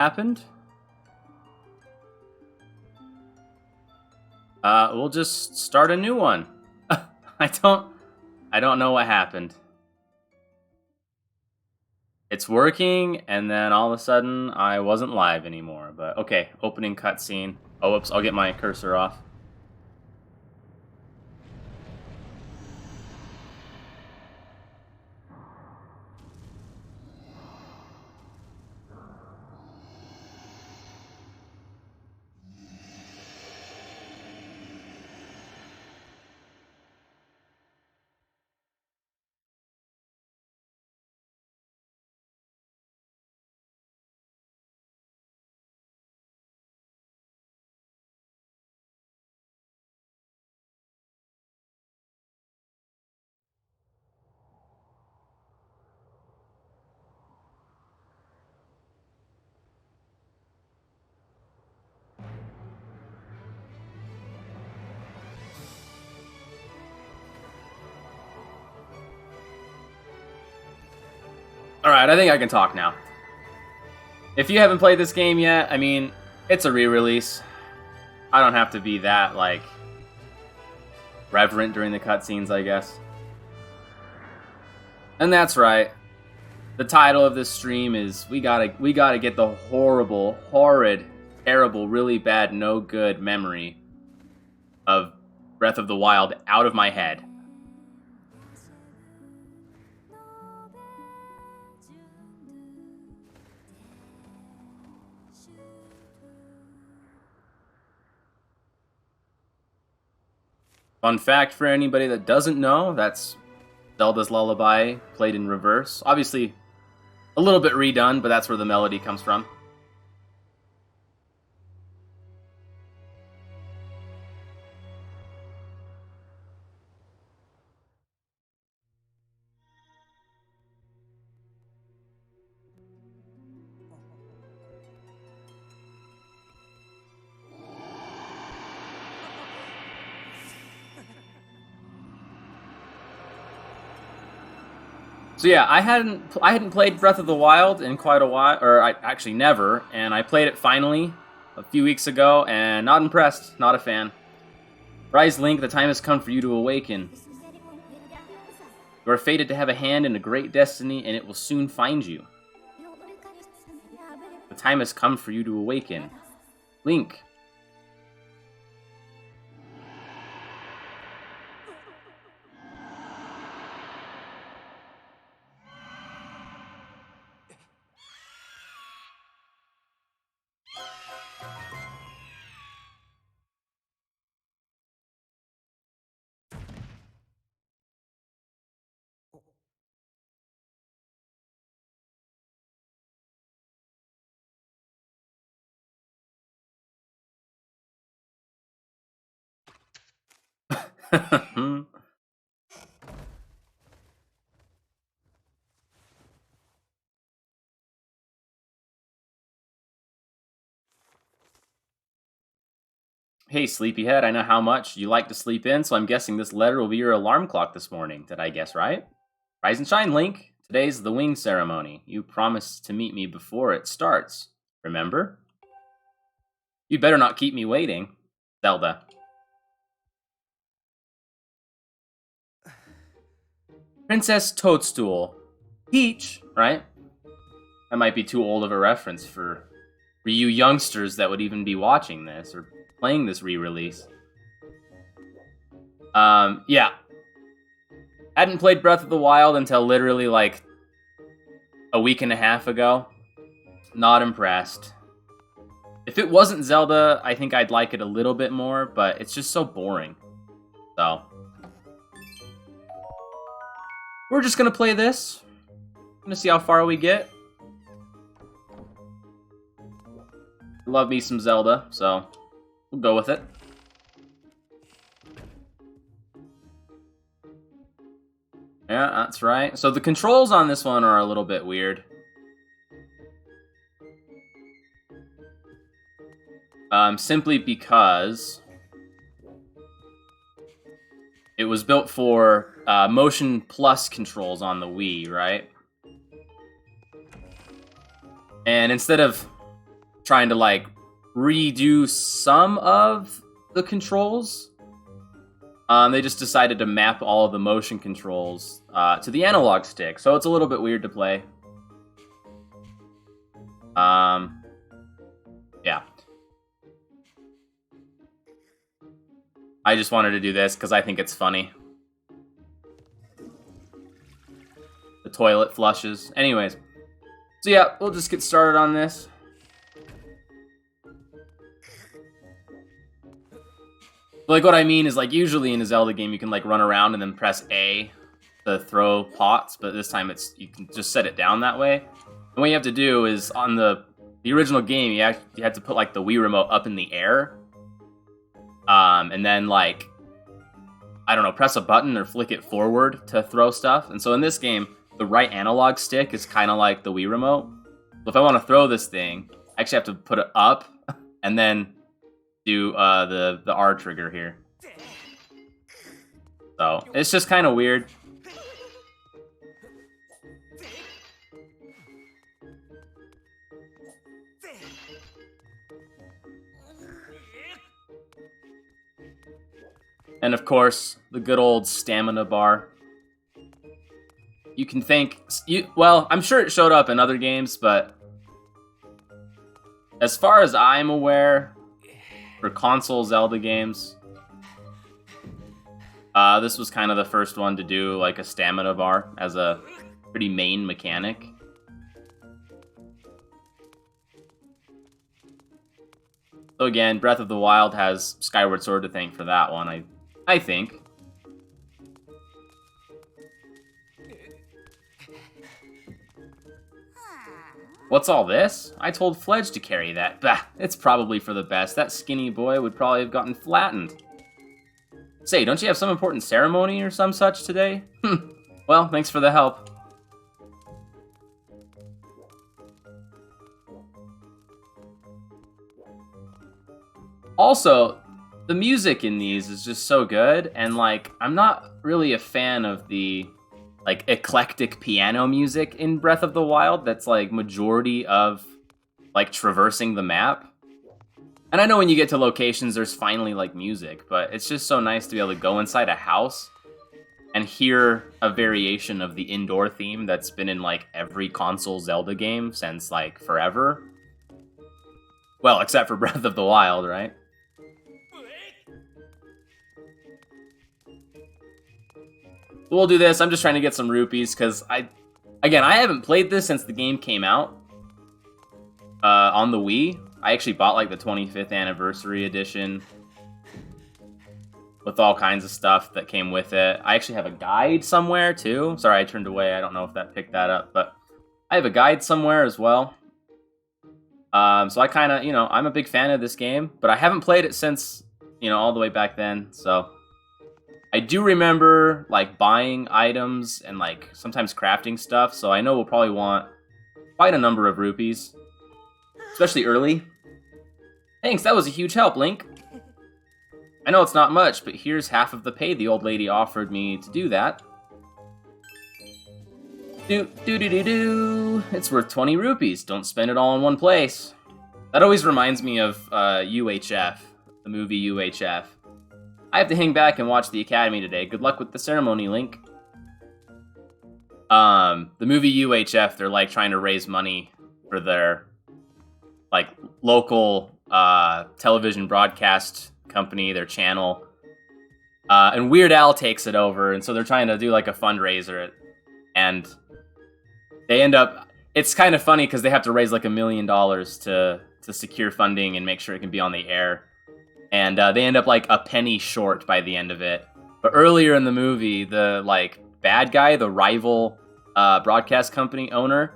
Happened? We'll just start a new one. I don't know what happened. It's working, and then all of a sudden, I wasn't live anymore. But okay, opening cutscene. Oh, whoops, I'll get my cursor off. Alright, I think I can talk now. If you haven't played this game yet, I mean, it's a re-release. I don't have to be that, like, reverent during the cutscenes, I guess. And that's right. The title of this stream is we gotta get the horrible, horrid, terrible, really bad, no good memory of Breath of the Wild out of my head. Fun fact for anybody that doesn't know, that's Zelda's Lullaby played in reverse. Obviously, a little bit redone, but that's where the melody comes from. So yeah, I hadn't played Breath of the Wild in quite a while, or actually never, and I played it finally a few weeks ago, and not impressed, not a fan. Rise Link, the time has come for you to awaken. You are fated to have a hand in a great destiny, and it will soon find you. The time has come for you to awaken. Link. Hey, sleepyhead, I know how much you like to sleep in, so I'm guessing this letter will be your alarm clock this morning. Did I guess right? Rise and shine, Link. Today's the wing ceremony. You promised to meet me before it starts. Remember? You better not keep me waiting. Zelda. Princess Toadstool. Peach, right? That might be too old of a reference for you youngsters that would even be watching this or playing this re-release. Yeah. Hadn't played Breath of the Wild until literally like a week and a half ago. Not impressed. If it wasn't Zelda, I think I'd like it a little bit more, but it's just so boring. So we're just gonna play this. Gonna see how far we get. Love me some Zelda, so we'll go with it. Yeah, that's right. So the controls on this one are a little bit weird. Simply because it was built for motion plus controls on the Wii, right? And instead of trying to like redo some of the controls. They just decided to map all of the motion controls to the analog stick, so it's a little bit weird to play. Yeah. I just wanted to do this because I think it's funny. The toilet flushes. Anyways. So yeah, we'll just get started on this. Like, what I mean is, like, usually in a Zelda game, you can, like, run around and then press A to throw pots, but this time you can just set it down that way. And what you have to do is, on the original game, you had to put, like, the Wii remote up in the air. And then, like, I don't know, press a button or flick it forward to throw stuff. And so in this game, the right analog stick is kind of like the Wii remote. So if I want to throw this thing, I actually have to put it up and then do the R trigger here. So it's just kind of weird. And of course, the good old stamina bar. You can thank well, I'm sure it showed up in other games, but as far as I'm aware, for console Zelda games, this was kind of the first one to do like a stamina bar as a pretty main mechanic. So again, Breath of the Wild has Skyward Sword to thank for that one, I think. What's all this? I told Fledge to carry that. Bah, it's probably for the best. That skinny boy would probably have gotten flattened. Say, don't you have some important ceremony or some such today? Well, thanks for the help. Also, the music in these is just so good, and like, I'm not really a fan of the like eclectic piano music in Breath of the Wild that's like majority of like traversing the map. And I know when you get to locations there's finally like music, but it's just so nice to be able to go inside a house and hear a variation of the indoor theme that's been in like every console Zelda game since like forever. Well, except for Breath of the Wild, right? We'll do this. I'm just trying to get some rupees because I haven't played this since the game came out on the Wii. I actually bought like the 25th anniversary edition with all kinds of stuff that came with it. I actually have a guide somewhere too. Sorry, I turned away. I don't know if that picked that up, but I have a guide somewhere as well. So I kind of, I'm a big fan of this game, but I haven't played it since, all the way back then. So I do remember like buying items and like sometimes crafting stuff, so I know we'll probably want quite a number of rupees, especially early. Thanks, that was a huge help, Link. I know it's not much, but here's half of the pay the old lady offered me to do that. Do. It's worth 20 rupees. Don't spend it all in one place. That always reminds me of UHF, the movie UHF. I have to hang back and watch the Academy today. Good luck with the ceremony, Link. The movie UHF, they're like trying to raise money for their like local television broadcast company, their channel. And Weird Al takes it over, and so they're trying to do like a fundraiser. And they end up, it's kind of funny because they have to raise like $1 million to secure funding and make sure it can be on the air. And they end up like a penny short by the end of it. But earlier in the movie, the like bad guy, the rival broadcast company owner,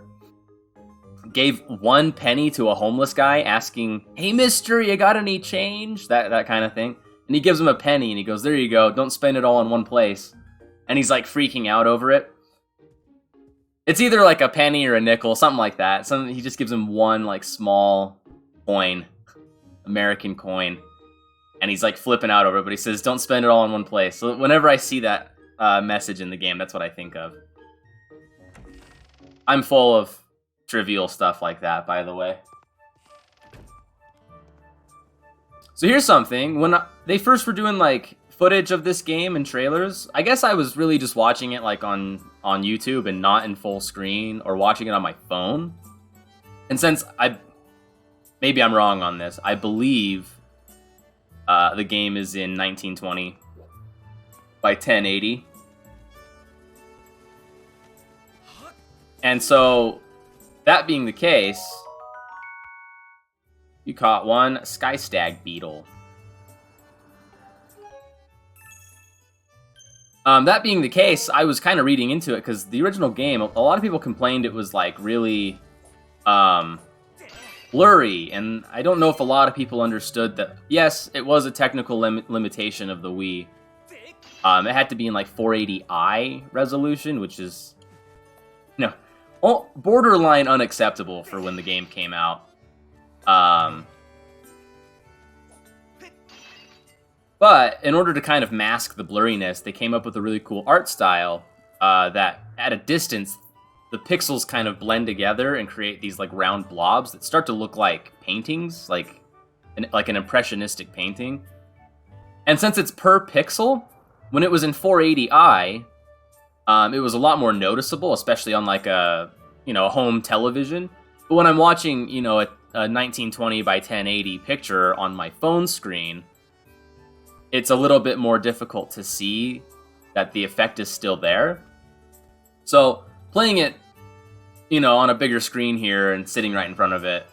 gave 1 penny to a homeless guy asking, "Hey mister, you got any change?" That kind of thing. And he gives him a penny and he goes, "There you go, don't spend it all in one place." And he's like freaking out over it. It's either like a penny or a nickel, something like that. He just gives him one like small coin, American coin. And he's like flipping out over it, but he says, "Don't spend it all in one place." So whenever I see that message in the game, that's what I think of. I'm full of trivial stuff like that, by the way. So here's something. When they first were doing like footage of this game and trailers, I guess I was really just watching it like on YouTube and not in full screen or watching it on my phone. And since maybe I'm wrong on this, I believe the game is in 1920 by 1080. And so, that being the case, you caught one sky stag beetle. That being the case, I was kind of reading into it because the original game, a lot of people complained it was like really blurry, and I don't know if a lot of people understood that. Yes, it was a technical limitation of the Wii. It had to be in like 480i resolution, which is, you know, borderline unacceptable for when the game came out. But in order to kind of mask the blurriness, they came up with a really cool art style that at a distance, the pixels kind of blend together and create these like round blobs that start to look like paintings, like an impressionistic painting. And since it's per pixel, when it was in 480i, it was a lot more noticeable, especially on like a home television. But when I'm watching, a 1920 by 1080 picture on my phone screen, it's a little bit more difficult to see that the effect is still there. So playing it, on a bigger screen here and sitting right in front of it,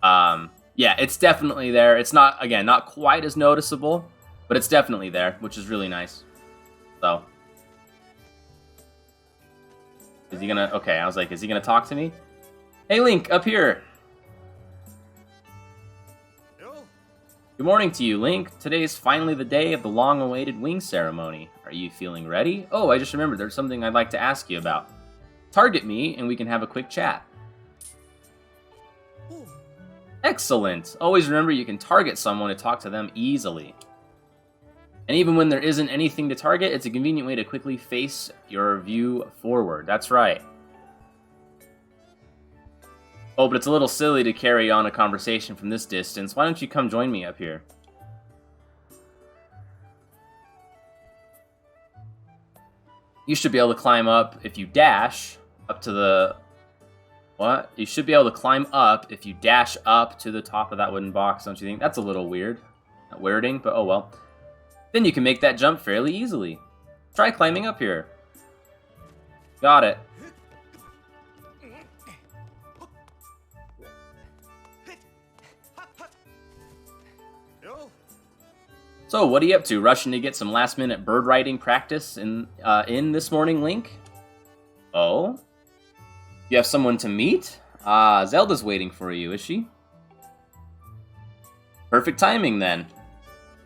yeah, it's definitely there. It's not quite as noticeable, but it's definitely there, which is really nice. So, is he gonna? Okay, I was like, is he gonna talk to me? Hey, Link, up here. Good morning to you, Link. Today is finally the day of the long-awaited wing ceremony. Are you feeling ready? Oh, I just remembered there's something I'd like to ask you about. Target me, and we can have a quick chat. Excellent! Always remember you can target someone to talk to them easily. And even when there isn't anything to target, it's a convenient way to quickly face your view forward. That's right. Oh, but it's a little silly to carry on a conversation from this distance. Why don't you come join me up here? You should be able to climb up if you dash up to the... What? You should be able to climb up if you dash up to the top of that wooden box, don't you think? That's a little weird. Not weirding, but oh well. Then you can make that jump fairly easily. Try climbing up here. Got it. So, what are you up to? Rushing to get some last-minute bird riding practice in this morning, Link? Oh? You have someone to meet? Ah, Zelda's waiting for you, is she? Perfect timing, then.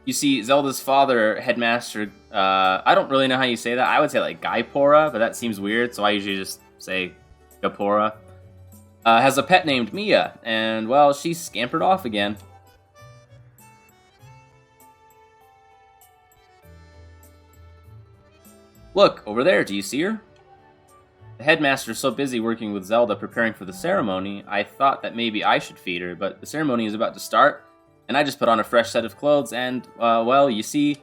You see, Zelda's father, Headmaster, I don't really know how you say that. I would say, like, Gaipora, but that seems weird, so I usually just say Gapora. Has a pet named Mia, and, well, she's scampered off again. Look, over there, do you see her? The headmaster's so busy working with Zelda preparing for the ceremony, I thought that maybe I should feed her, but the ceremony is about to start, and I just put on a fresh set of clothes, and, well, you see,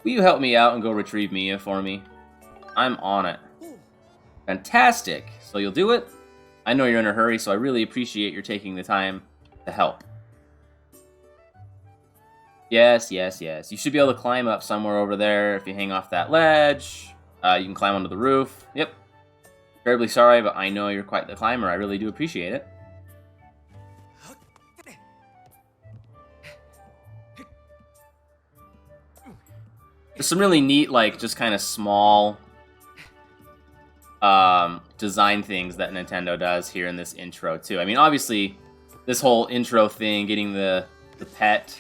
will you help me out and go retrieve Mia for me? I'm on it. Fantastic! So you'll do it? I know you're in a hurry, so I really appreciate your taking the time to help. Yes, yes, yes. You should be able to climb up somewhere over there if you hang off that ledge. You can climb onto the roof. Yep. Terribly sorry, but I know you're quite the climber. I really do appreciate it. There's some really neat, like, just kind of small design things that Nintendo does here in this intro, too. I mean, obviously, this whole intro thing, getting the pet,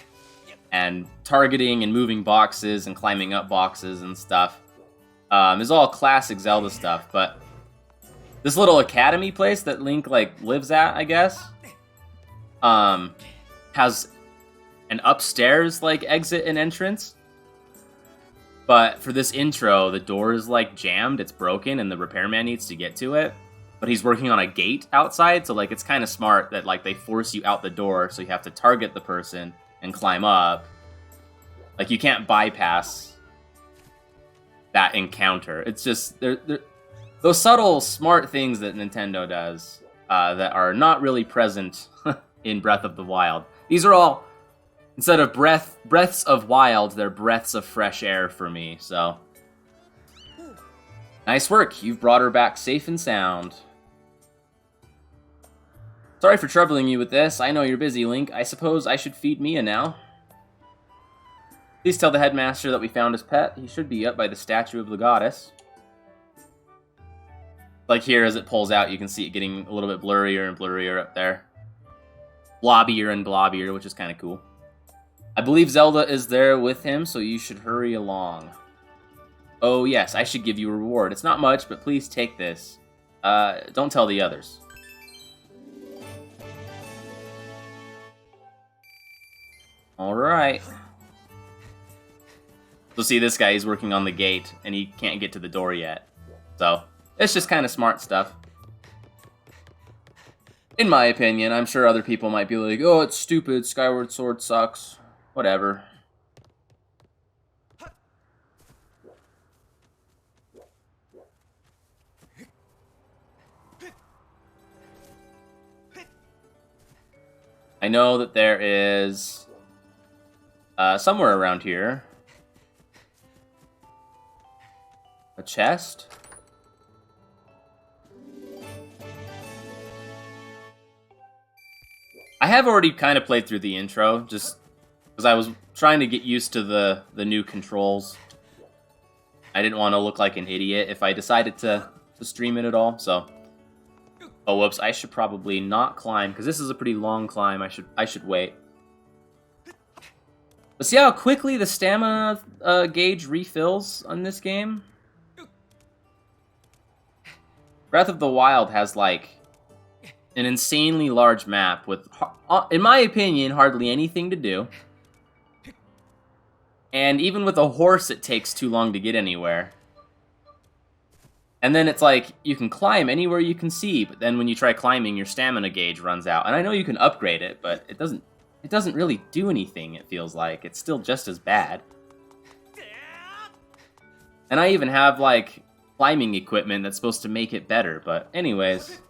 and targeting and moving boxes and climbing up boxes and stuff, is all classic Zelda stuff, but this little academy place that Link, like, lives at, I guess, has an upstairs, like, exit and entrance. But for this intro, the door is, like, jammed, it's broken, and the repairman needs to get to it. But he's working on a gate outside, so, like, it's kind of smart that, like, they force you out the door, so you have to target the person, and climb up. Like, you can't bypass that encounter. It's just, those subtle, smart things that Nintendo does that are not really present in Breath of the Wild. These are all, instead of breaths of wild, they're breaths of fresh air for me, so. Nice work, you've brought her back safe and sound. Sorry for troubling you with this. I know you're busy, Link. I suppose I should feed Mia now. Please tell the headmaster that we found his pet. He should be up by the statue of the goddess. Like here, as it pulls out, you can see it getting a little bit blurrier and blurrier up there. Blobbier and blobbier, which is kind of cool. I believe Zelda is there with him, so you should hurry along. Oh yes, I should give you a reward. It's not much, but please take this. Don't tell the others. Alright. So see, this guy, he's working on the gate, and he can't get to the door yet. So, it's just kind of smart stuff. In my opinion, I'm sure other people might be like, oh, it's stupid, Skyward Sword sucks. Whatever. I know that there is somewhere around here a chest. I have already kind of played through the intro, just because I was trying to get used to the new controls. I didn't want to look like an idiot if I decided to stream it at all, so. Oh, whoops, I should probably not climb, because this is a pretty long climb. I should wait. But see how quickly the stamina gauge refills on this game? Breath of the Wild has, like, an insanely large map with, in my opinion, hardly anything to do. And even with a horse, it takes too long to get anywhere. And then it's like, you can climb anywhere you can see, but then when you try climbing, your stamina gauge runs out. And I know you can upgrade it, but it doesn't really do anything, it feels like. It's still just as bad. And I even have, like, climbing equipment that's supposed to make it better, but anyways.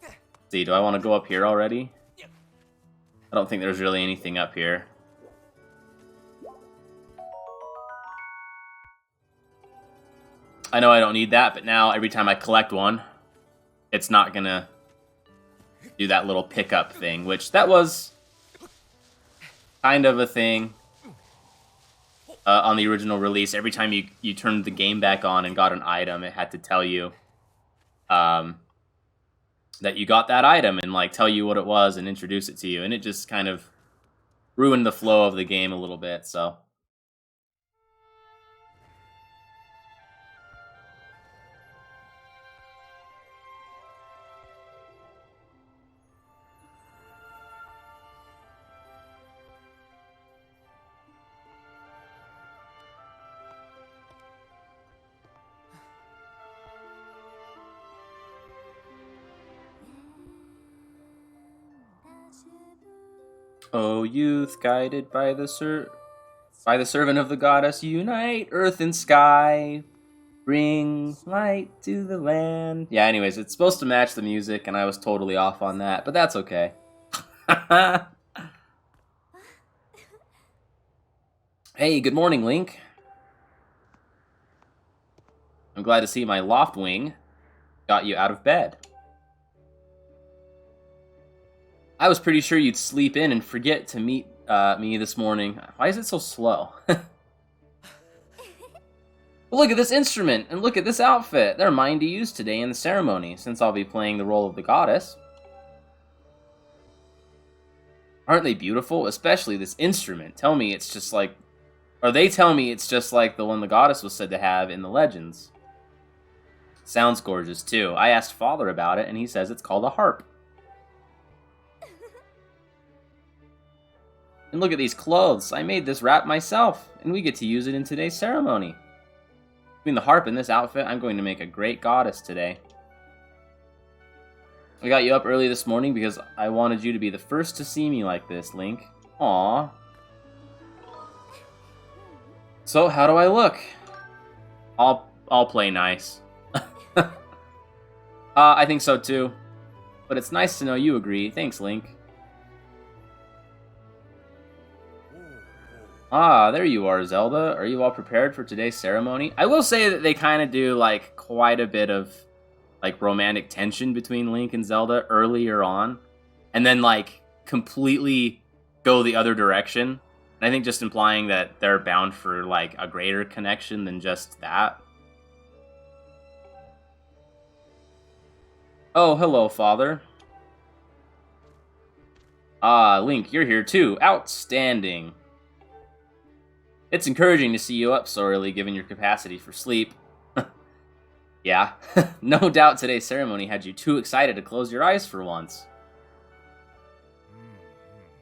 Let's see, do I want to go up here already? I don't think there's really anything up here. I know I don't need that, but now every time I collect one, it's not gonna do that little pickup thing, which that was kind of a thing on the original release. Every time you turned the game back on and got an item, it had to tell you that you got that item and like tell you what it was and introduce it to you, and it just kind of ruined the flow of the game a little bit, so. O youth, guided by the servant of the goddess, unite earth and sky, bring light to the land. Yeah, anyways, it's supposed to match the music, and I was totally off on that, but that's okay. Hey, good morning, Link. I'm glad to see my loft wing got you out of bed. I was pretty sure you'd sleep in and forget to meet me this morning. Why is it so slow? But look at this instrument, and look at this outfit. They're mine to use today in the ceremony, since I'll be playing the role of the goddess. Aren't they beautiful? Especially this instrument. Tell me it's just like... Or they tell me it's just like the one the goddess was said to have in the legends. Sounds gorgeous, too. I asked Father about it, and he says it's called a harp. And look at these clothes. I made this wrap myself, and we get to use it in today's ceremony. Between the harp and this outfit, I'm going to make a great goddess today. I got you up early this morning because I wanted you to be the first to see me like this, Link. Aw. So, how do I look? I'll play nice. I think so too. But it's nice to know you agree. Thanks, Link. Ah, there you are, Zelda. Are you all prepared for today's ceremony? I will say that they kind of do, like, quite a bit of, like, romantic tension between Link and Zelda earlier on. And then, like, completely go the other direction. And I think just implying that they're bound for, like, a greater connection than just that. Oh, hello, Father. Ah, Link, you're here too. Outstanding. It's encouraging to see you up so early, given your capacity for sleep. Yeah, no doubt today's ceremony had you too excited to close your eyes for once.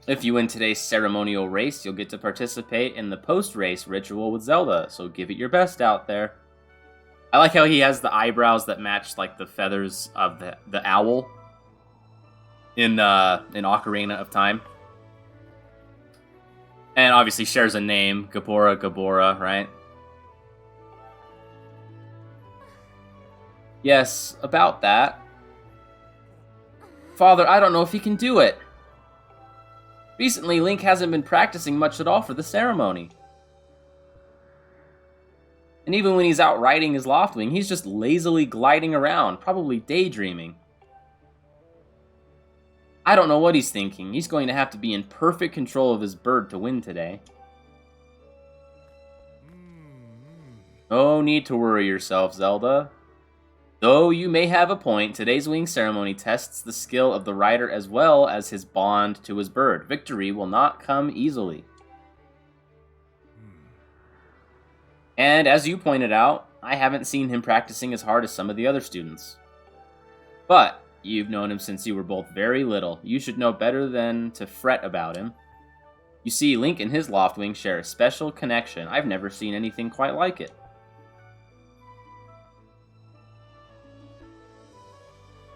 If you win today's ceremonial race, you'll get to participate in the post-race ritual with Zelda, so give it your best out there. I like how he has the eyebrows that match, like, the feathers of the owl in Ocarina of Time. And obviously shares a name, Gabora, right? Yes, about that. Father, I don't know if he can do it. Recently, Link hasn't been practicing much at all for the ceremony. And even when he's out riding his Loftwing, he's just lazily gliding around, probably daydreaming. I don't know what he's thinking. He's going to have to be in perfect control of his bird to win today. No need to worry yourself, Zelda. Though you may have a point, today's wing ceremony tests the skill of the rider as well as his bond to his bird. Victory will not come easily. And as you pointed out, I haven't seen him practicing as hard as some of the other students. But you've known him since you were both very little. You should know better than to fret about him. You see, Link and his Loftwing share a special connection. I've never seen anything quite like it.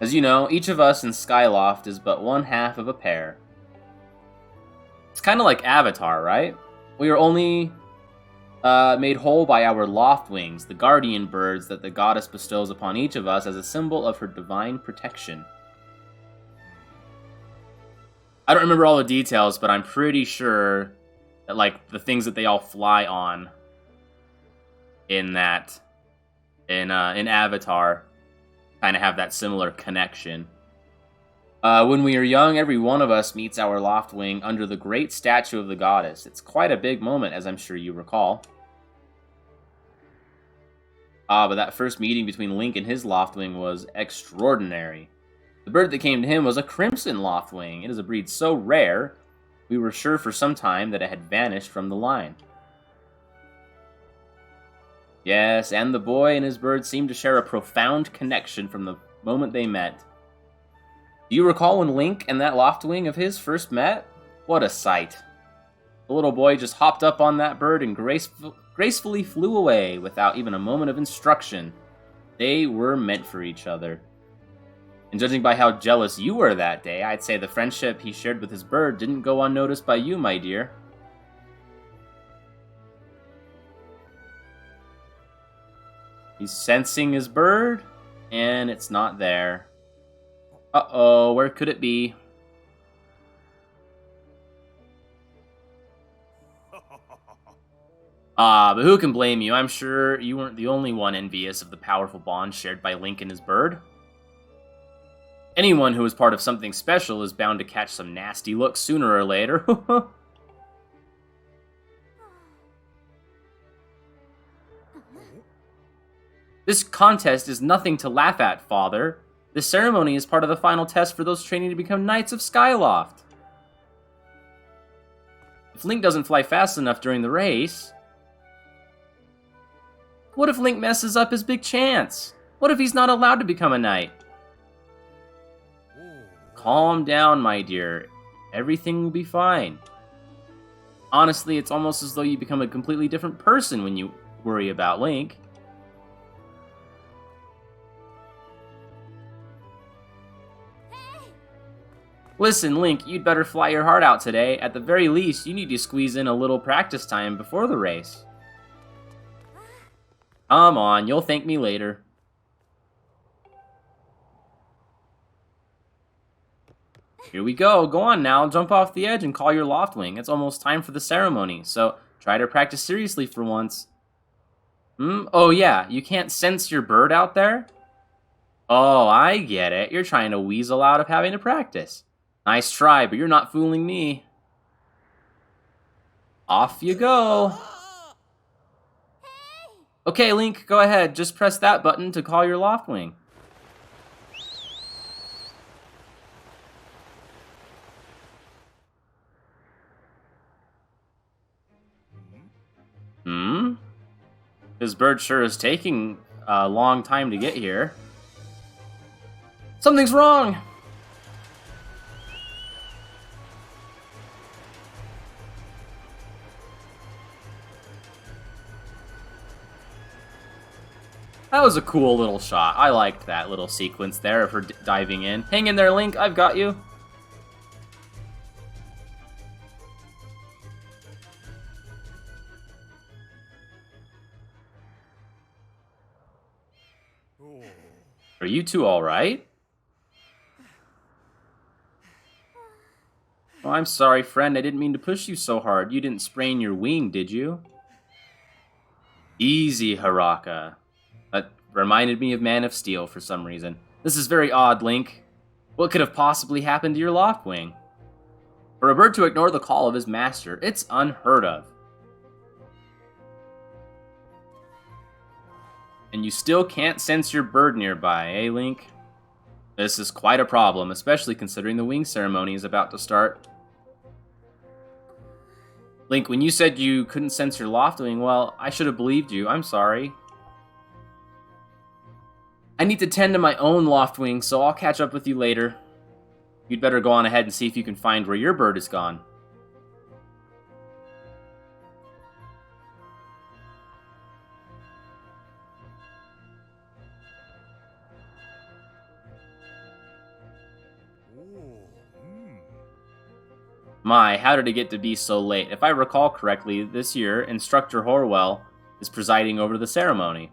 As you know, each of us in Skyloft is but one half of a pair. It's kind of like Avatar, right? We are only made whole by our Loftwings, the guardian birds that the goddess bestows upon each of us as a symbol of her divine protection. I don't remember all the details, but I'm pretty sure that, like, the things that they all fly on in Avatar kind of have that similar connection. When we are young, every one of us meets our Loftwing under the great statue of the goddess. It's quite a big moment, as I'm sure you recall. But that first meeting between Link and his Loftwing was extraordinary. The bird that came to him was a crimson Loftwing. It is a breed so rare, we were sure for some time that it had vanished from the line. Yes, and the boy and his bird seemed to share a profound connection from the moment they met. Do you recall when Link and that Loftwing of his first met? What a sight. The little boy just hopped up on that bird and gracefully flew away without even a moment of instruction. They were meant for each other. And judging by how jealous you were that day, I'd say the friendship he shared with his bird didn't go unnoticed by you, my dear. He's sensing his bird, and it's not there. Uh-oh, where could it be? But who can blame you? I'm sure you weren't the only one envious of the powerful bond shared by Link and his bird. Anyone who is part of something special is bound to catch some nasty looks sooner or later. This contest is nothing to laugh at, Father. This ceremony is part of the final test for those training to become Knights of Skyloft. If Link doesn't fly fast enough during the race... What if Link messes up his big chance? What if he's not allowed to become a knight? Calm down, my dear. Everything will be fine. Honestly, it's almost as though you become a completely different person when you worry about Link. Listen, Link, you'd better fly your heart out today. At the very least, you need to squeeze in a little practice time before the race. Come on, you'll thank me later. Here we go. Go on now, jump off the edge and call your Loftwing. It's almost time for the ceremony, so try to practice seriously for once. Oh yeah, you can't sense your bird out there? Oh, I get it. You're trying to weasel out of having to practice. Nice try, but you're not fooling me. Off you go. Okay, Link, go ahead. Just press that button to call your Loftwing. This bird sure is taking a long time to get here. Something's wrong! That was a cool little shot. I liked that little sequence there of her diving in. Hang in there, Link. I've got you. Are you two all right? Oh, I'm sorry, friend. I didn't mean to push you so hard. You didn't sprain your wing, did you? Easy, Haraka. That reminded me of Man of Steel for some reason. This is very odd, Link. What could have possibly happened to your Loftwing? For a bird to ignore the call of his master, it's unheard of. And you still can't sense your bird nearby, eh, Link? This is quite a problem, especially considering the wing ceremony is about to start. Link, when you said you couldn't sense your Loftwing, well, I should have believed you. I'm sorry. I need to tend to my own Loftwing, so I'll catch up with you later. You'd better go on ahead and see if you can find where your bird is gone. My, how did it get to be so late? If I recall correctly, this year, Instructor Horwell is presiding over the ceremony.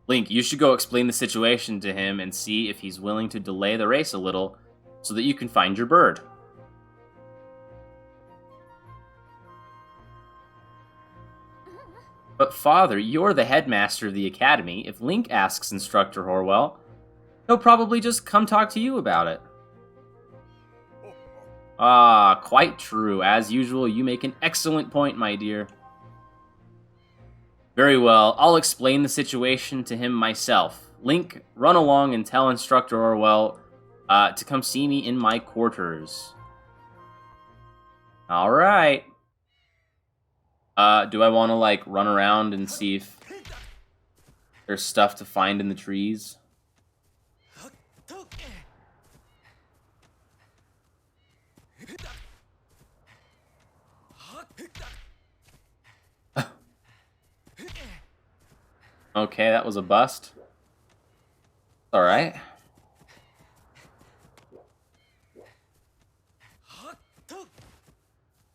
Link, you should go explain the situation to him and see if he's willing to delay the race a little so that you can find your bird. But Father, you're the headmaster of the academy. If Link asks Instructor Horwell, he'll probably just come talk to you about it. Ah, quite true. As usual, you make an excellent point, my dear. Very well, I'll explain the situation to him myself. Link, run along and tell Instructor Orwell to come see me in my quarters. Alright. Do I want to, like, run around and see if there's stuff to find in the trees? Okay, that was a bust. Alright.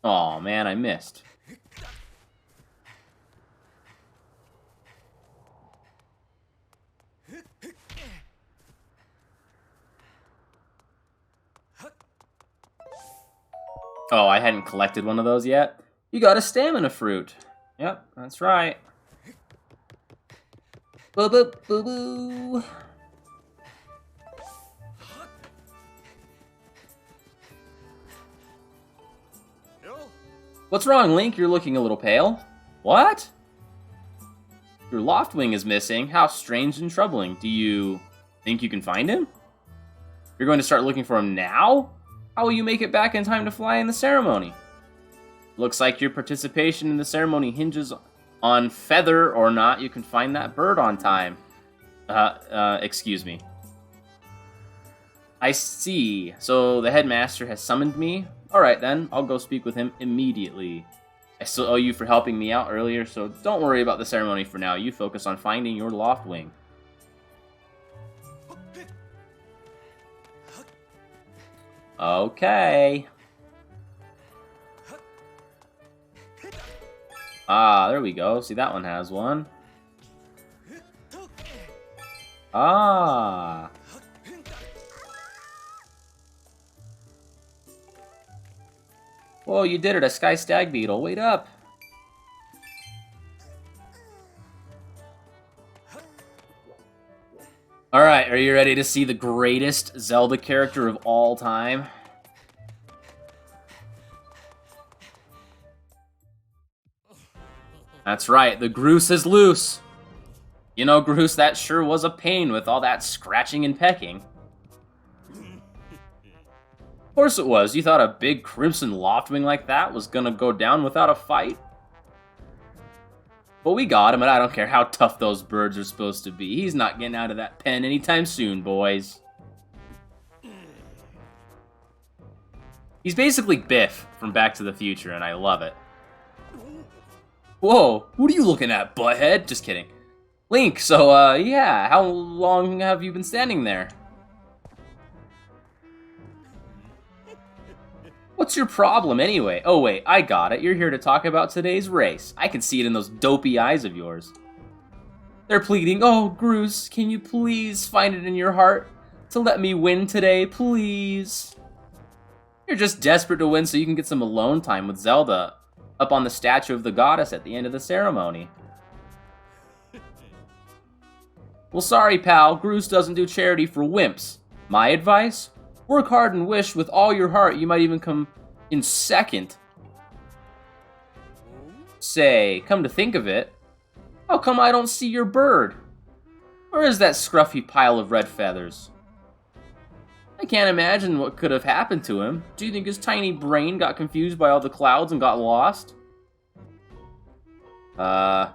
Aw, man, I missed. Oh, I hadn't collected one of those yet? You got a stamina fruit. Yep, that's right. Boo boo boo boo. What's wrong, Link? You're looking a little pale. What? Your Loftwing is missing? How strange and troubling. Do you think you can find him? You're going to start looking for him now? How will you make it back in time to fly in the ceremony? Looks like your participation in the ceremony hinges on feather or not you can find that bird on time. Excuse me. I see. So the headmaster has summoned me? Alright then, I'll go speak with him immediately. I still owe you for helping me out earlier, so don't worry about the ceremony for now. You focus on finding your Loftwing. Okay. Ah, there we go. See, that one has one. Ah. Whoa, you did it, a Sky Stag Beetle. Wait up. Alright, are you ready to see the greatest Zelda character of all time? That's right, the Groose is loose. You know, Groose, that sure was a pain with all that scratching and pecking. Of course it was. You thought a big crimson loftwing like that was gonna go down without a fight? But we got him, and I don't care how tough those birds are supposed to be. He's not getting out of that pen anytime soon, boys. He's basically Biff from Back to the Future, and I love it. Whoa, what are you looking at, butthead? Just kidding. Link, so, yeah, how long have you been standing there? What's your problem, anyway? Oh, wait, I got it. You're here to talk about today's race. I can see it in those dopey eyes of yours. They're pleading, oh, Groose, can you please find it in your heart to let me win today, please? You're just desperate to win so you can get some alone time with Zelda up on the statue of the goddess at the end of the ceremony. Well, sorry, pal. Groose doesn't do charity for wimps. My advice? Work hard and wish with all your heart you might even come in second. Say, come to think of it, how come I don't see your bird? Where is that scruffy pile of red feathers? I can't imagine what could have happened to him. Do you think his tiny brain got confused by all the clouds and got lost? Do I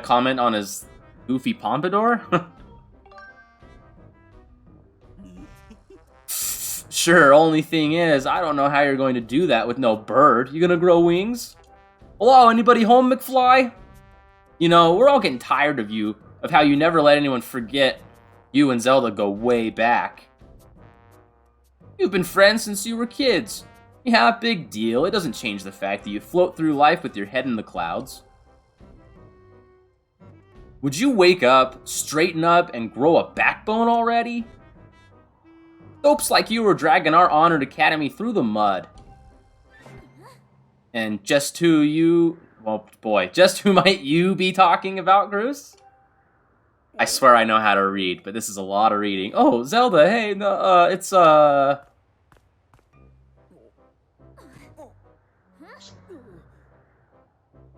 comment on his goofy pompadour? Sure, only thing is, I don't know how you're going to do that with no bird. You gonna grow wings? Hello, anybody home, McFly? You know, we're all getting tired of you, of how you never let anyone forget you and Zelda go way back. You've been friends since you were kids. Yeah, big deal. It doesn't change the fact that you float through life with your head in the clouds. Would you wake up, straighten up, and grow a backbone already? Dopes like you were dragging our honored academy through the mud. And just who might you be talking about, Groose? I swear I know how to read, but this is a lot of reading. Oh, Zelda, hey, no, it's,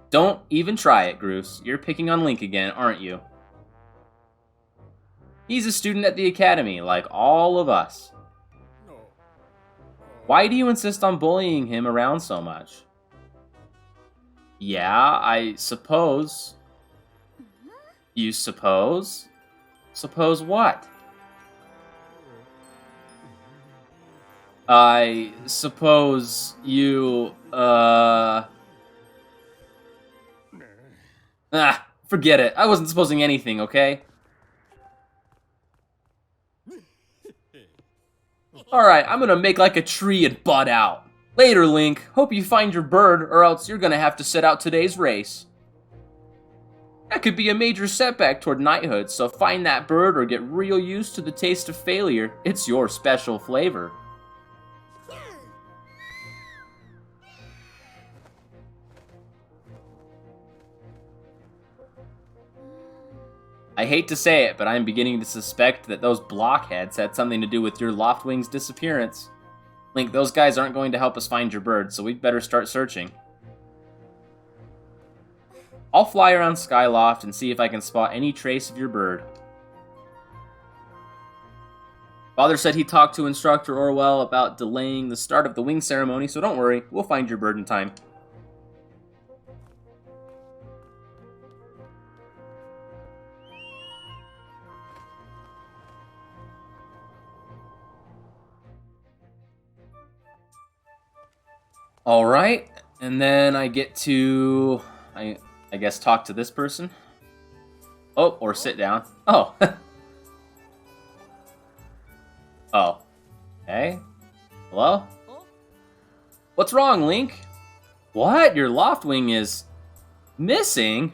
Don't even try it, Groose. You're picking on Link again, aren't you? He's a student at the academy, like all of us. Why do you insist on bullying him around so much? Yeah, I suppose. You suppose? Suppose what? I suppose you, forget it. I wasn't supposing anything, okay? Alright, I'm gonna make like a tree and butt out. Later, Link. Hope you find your bird, or else you're gonna have to sit out today's race. That could be a major setback toward knighthood, so find that bird or get real used to the taste of failure. It's your special flavor. I hate to say it, but I'm beginning to suspect that those blockheads had something to do with your Loftwing's disappearance. Link, those guys aren't going to help us find your bird, so we'd better start searching. I'll fly around Skyloft and see if I can spot any trace of your bird. Father said he talked to Instructor Orwell about delaying the start of the wing ceremony, so don't worry, we'll find your bird in time. Alright, and then I get to, I guess, talk to this person. Oh, or sit down. Oh. Oh. Okay. Hello? What's wrong, Link? What? Your Loftwing is missing?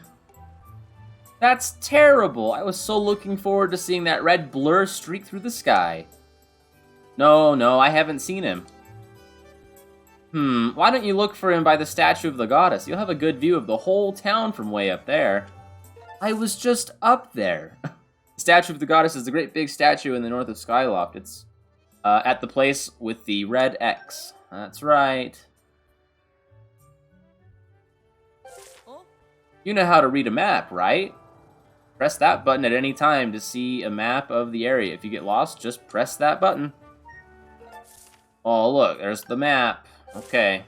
That's terrible. I was so looking forward to seeing that red blur streak through the sky. No, I haven't seen him. Why don't you look for him by the statue of the goddess? You'll have a good view of the whole town from way up there. I was just up there. The statue of the goddess is the great big statue in the north of Skyloft. It's at the place with the red X. That's right. You know how to read a map, right? Press that button at any time to see a map of the area. If you get lost, just press that button. Oh, look, there's the map. Okay.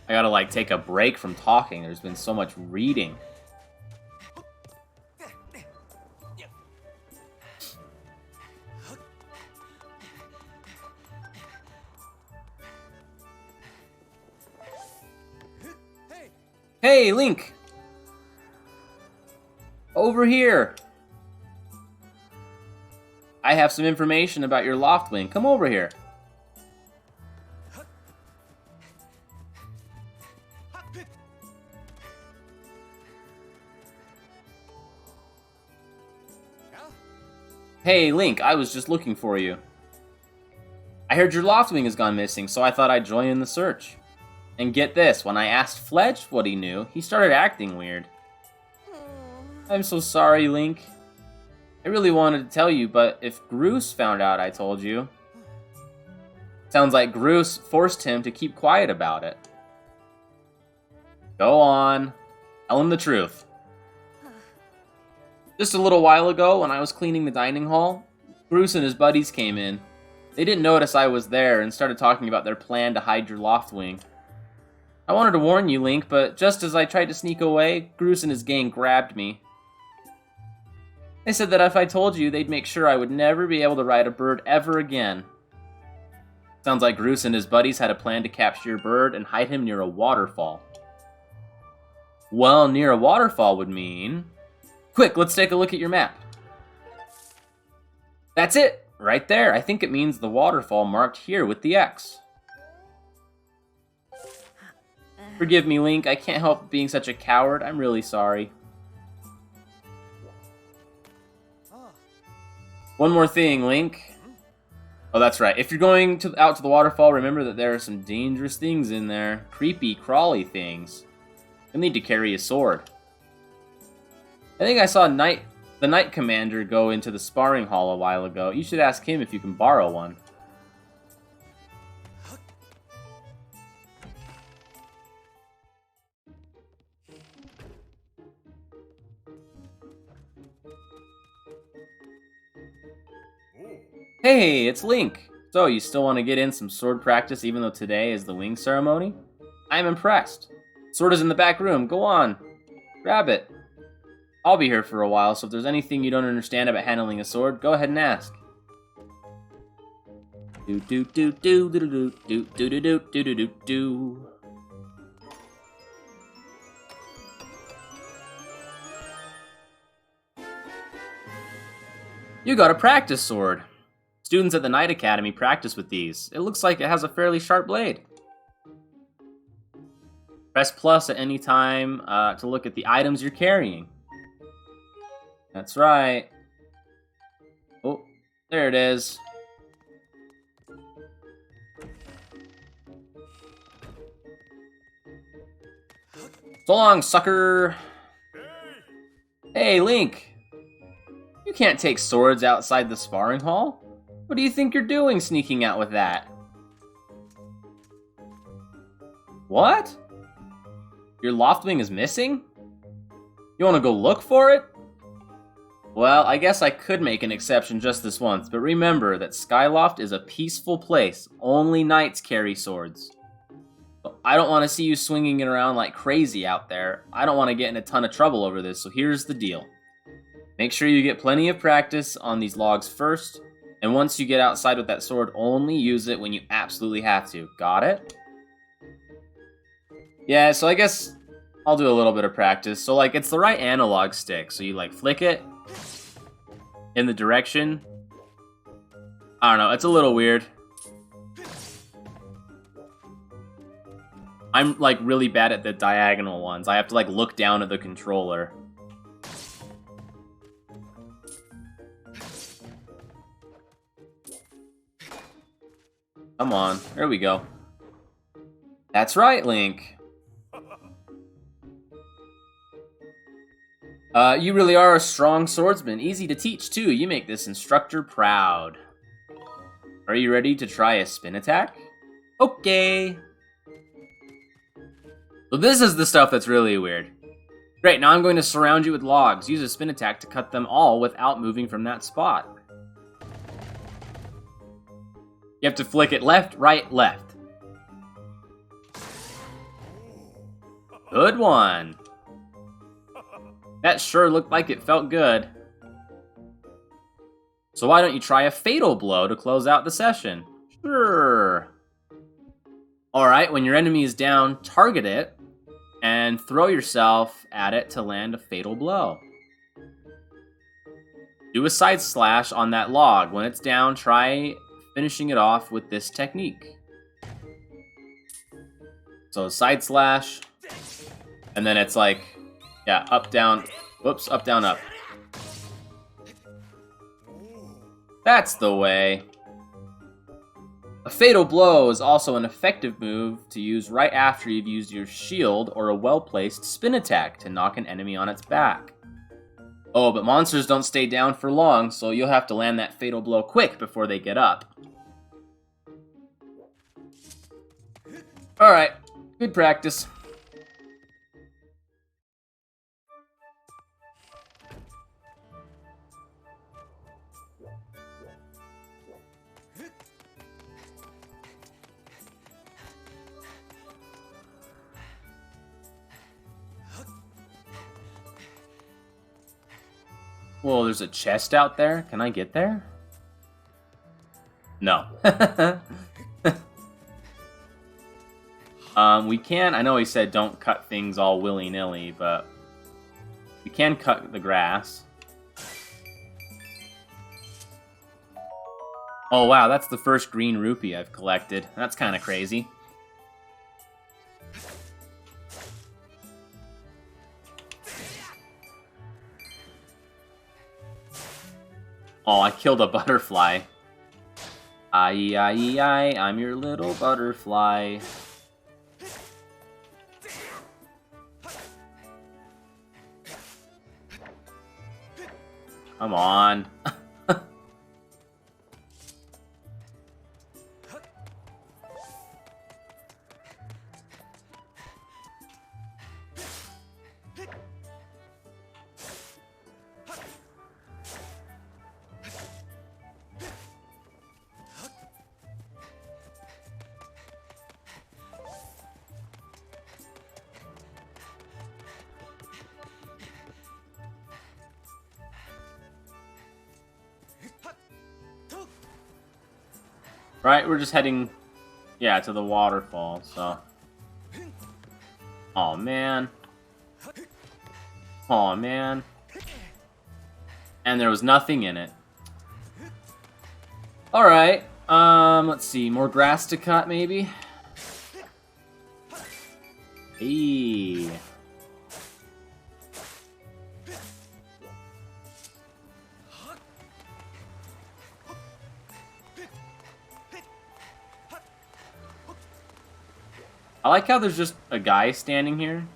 I gotta, like, take a break from talking. There's been so much reading. Hey, Link! Over here! I have some information about your Loftwing. Come over here. Hey, Link, I was just looking for you. I heard your Loftwing has gone missing, so I thought I'd join in the search. And get this, when I asked Fledge what he knew, he started acting weird. I'm so sorry, Link. I really wanted to tell you, but if Groose found out I told you... Sounds like Groose forced him to keep quiet about it. Go on. Tell him the truth. Just a little while ago, when I was cleaning the dining hall, Groose and his buddies came in. They didn't notice I was there and started talking about their plan to hide your Loftwing. I wanted to warn you, Link, but just as I tried to sneak away, Groose and his gang grabbed me. They said that if I told you, they'd make sure I would never be able to ride a bird ever again. Sounds like Groose and his buddies had a plan to capture your bird and hide him near a waterfall. Well, near a waterfall would mean... Quick, let's take a look at your map. That's it, right there. I think it means the waterfall marked here with the X. Forgive me, Link. I can't help being such a coward. I'm really sorry. One more thing, Link. Oh, that's right. If you're going out to the waterfall, remember that there are some dangerous things in there. Creepy, crawly things. You'll need to carry a sword. I think I saw the Knight Commander go into the sparring hall a while ago. You should ask him if you can borrow one. Hey, it's Link! So, you still want to get in some sword practice even though today is the wing ceremony? I'm impressed. Sword is in the back room. Go on. Grab it. I'll be here for a while, so if there's anything you don't understand about handling a sword, go ahead and ask. Do do do do do do do do do do do do do do. You got a practice sword. Students at the Knight Academy practice with these. It looks like it has a fairly sharp blade. Press plus at any time to look at the items you're carrying. That's right. Oh, there it is. So long, sucker. Hey, Link. You can't take swords outside the sparring hall. What do you think you're doing sneaking out with that? What? Your Loftwing is missing? You want to go look for it? Well, I guess I could make an exception just this once, but remember that Skyloft is a peaceful place. Only knights carry swords. So I don't want to see you swinging it around like crazy out there. I don't want to get in a ton of trouble over this, so here's the deal. Make sure you get plenty of practice on these logs first, And once you get outside with that sword, only use it when you absolutely have to. Got it? Yeah, so I guess I'll do a little bit of practice. So, like, it's the right analog stick. So you, like, flick it in the direction. I don't know. It's a little weird. I'm, like, really bad at the diagonal ones. I have to, like, look down at the controller. Come on. There we go. That's right, Link. You really are a strong swordsman. Easy to teach, too. You make this instructor proud. Are you ready to try a spin attack? Okay. So this is the stuff that's really weird. Great, now I'm going to surround you with logs. Use a spin attack to cut them all without moving from that spot. You have to flick it left, right, left. Good one. That sure looked like it felt good. So why don't you try a fatal blow to close out the session? Sure. Alright, when your enemy is down, target it and throw yourself at it to land a fatal blow. Do a side slash on that log. When it's down, try finishing it off with this technique. So side slash, and then it's like, yeah, up, down, whoops, up, down, up. That's the way. A fatal blow is also an effective move to use right after you've used your shield or a well-placed spin attack to knock an enemy on its back. Oh, but monsters don't stay down for long, so you'll have to land that fatal blow quick before they get up. Alright, good practice. Whoa, there's a chest out there? Can I get there? No. We can, I know he said don't cut things all willy-nilly, but we can cut the grass. Oh wow, that's the first green rupee I've collected. That's kind of crazy. Oh, I killed a butterfly. Aye, I'm your little butterfly. Come on. Right, we're just heading, yeah, to the waterfall, so. Aw, man. Aw, man. And there was nothing in it. Alright, let's see, more grass to cut, maybe? Hey. I like how there's just a guy standing here.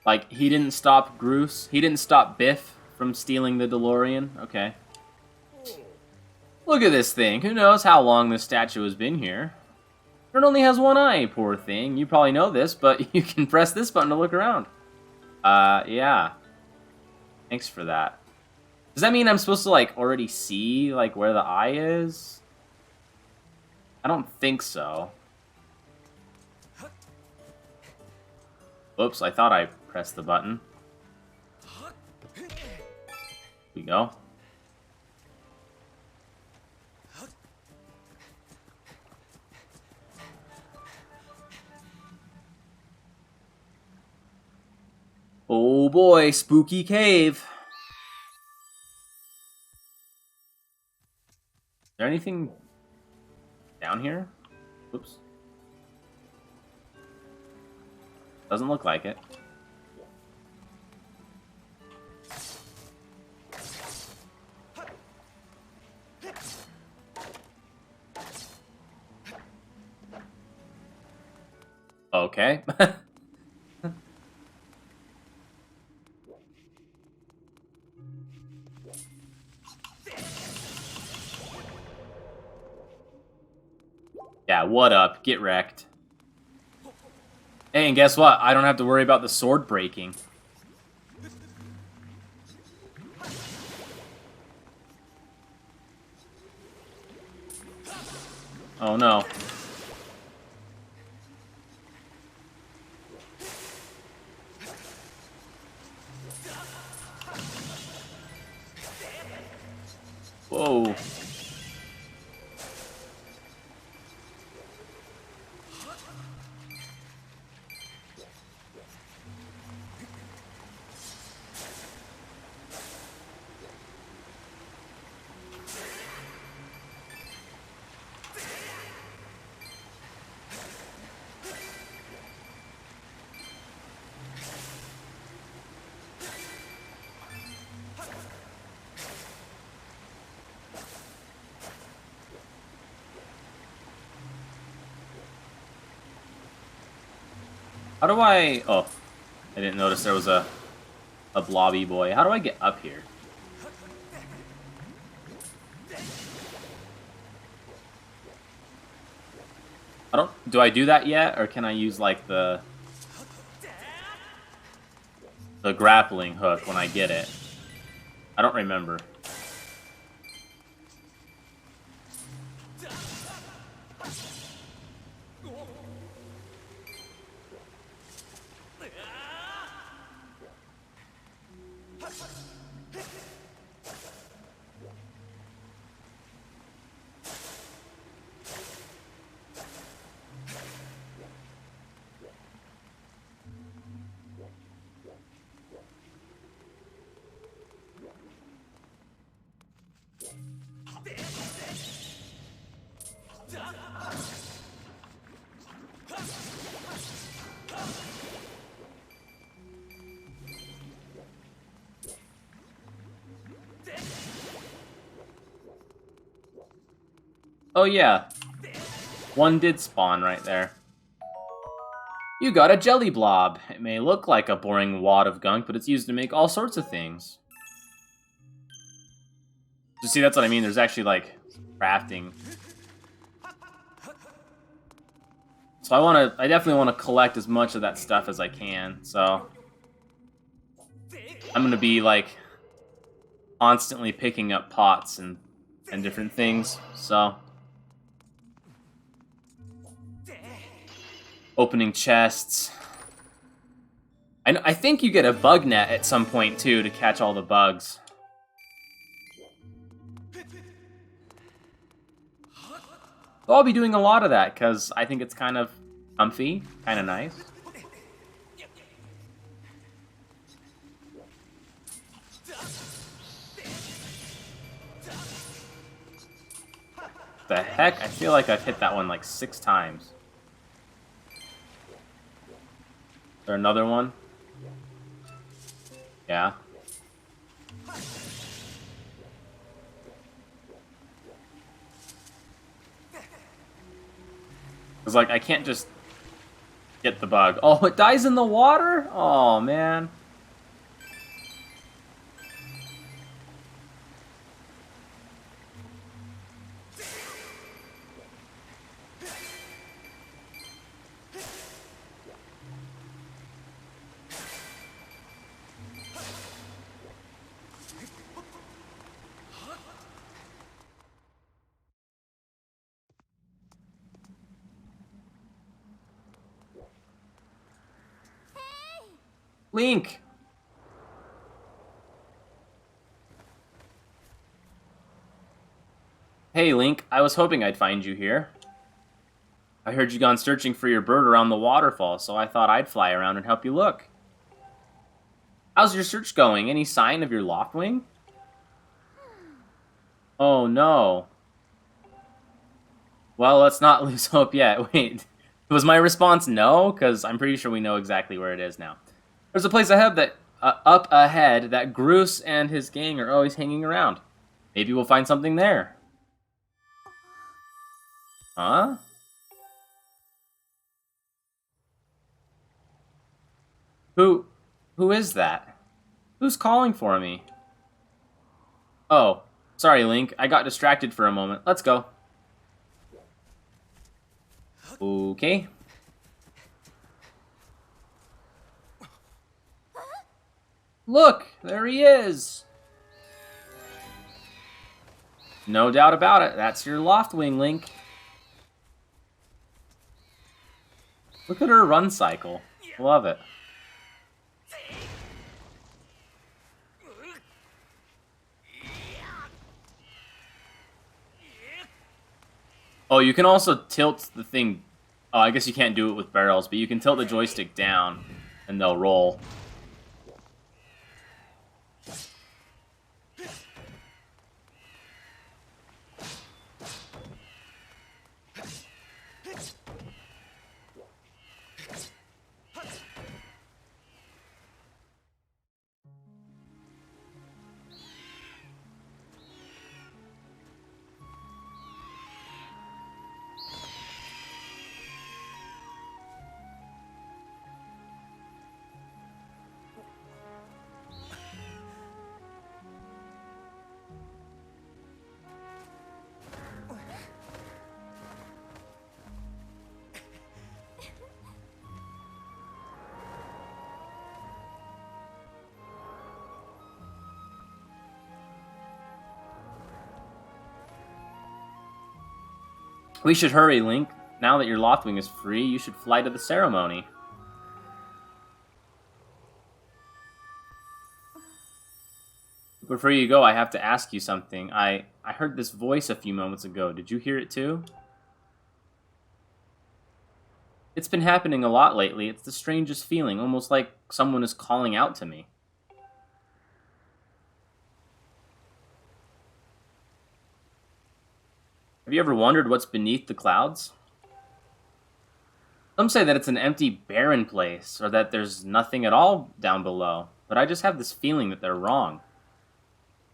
Like, he didn't stop Groose. He didn't stop Biff from stealing the DeLorean. Okay. Look at this thing. Who knows how long this statue has been here? It only has one eye, poor thing. You probably know this, but you can press this button to look around. Yeah. Thanks for that. Does that mean I'm supposed to, like, already see, like, where the eye is? I don't think so. Oops, I thought I pressed the button. Here we go. Oh boy, spooky cave. Is there anything down here? Oops. Doesn't look like it. Okay. Yeah, what up? Get wrecked. Hey, and guess what? I don't have to worry about the sword breaking. Oh no. Whoa. How do I... Oh, I didn't notice there was a blobby boy. How do I get up here? I don't... Do I do that yet? Or can I use, like, the grappling hook when I get it? I don't remember. Oh yeah, one did spawn right there. You got a jelly blob. It may look like a boring wad of gunk, but it's used to make all sorts of things. So see, that's what I mean. There's actually, like, crafting. So I definitely want to collect as much of that stuff as I can, so I'm gonna be, like, constantly picking up pots and different things, so... Opening chests. I think you get a bug net at some point, too, to catch all the bugs. So I'll be doing a lot of that, because I think it's kind of comfy, kind of nice. The heck? I feel like I've hit that one like 6 times. Is there another one? Yeah. It's like, I can't just get the bug. Oh, it dies in the water? Oh, man. Link! Hey, Link. I was hoping I'd find you here. I heard you gone searching for your bird around the waterfall, so I thought I'd fly around and help you look. How's your search going? Any sign of your Loftwing? Oh no. Well, let's not lose hope yet. Wait, was my response no? Because I'm pretty sure we know exactly where it is now. There's a place ahead that up ahead that Groose and his gang are always hanging around. Maybe we'll find something there. Huh? Who is that? Who's calling for me? Oh, sorry, Link. I got distracted for a moment. Let's go. Okay. Look, there he is. No doubt about it. That's your Loftwing, Link. Look at her run cycle. Love it. Oh, you can also tilt the thing. Oh, I guess you can't do it with barrels, but you can tilt the joystick down, and they'll roll. We should hurry, Link. Now that your Loftwing is free, you should fly to the ceremony. Before you go, I have to ask you something. I heard this voice a few moments ago. Did you hear it too? It's been happening a lot lately. It's the strangest feeling, almost like someone is calling out to me. Have you ever wondered what's beneath the clouds? Some say that it's an empty, barren place, or that there's nothing at all down below, but I just have this feeling that they're wrong.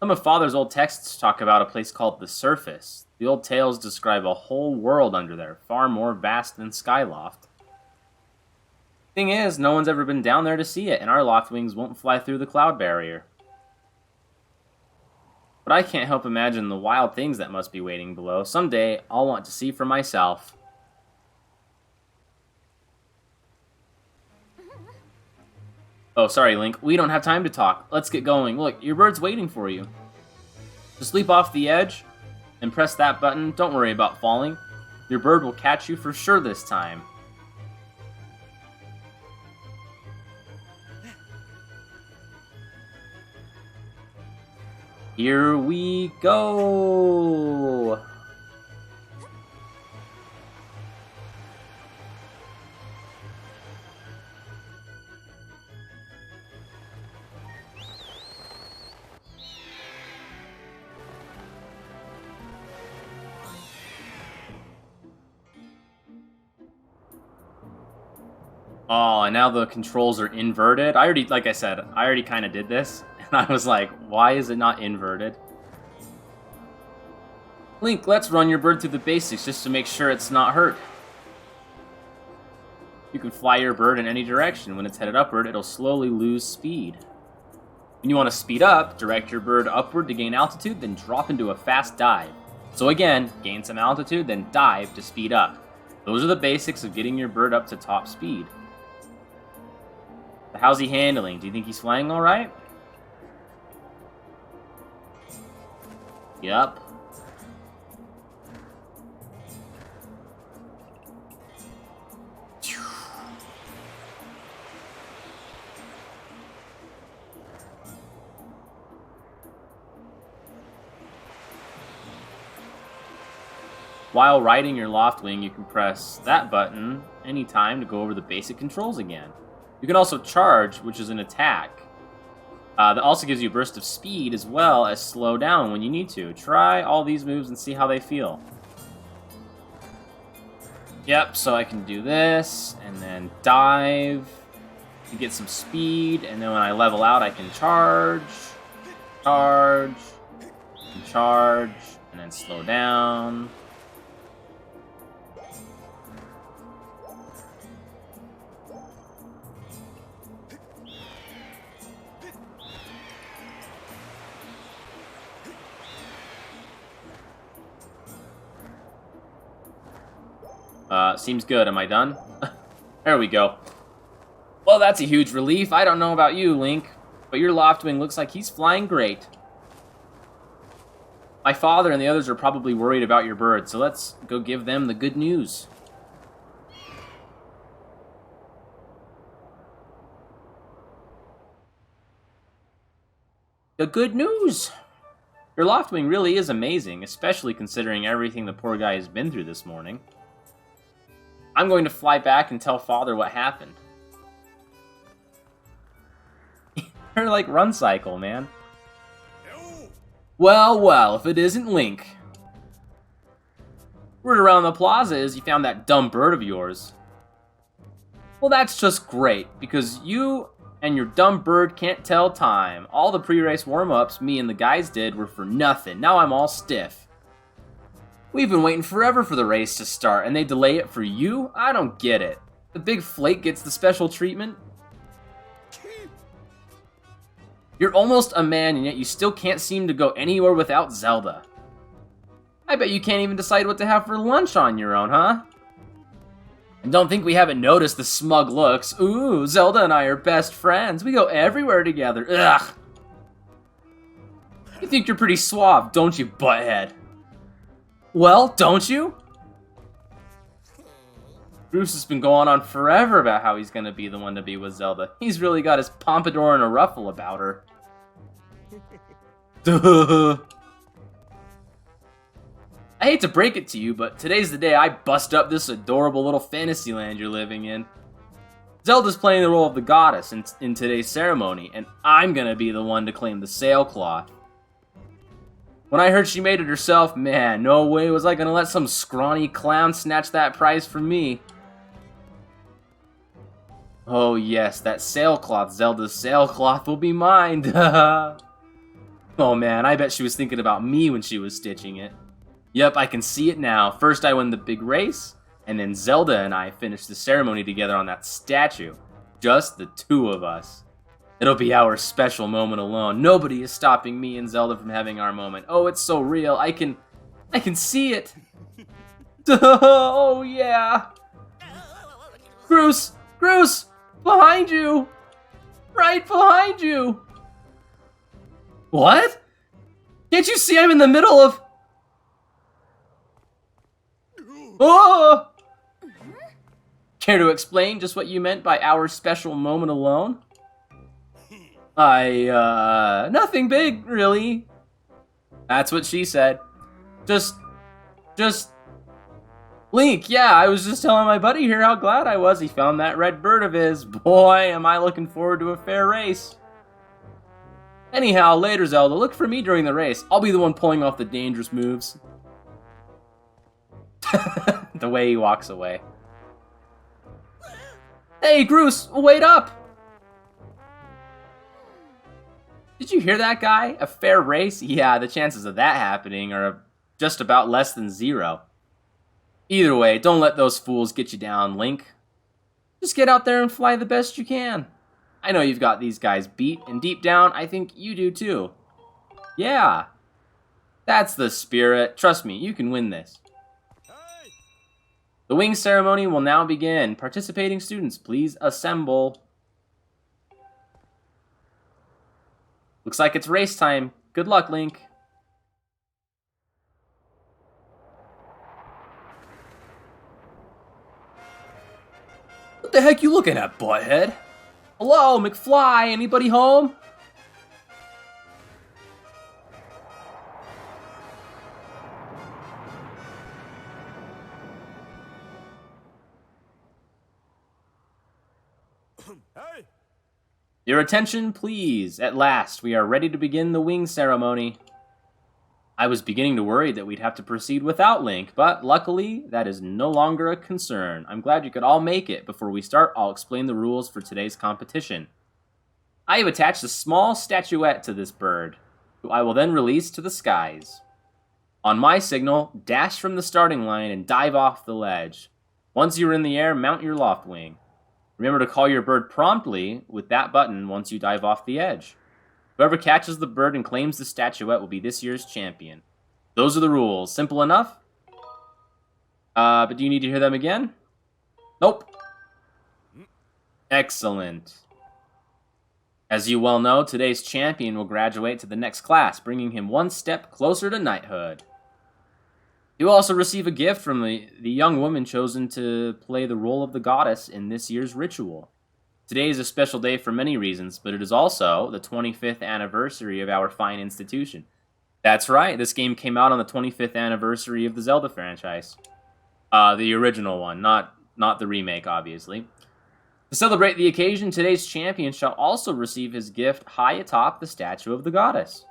Some of Father's old texts talk about a place called the Surface. The old tales describe a whole world under there, far more vast than Skyloft. Thing is, no one's ever been down there to see it, and our Loftwings won't fly through the cloud barrier. But I can't help imagine the wild things that must be waiting below. Someday, I'll want to see for myself. Oh, sorry, Link. We don't have time to talk. Let's get going. Look, your bird's waiting for you. Just leap off the edge and press that button. Don't worry about falling. Your bird will catch you for sure this time. Here we go! Oh, and now the controls are inverted. Like I said, I already kind of did this. And I was like, why is it not inverted? Link, let's run your bird through the basics just to make sure it's not hurt. You can fly your bird in any direction. When it's headed upward, it'll slowly lose speed. When you want to speed up, direct your bird upward to gain altitude, then drop into a fast dive. So again, gain some altitude, then dive to speed up. Those are the basics of getting your bird up to top speed. But how's he handling? Do you think he's flying alright? Yup. While riding your Loftwing, you can press that button anytime to go over the basic controls again. You can also charge, which is an attack. That also gives you a burst of speed as well as slow down when you need to. Try all these moves and see how they feel. Yep, so I can do this, and then dive to get some speed, and then when I level out, I can charge, and then slow down. Seems good. Am I done? There we go. Well, that's a huge relief. I don't know about you, Link, but your Loftwing looks like he's flying great. My father and the others are probably worried about your bird, so let's go give them the good news. The good news! Your Loftwing really is amazing, especially considering everything the poor guy has been through this morning. I'm going to fly back and tell Father what happened. You're like Run Cycle, man. Well, well, if it isn't Link. Word around the plaza is you found that dumb bird of yours. Well, that's just great, because you and your dumb bird can't tell time. All the pre-race warm-ups me and the guys did were for nothing. Now I'm all stiff. We've been waiting forever for the race to start, and they delay it for you? I don't get it. The big flake gets the special treatment? You're almost a man, and yet you still can't seem to go anywhere without Zelda. I bet you can't even decide what to have for lunch on your own, huh? And don't think we haven't noticed the smug looks. Ooh, Zelda and I are best friends. We go everywhere together. Ugh. You think you're pretty suave, don't you, butthead? Well, don't you? Bruce has been going on forever about how he's gonna be the one to be with Zelda. He's really got his pompadour in a ruffle about her. Duh. I hate to break it to you, but today's the day I bust up this adorable little fantasy land you're living in. Zelda's playing the role of the goddess in today's ceremony, and I'm gonna be the one to claim the sailcloth. When I heard she made it herself, man, no way was I gonna let some scrawny clown snatch that prize from me. Oh yes, that sailcloth, Zelda's sailcloth, will be mine. Oh man, I bet she was thinking about me when she was stitching it. Yep, I can see it now. First I won the big race, and then Zelda and I finished the ceremony together on that statue. Just the two of us. It'll be our special moment alone. Nobody is stopping me and Zelda from having our moment. Oh, it's so real. I can see it. Oh, yeah. Bruce, behind you. Right behind you. What? Can't you see I'm in the middle of... Oh! Care to explain just what you meant by our special moment alone? Nothing big, really. That's what she said. Just, Link, yeah, I was just telling my buddy here how glad I was he found that red bird of his. Boy, am I looking forward to a fair race. Anyhow, later, Zelda, look for me during the race. I'll be the one pulling off the dangerous moves. The way he walks away. Hey, Groose, wait up! Did you hear that, guy? A fair race? Yeah, the chances of that happening are just about less than 0. Either way, don't let those fools get you down, Link. Just get out there and fly the best you can. I know you've got these guys beat, and deep down, I think you do too. Yeah. That's the spirit. Trust me, you can win this. The wing ceremony will now begin. Participating students, please assemble. Looks like it's race time. Good luck, Link. What the heck you looking at, butthead? Hello, McFly, anybody home? Hey! Your attention, please. At last, we are ready to begin the wing ceremony. I was beginning to worry that we'd have to proceed without Link, but luckily, that is no longer a concern. I'm glad you could all make it. Before we start, I'll explain the rules for today's competition. I have attached a small statuette to this bird, who I will then release to the skies. On my signal, dash from the starting line and dive off the ledge. Once you're in the air, mount your loft wing. Remember to call your bird promptly with that button once you dive off the edge. Whoever catches the bird and claims the statuette will be this year's champion. Those are the rules. Simple enough? But do you need to hear them again? Nope. Excellent. As you well know, today's champion will graduate to the next class, bringing him one step closer to knighthood. He will also receive a gift from the young woman chosen to play the role of the goddess in this year's ritual. Today is a special day for many reasons, but it is also the 25th anniversary of our fine institution. That's right, this game came out on the 25th anniversary of the Zelda franchise. The original one, not the remake, obviously. To celebrate the occasion, today's champion shall also receive his gift high atop the statue of the goddess.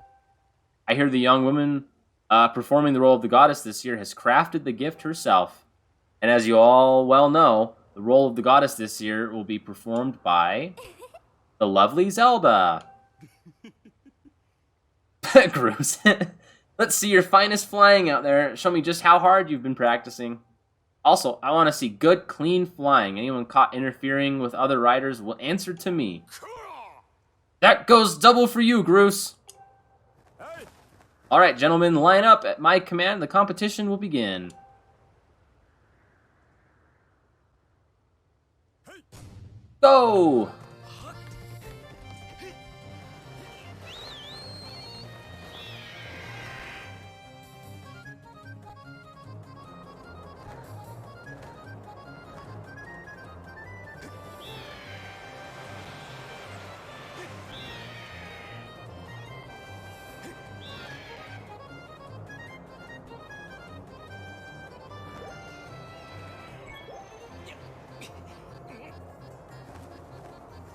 I hear the young woman performing the role of the goddess this year has crafted the gift herself. And as you all well know, the role of the goddess this year will be performed by the lovely Zelda. Gross. Let's see your finest flying out there. Show me just how hard you've been practicing. Also, I want to see good, clean flying. Anyone caught interfering with other riders will answer to me. That goes double for you, Groose. Alright, gentlemen, line up. At my command, the competition will begin. Go!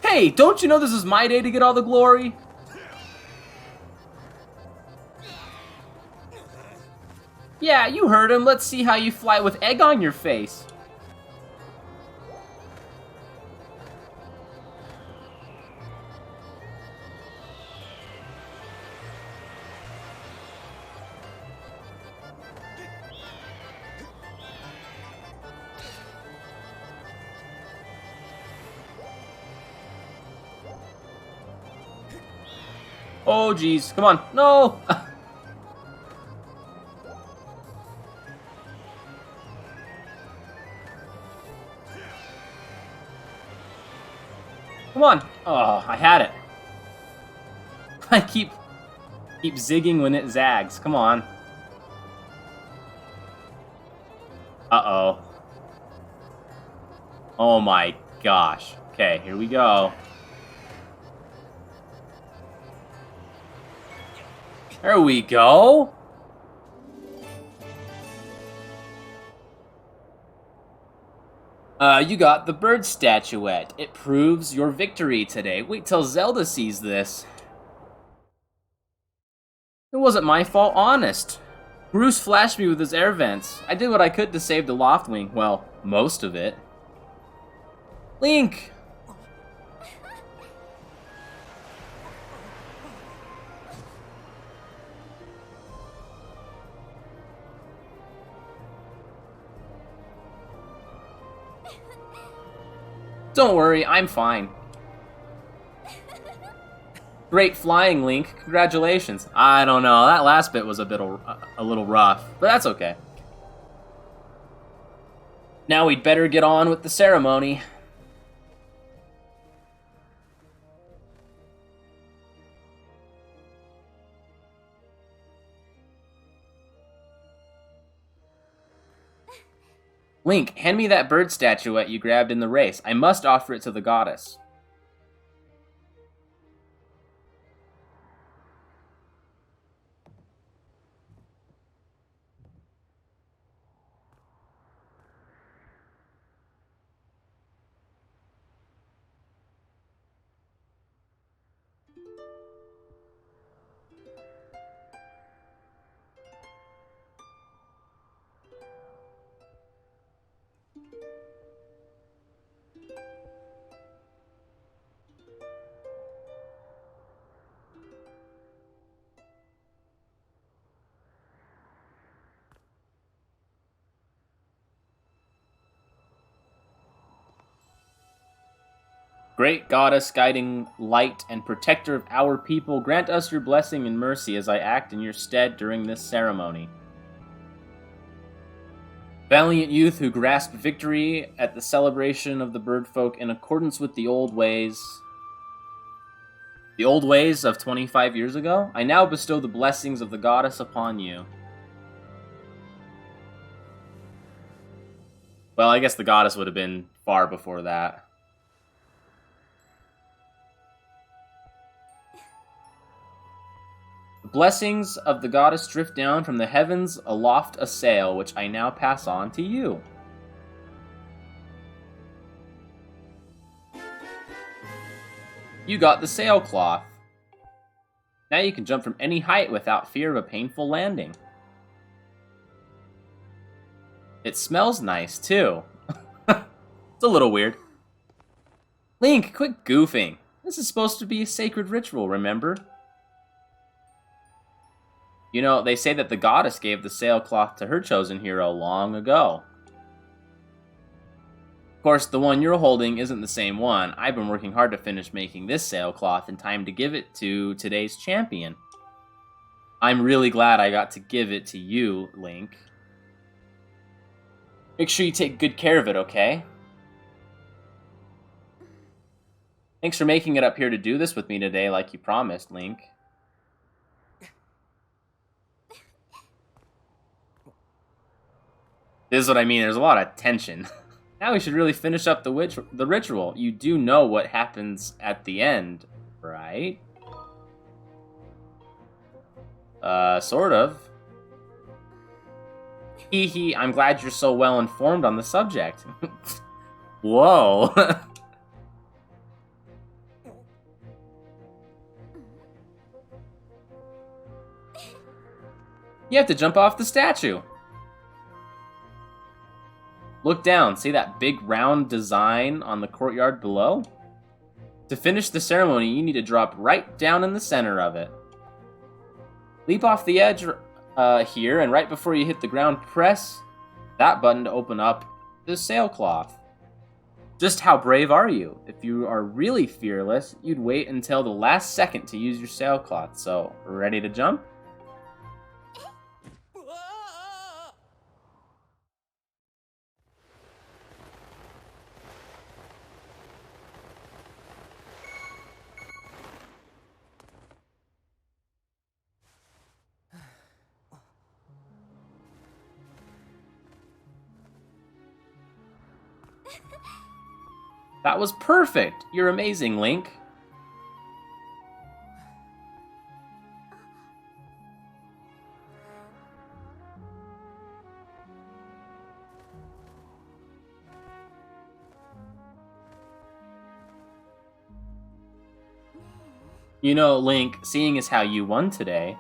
Hey, don't you know this is my day to get all the glory? Yeah, you heard him. Let's see how you fly with egg on your face. Oh, geez. Come on. No! Come on. Oh, I had it. I keep zigging when it zags. Come on. Uh-oh. Oh my gosh. Okay, here we go. There we go. You got the bird statuette. It proves your victory today. Wait till Zelda sees this. It wasn't my fault, honest. Bruce flashed me with his air vents. I did what I could to save the loft wing. Well, most of it. Link! Don't worry, I'm fine. Great flying, Link. Congratulations. I don't know, that last bit was a little rough, but that's okay. Now we'd better get on with the ceremony. Link, hand me that bird statuette you grabbed in the race. I must offer it to the goddess. Great goddess, guiding light and protector of our people, grant us your blessing and mercy as I act in your stead during this ceremony. Valiant youth who grasped victory at the celebration of the bird folk in accordance with the old ways of 25 years ago, I now bestow the blessings of the goddess upon you. Well, I guess the goddess would have been far before that. The blessings of the goddess drift down from the heavens aloft a sail, which I now pass on to you. You got the sailcloth. Now you can jump from any height without fear of a painful landing. It smells nice, too. It's a little weird. Link, quit goofing. This is supposed to be a sacred ritual, remember? You know, they say that the goddess gave the sailcloth to her chosen hero long ago. Of course, the one you're holding isn't the same one. I've been working hard to finish making this sailcloth in time to give it to today's champion. I'm really glad I got to give it to you, Link. Make sure you take good care of it, okay? Thanks for making it up here to do this with me today like you promised, Link. This is what I mean, there's a lot of tension. Now we should really finish up the ritual. You do know what happens at the end, right? Sort of. Hee hee, I'm glad you're so well informed on the subject. Whoa. You have to jump off the statue. Look down, see that big round design on the courtyard below? To finish the ceremony, you need to drop right down in the center of it. Leap off the edge here, and right before you hit the ground, press that button to open up the sailcloth. Just how brave are you? If you are really fearless, you'd wait until the last second to use your sailcloth. So, ready to jump? That was perfect! You're amazing, Link. You know, Link, seeing as how you won today,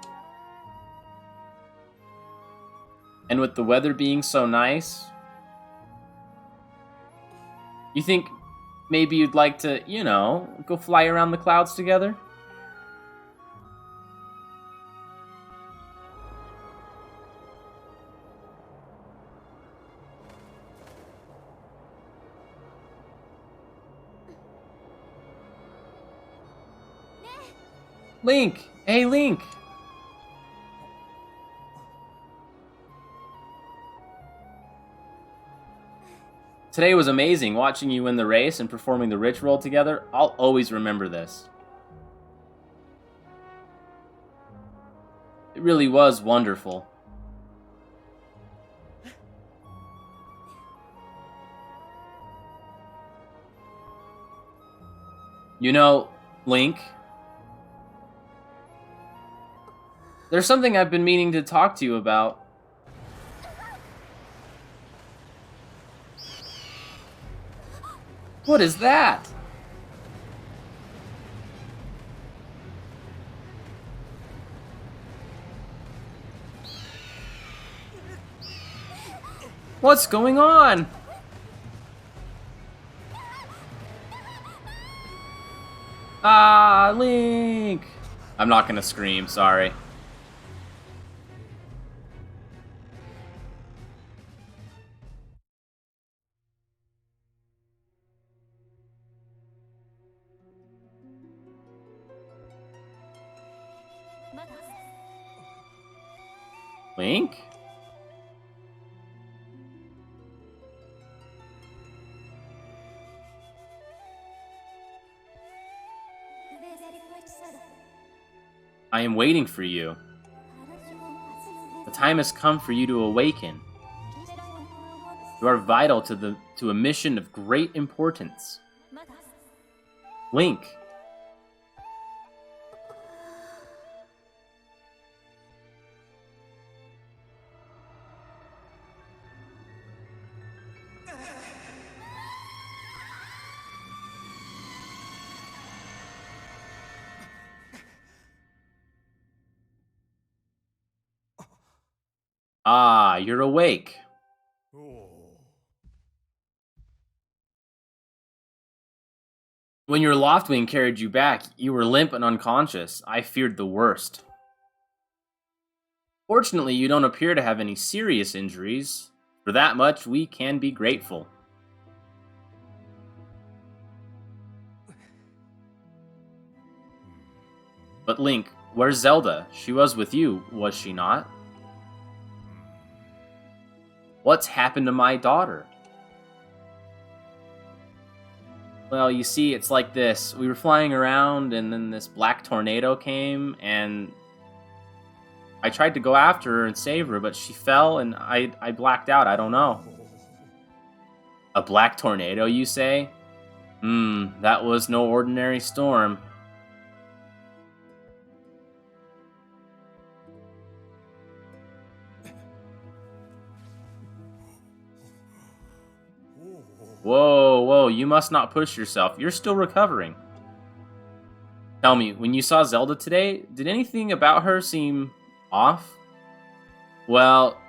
and with the weather being so nice, you think maybe you'd like to, you know, go fly around the clouds together? Link! Hey, Link! Today was amazing, watching you win the race and performing the ritual together. I'll always remember this. It really was wonderful. You know, Link, there's something I've been meaning to talk to you about. What is that? What's going on? Ah, Link! I'm not gonna scream, sorry. Link? I am waiting for you. The time has come for you to awaken. You are vital to a mission of great importance. Link. Ah, you're awake. When your Loftwing carried you back, you were limp and unconscious. I feared the worst. Fortunately, you don't appear to have any serious injuries. For that much, we can be grateful. But Link, where's Zelda? She was with you, was she not? What's happened to my daughter? Well, you see, it's like this. We were flying around, and then this black tornado came, and I tried to go after her and save her, but she fell, and I blacked out. I don't know. A black tornado, you say? That was no ordinary storm. Whoa, you must not push yourself. You're still recovering. Tell me, when you saw Zelda today, did anything about her seem off? Well,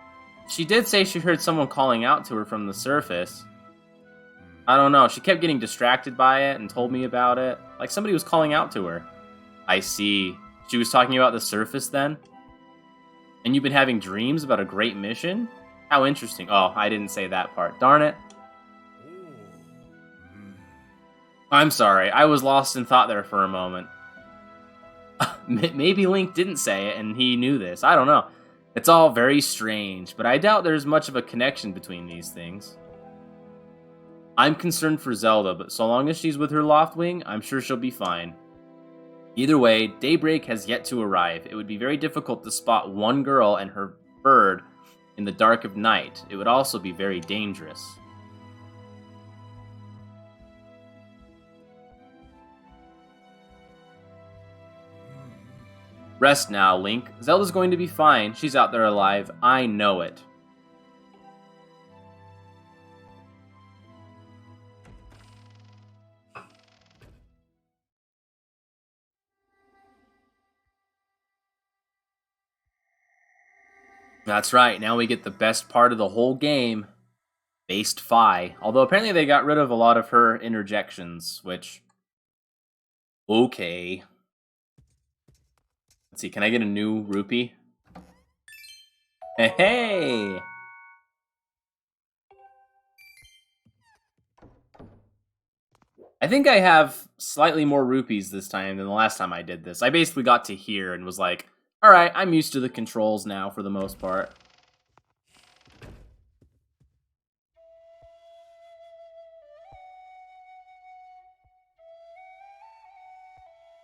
she did say she heard someone calling out to her from the surface. I don't know, she kept getting distracted by it and told me about it. Like somebody was calling out to her. I see. She was talking about the surface then? And you've been having dreams about a great mission? How interesting. Oh, I didn't say that part. Darn it. I'm sorry, I was lost in thought there for a moment. Maybe Link didn't say it and he knew this. I don't know. It's all very strange, but I doubt there's much of a connection between these things. I'm concerned for Zelda, but so long as she's with her Loftwing, I'm sure she'll be fine. Either way, daybreak has yet to arrive. It would be very difficult to spot one girl and her bird in the dark of night. It would also be very dangerous. Rest now, Link. Zelda's going to be fine. She's out there alive. I know it. That's right. Now we get the best part of the whole game. Based Fi. Although apparently they got rid of a lot of her interjections, which... Okay. Let's see, can I get a new rupee? Hey! I think I have slightly more rupees this time than the last time I did this. I basically got to here and was like, alright, I'm used to the controls now for the most part.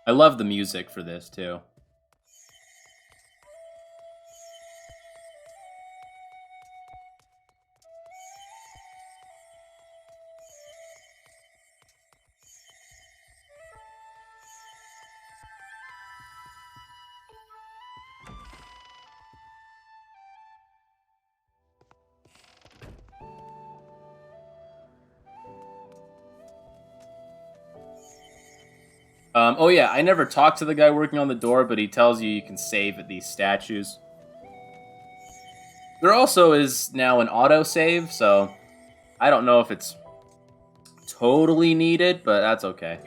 I love the music for this, too. Oh yeah, I never talked to the guy working on the door, but he tells you can save at these statues. There also is now an autosave, so I don't know if it's totally needed, but that's okay.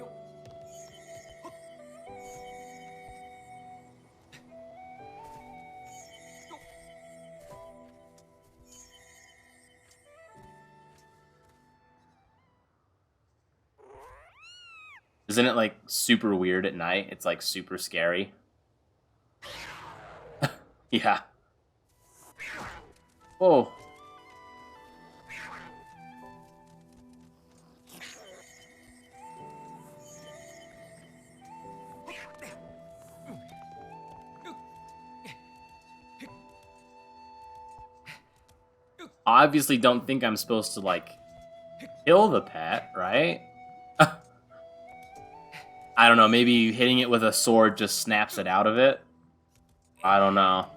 Isn't it, like, super weird at night? It's, like, super scary. Yeah. Whoa. Obviously don't think I'm supposed to, like, kill the pet, right? I don't know, maybe hitting it with a sword just snaps it out of it? I don't know.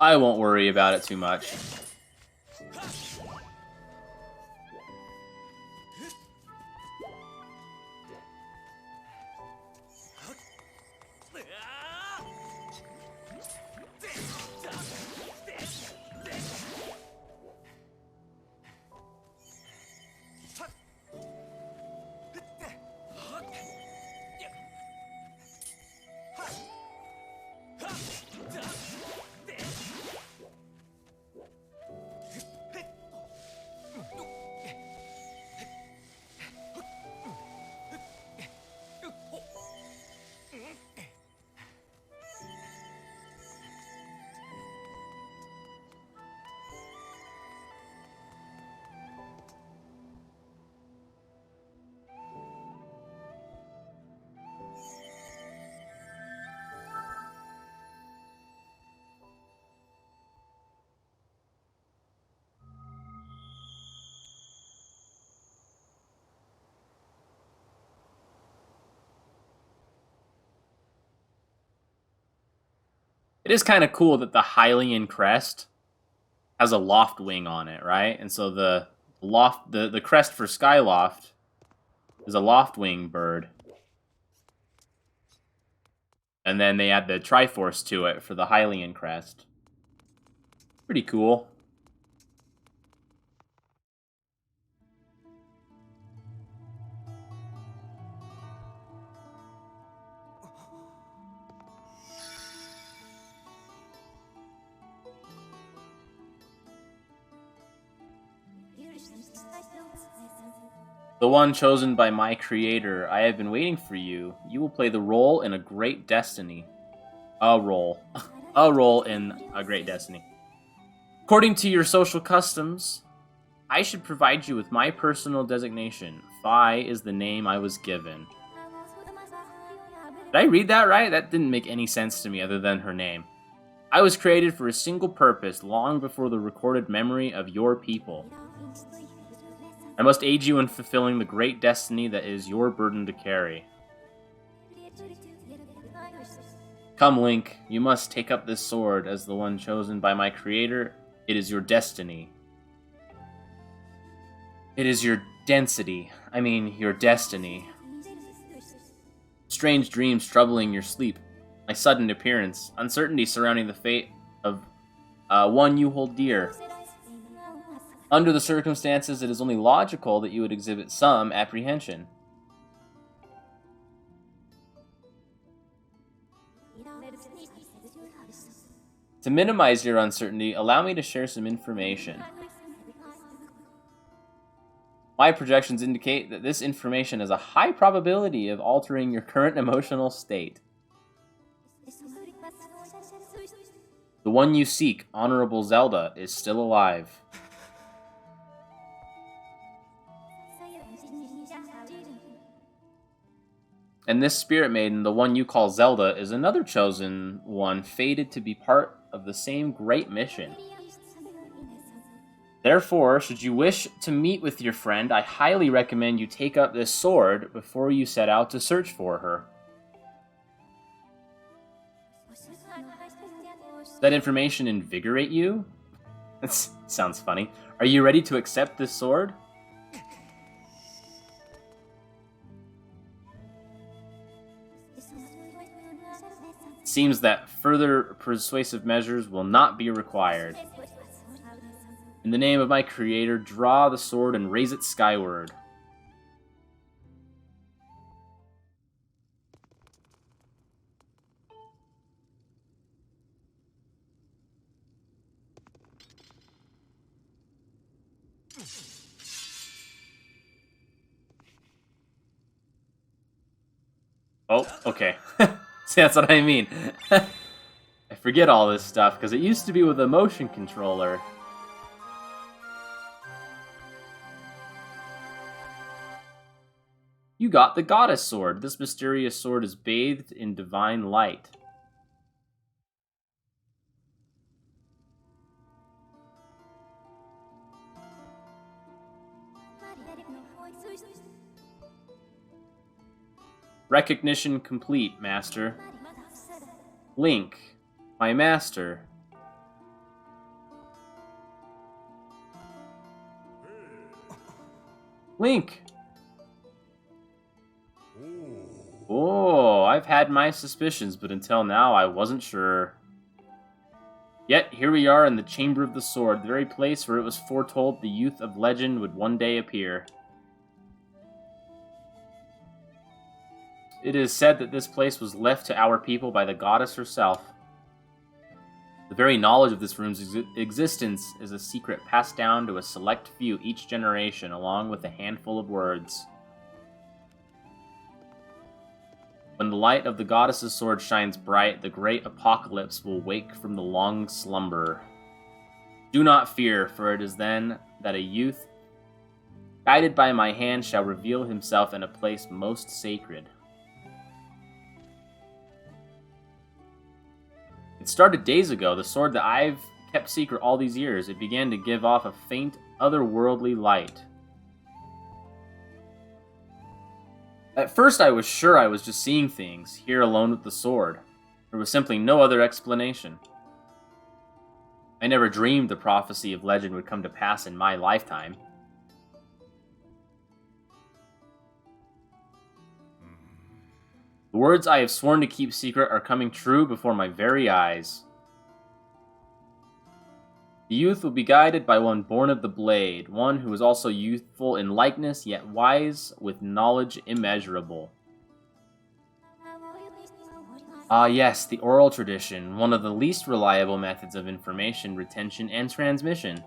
I won't worry about it too much. It is kind of cool that the Hylian crest has a loft wing on it, right? And so the crest for Skyloft is a loft wing bird. And then they add the Triforce to it for the Hylian crest. Pretty cool. The one chosen by my creator, I have been waiting for you. You will play the role in a great destiny. A role. A role in a great destiny. According to your social customs, I should provide you with my personal designation. Phi is the name I was given. Did I read that right? That didn't make any sense to me other than her name. I was created for a single purpose long before the recorded memory of your people. I must aid you in fulfilling the great destiny that is your burden to carry. Come, Link, you must take up this sword as the one chosen by my creator. It is your destiny. It is your density. I mean, your destiny. Strange dreams troubling your sleep. My sudden appearance. Uncertainty surrounding the fate of one you hold dear. Under the circumstances, it is only logical that you would exhibit some apprehension. To minimize your uncertainty, allow me to share some information. My projections indicate that this information has a high probability of altering your current emotional state. The one you seek, Honorable Zelda, is still alive. And this spirit maiden, the one you call Zelda, is another chosen one, fated to be part of the same great mission. Therefore, should you wish to meet with your friend, I highly recommend you take up this sword before you set out to search for her. Does that information invigorate you? That sounds funny. Are you ready to accept this sword? Seems that further persuasive measures will not be required. In the name of my creator, draw the sword and raise it skyward. Oh, okay. See, that's what I mean. I forget all this stuff, because it used to be with a motion controller. You got the Goddess Sword. This mysterious sword is bathed in divine light. Recognition complete, Master. Link, my master. Link! Oh, I've had my suspicions, but until now I wasn't sure. Yet, here we are in the Chamber of the Sword, the very place where it was foretold the youth of legend would one day appear. It is said that this place was left to our people by the goddess herself. The very knowledge of this room's existence is a secret passed down to a select few each generation, along with a handful of words. When the light of the goddess's sword shines bright, the great apocalypse will wake from the long slumber. Do not fear, for it is then that a youth, guided by my hand, shall reveal himself in a place most sacred. It started days ago, the sword that I've kept secret all these years. It began to give off a faint, otherworldly light. At first I was sure I was just seeing things, here alone with the sword. There was simply no other explanation. I never dreamed the prophecy of legend would come to pass in my lifetime. The words I have sworn to keep secret are coming true before my very eyes. The youth will be guided by one born of the blade, one who is also youthful in likeness, yet wise with knowledge immeasurable. Ah yes, the oral tradition, one of the least reliable methods of information retention and transmission.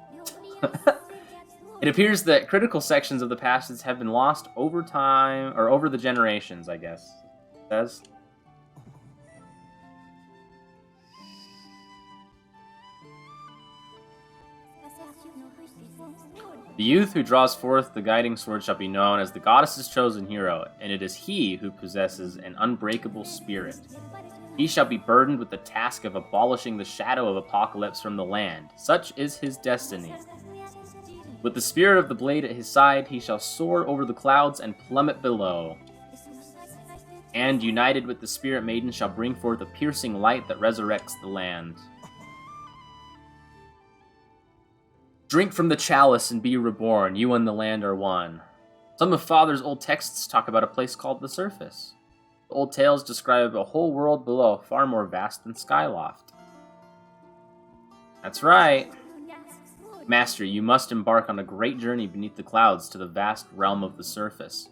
It appears that critical sections of the passage have been lost over time, or over the generations, I guess. It says. The youth who draws forth the guiding sword shall be known as the goddess's chosen hero, and it is he who possesses an unbreakable spirit. He shall be burdened with the task of abolishing the shadow of apocalypse from the land. Such is his destiny. With the spirit of the blade at his side, he shall soar over the clouds and plummet below. And, united with the spirit maiden, shall bring forth a piercing light that resurrects the land. Drink from the chalice and be reborn. You and the land are one. Some of Father's old texts talk about a place called the Surface. The old tales describe a whole world below, far more vast than Skyloft. That's right. Master, you must embark on a great journey beneath the clouds to the vast realm of the Surface.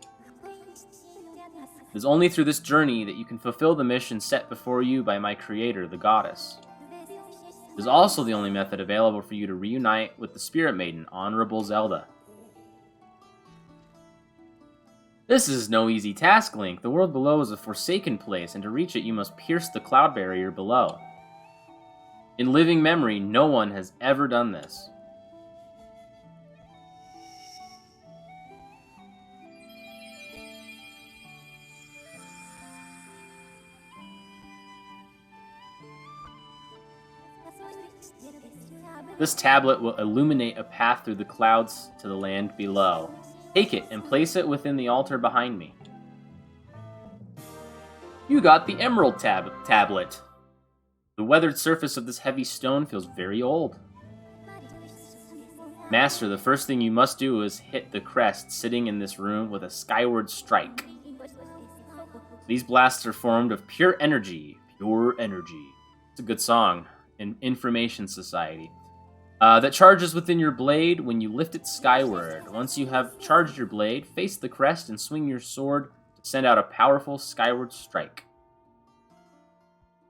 It is only through this journey that you can fulfill the mission set before you by my creator, the goddess. It is also the only method available for you to reunite with the Spirit Maiden, Honorable Zelda. This is no easy task, Link. The world below is a forsaken place, and to reach it you must pierce the cloud barrier below. In living memory, no one has ever done this. This tablet will illuminate a path through the clouds to the land below. Take it and place it within the altar behind me. You got the Emerald Tablet. The weathered surface of this heavy stone feels very old. Master, the first thing you must do is hit the crest sitting in this room with a Skyward strike. These blasts are formed of pure energy. Pure energy. It's a good song. An information society. That charges within your blade when you lift it skyward. Once you have charged your blade, face the crest and swing your sword to send out a powerful skyward strike.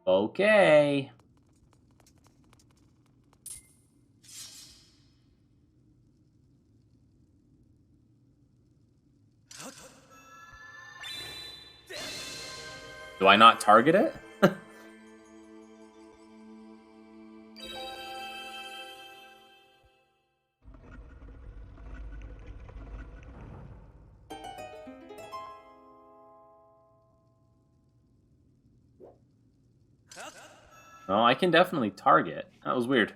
Okay. Do I not target it? Oh, I can definitely target. That was weird.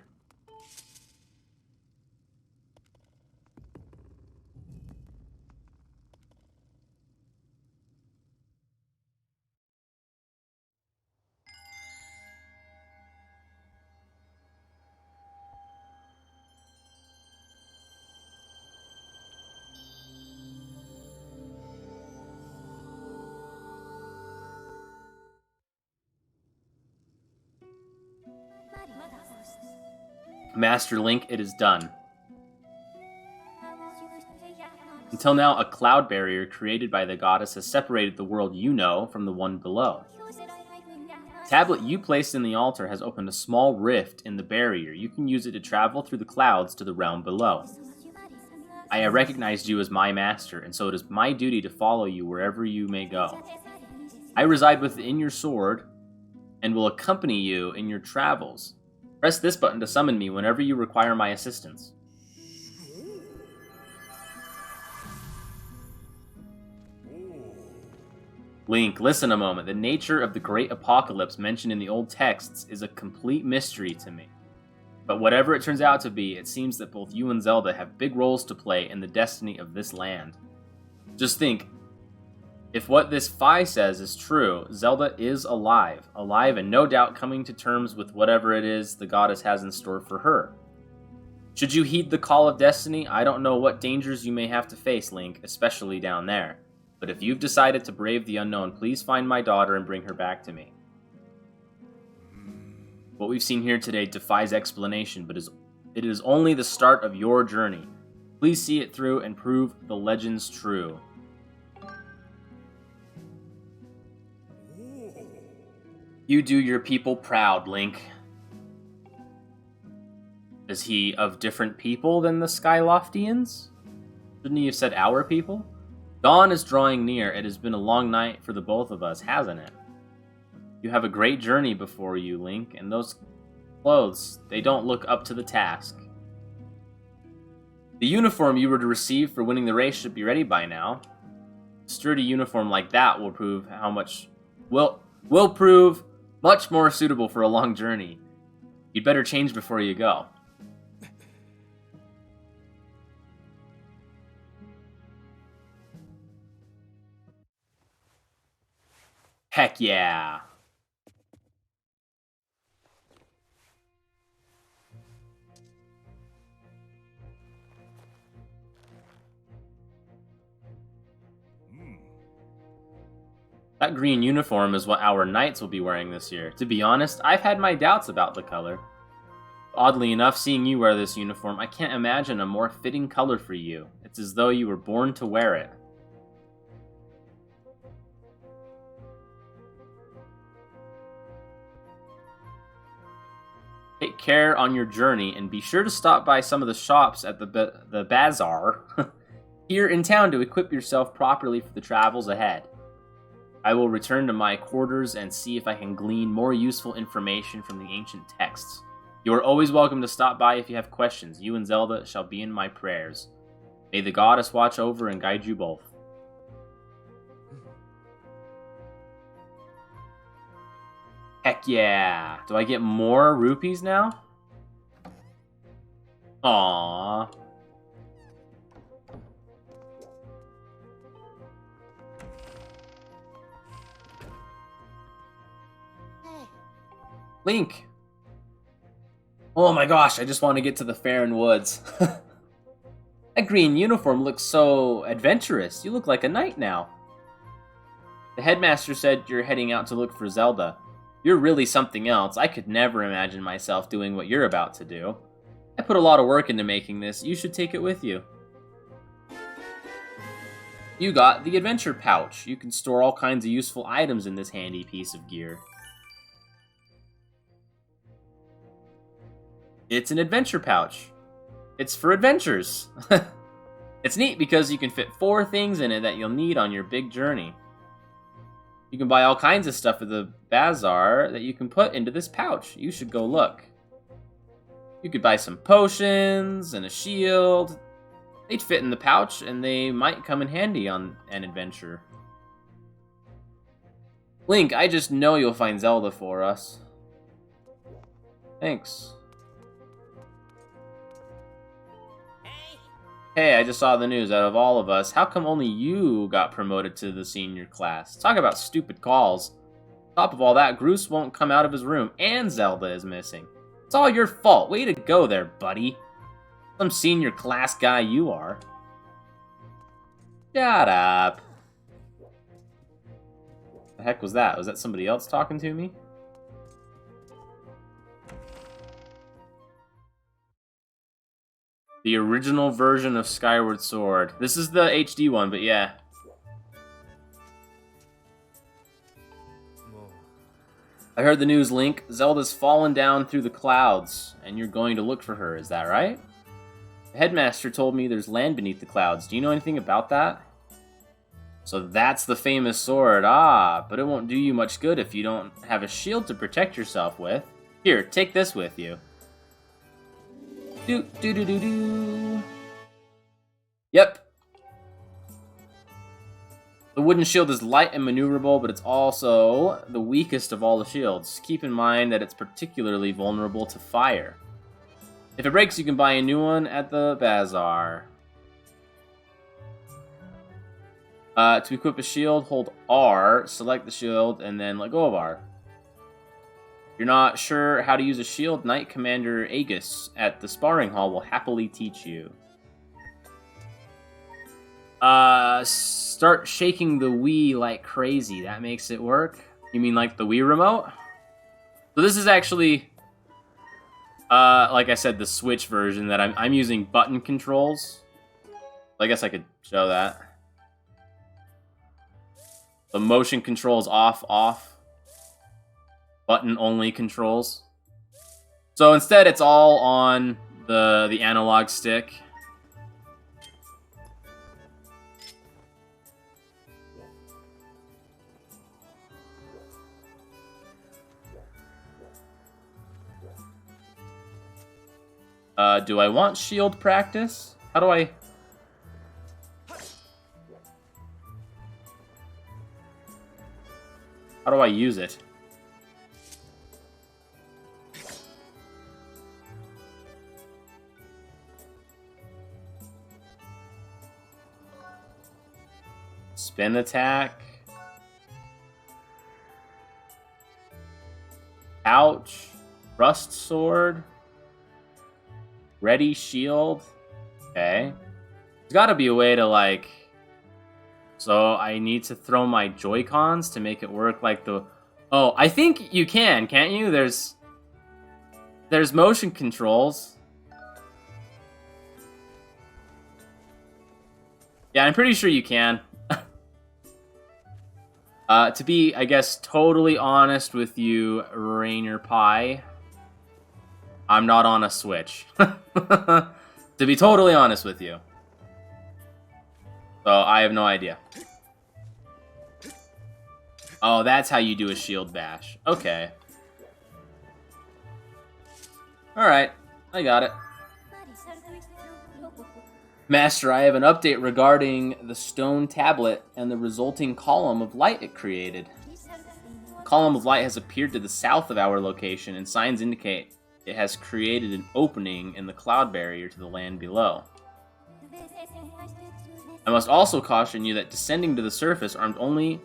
Master Link, it is done. Until now, a cloud barrier created by the goddess has separated the world you know from the one below. The tablet you placed in the altar has opened a small rift in the barrier. You can use it to travel through the clouds to the realm below. I have recognized you as my master, and so it is my duty to follow you wherever you may go. I reside within your sword and will accompany you in your travels. Press this button to summon me whenever you require my assistance. Link, listen a moment. The nature of the great apocalypse mentioned in the old texts is a complete mystery to me. But whatever it turns out to be, it seems that both you and Zelda have big roles to play in the destiny of this land. Just think, if what this Fi says is true, Zelda is alive and no doubt coming to terms with whatever it is the goddess has in store for her. Should you heed the call of destiny, I don't know what dangers you may have to face, Link, especially down there. But if you've decided to brave the unknown, please find my daughter and bring her back to me. What we've seen here today defies explanation, but it is only the start of your journey. Please see it through and prove the legends true. You do your people proud, Link. Is he of different people than the Skyloftians? Shouldn't he have said our people? Dawn is drawing near. It has been a long night for the both of us, hasn't it? You have a great journey before you, Link, and those clothes, they don't look up to the task. The uniform you were to receive for winning the race should be ready by now. A sturdy uniform like that will prove much more suitable for a long journey. You'd better change before you go. Heck yeah! That green uniform is what our knights will be wearing this year. To be honest, I've had my doubts about the color. Oddly enough, seeing you wear this uniform, I can't imagine a more fitting color for you. It's as though you were born to wear it. Take care on your journey, and be sure to stop by some of the shops at the bazaar here in town to equip yourself properly for the travels ahead. I will return to my quarters and see if I can glean more useful information from the ancient texts. You are always welcome to stop by if you have questions. You and Zelda shall be in my prayers. May the goddess watch over and guide you both. Heck yeah! Do I get more rupees now? Aww. Link! Oh my gosh, I just want to get to the Faron Woods. That green uniform looks so adventurous. You look like a knight now. The headmaster said you're heading out to look for Zelda. You're really something else. I could never imagine myself doing what you're about to do. I put a lot of work into making this. You should take it with you. You got the adventure pouch. You can store all kinds of useful items in this handy piece of gear. It's an adventure pouch. It's for adventures. It's neat because you can fit 4 things in it that you'll need on your big journey. You can buy all kinds of stuff at the bazaar that you can put into this pouch. You should go look. You could buy some potions and a shield. They'd fit in the pouch and they might come in handy on an adventure. Link, I just know you'll find Zelda for us. Thanks. Hey, I just saw the news. Out of all of us, how come only you got promoted to the senior class? Talk about stupid calls. On top of all that, Groose won't come out of his room, and Zelda is missing. It's all your fault. Way to go there, buddy. Some senior class guy you are. Shut up. The heck was that? Was that somebody else talking to me? The original version of Skyward Sword. This is the HD one, but yeah. I heard the news, Link. Zelda's fallen down through the clouds, and you're going to look for her, is that right? The headmaster told me there's land beneath the clouds. Do you know anything about that? So that's the famous sword. Ah, but it won't do you much good if you don't have a shield to protect yourself with. Here, take this with you. Do. Yep. The wooden shield is light and maneuverable, but it's also the weakest of all the shields. Keep in mind that it's particularly vulnerable to fire. If it breaks, you can buy a new one at the bazaar. To equip a shield, hold R, select the shield, and then let go of R. If you're not sure how to use a shield, Knight Commander Aegis at the sparring hall will happily teach you. Start shaking the Wii like crazy. That makes it work? You mean like the Wii remote? So this is actually, like I said, the Switch version that I'm using button controls. I guess I could show that. The motion controls off. Button only controls. So instead it's all on the analog stick. Do I want shield practice? How do I use it? Spin attack. Ouch. Rust sword. Ready shield. Okay. There's gotta be a way to, like... So I need to throw my Joy-Cons to make it work like the... Oh, I think you can, can't you? There's motion controls. Yeah, I'm pretty sure you can. To be, I guess, totally honest with you, Rainer Pie, I'm not on a Switch. To be totally honest with you. So, I have no idea. Oh, that's how you do a shield bash. Okay. Alright, I got it. Master, I have an update regarding the stone tablet and the resulting column of light it created. The column of light has appeared to the south of our location, and signs indicate it has created an opening in the cloud barrier to the land below. I must also caution you that descending to the surface armed only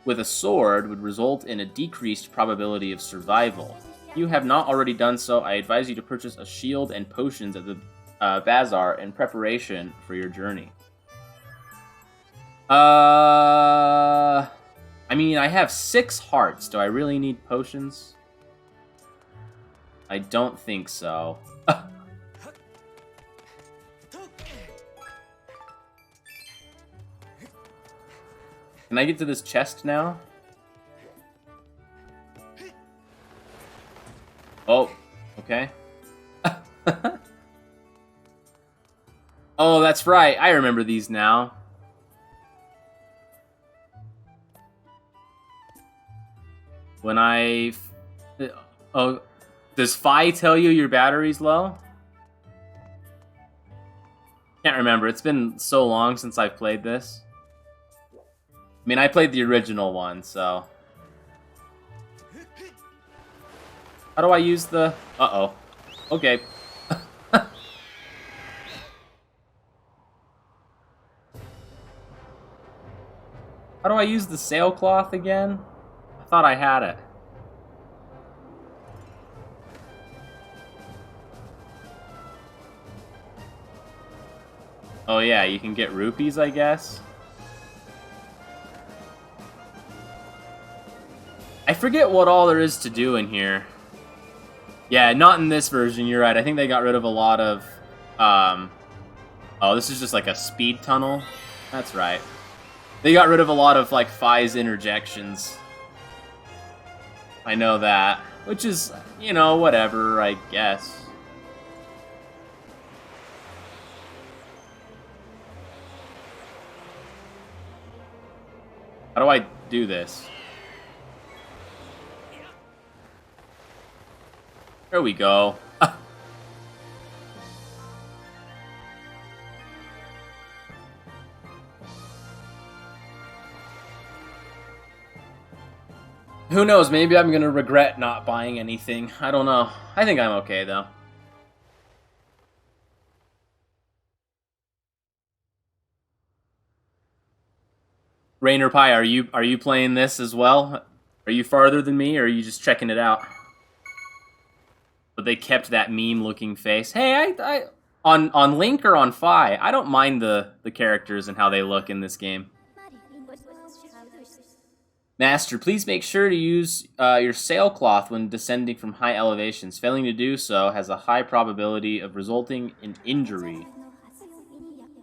with a sword would result in a decreased probability of survival. If you have not already done so, I advise you to purchase a shield and potions at the bazaar in preparation for your journey. I mean, I have 6 hearts. Do I really need potions? I don't think so. Can I get to this chest now? Oh, okay. Oh, that's right. I remember these now. When I... Oh, does Fi tell you your battery's low? Can't remember. It's been so long since I've played this. I mean, I played the original one, so... How do I use the... Uh-oh. Okay. How do I use the sailcloth again? I thought I had it. Oh yeah, you can get rupees, I guess. I forget what all there is to do in here. Yeah, not in this version, you're right. I think they got rid of a lot of... Oh, this is just like a speed tunnel? That's right. They got rid of a lot of, like, Fi's interjections. I know that. Which is, you know, whatever, I guess. How do I do this? There we go. Who knows, maybe I'm gonna regret not buying anything. I don't know. I think I'm okay, though. Rainer Pie, are you playing this as well? Are you farther than me, or are you just checking it out? But they kept that meme-looking face. Hey, I on Link or on Fi, I don't mind the characters and how they look in this game. Master, please make sure to use your sailcloth when descending from high elevations. Failing to do so has a high probability of resulting in injury.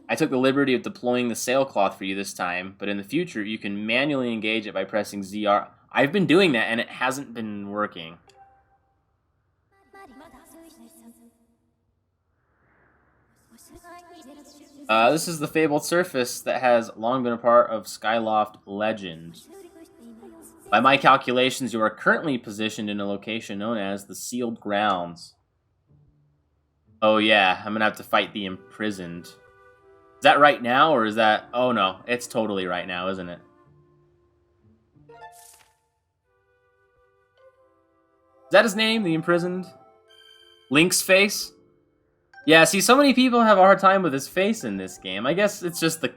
I took the liberty of deploying the sailcloth for you this time, but in the future you can manually engage it by pressing ZR. I've been doing that and it hasn't been working. This is the fabled surface that has long been a part of Skyloft legend. By my calculations, you are currently positioned in a location known as the Sealed Grounds. Oh yeah, I'm gonna have to fight the Imprisoned. Is that right now, or is that... Oh no, it's totally right now, isn't it? Is that his name, the Imprisoned? Link's face? Yeah, see, so many people have a hard time with his face in this game. I guess it's just the...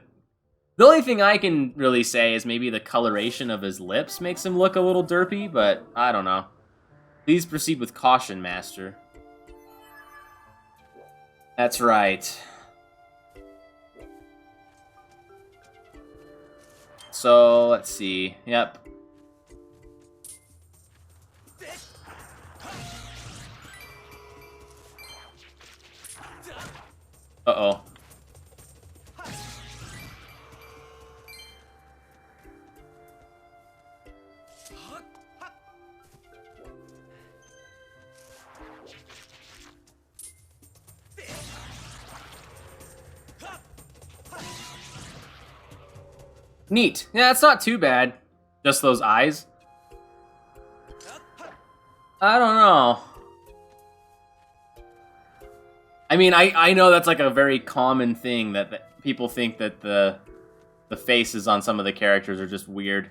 The only thing I can really say is maybe the coloration of his lips makes him look a little derpy, but I don't know. Please proceed with caution, Master. That's right. So, let's see. Yep. Uh-oh. Neat. Yeah, it's not too bad. Just those eyes. I don't know. I mean, I know that's like a very common thing that people think that the faces on some of the characters are just weird.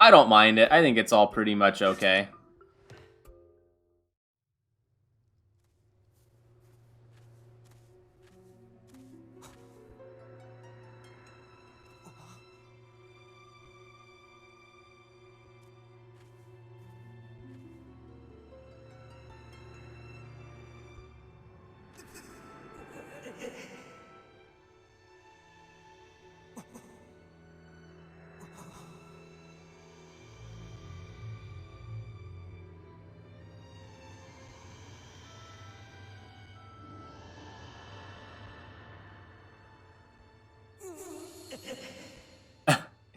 I don't mind it. I think it's all pretty much okay.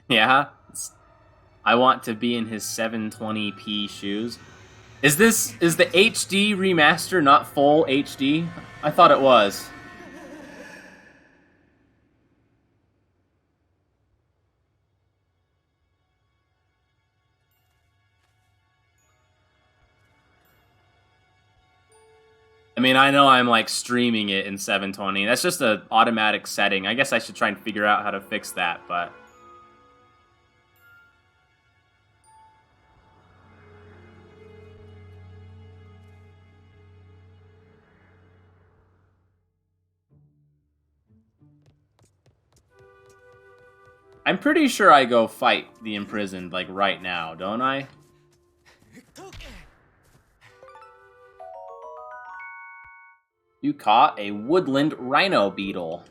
Yeah, I want to be in his 720p shoes. Is the HD remaster not full HD? I thought it was. I mean, I know I'm like streaming it in 720. That's just an automatic setting. I guess I should try and figure out how to fix that, but... I'm pretty sure I go fight the imprisoned, like, right now, don't I? You caught a woodland rhino beetle.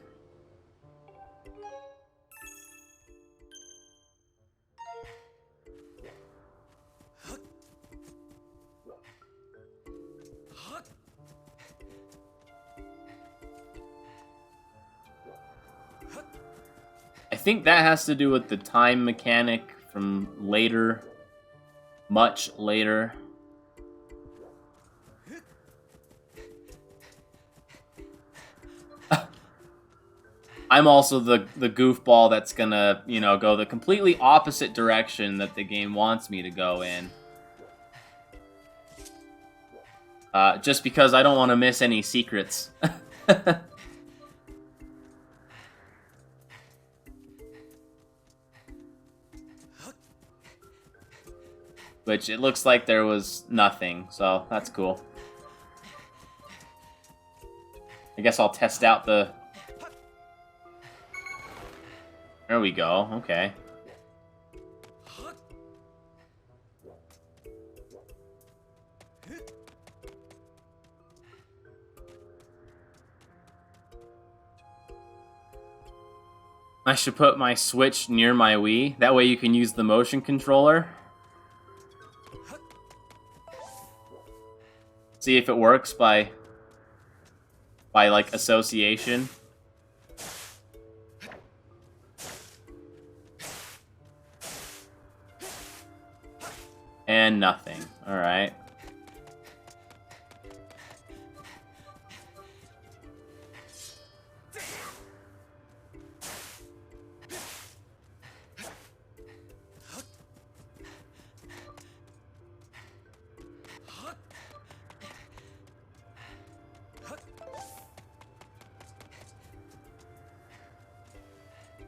I think that has to do with the time mechanic from later, much later. I'm also the goofball that's gonna, you know, go the completely opposite direction that the game wants me to go in. Just because I don't want to miss any secrets. Which it looks like there was nothing, so that's cool. I guess I'll test out the... There we go, okay. I should put my Switch near my Wii. That way you can use the motion controller. See if it works by like association. And nothing. All right.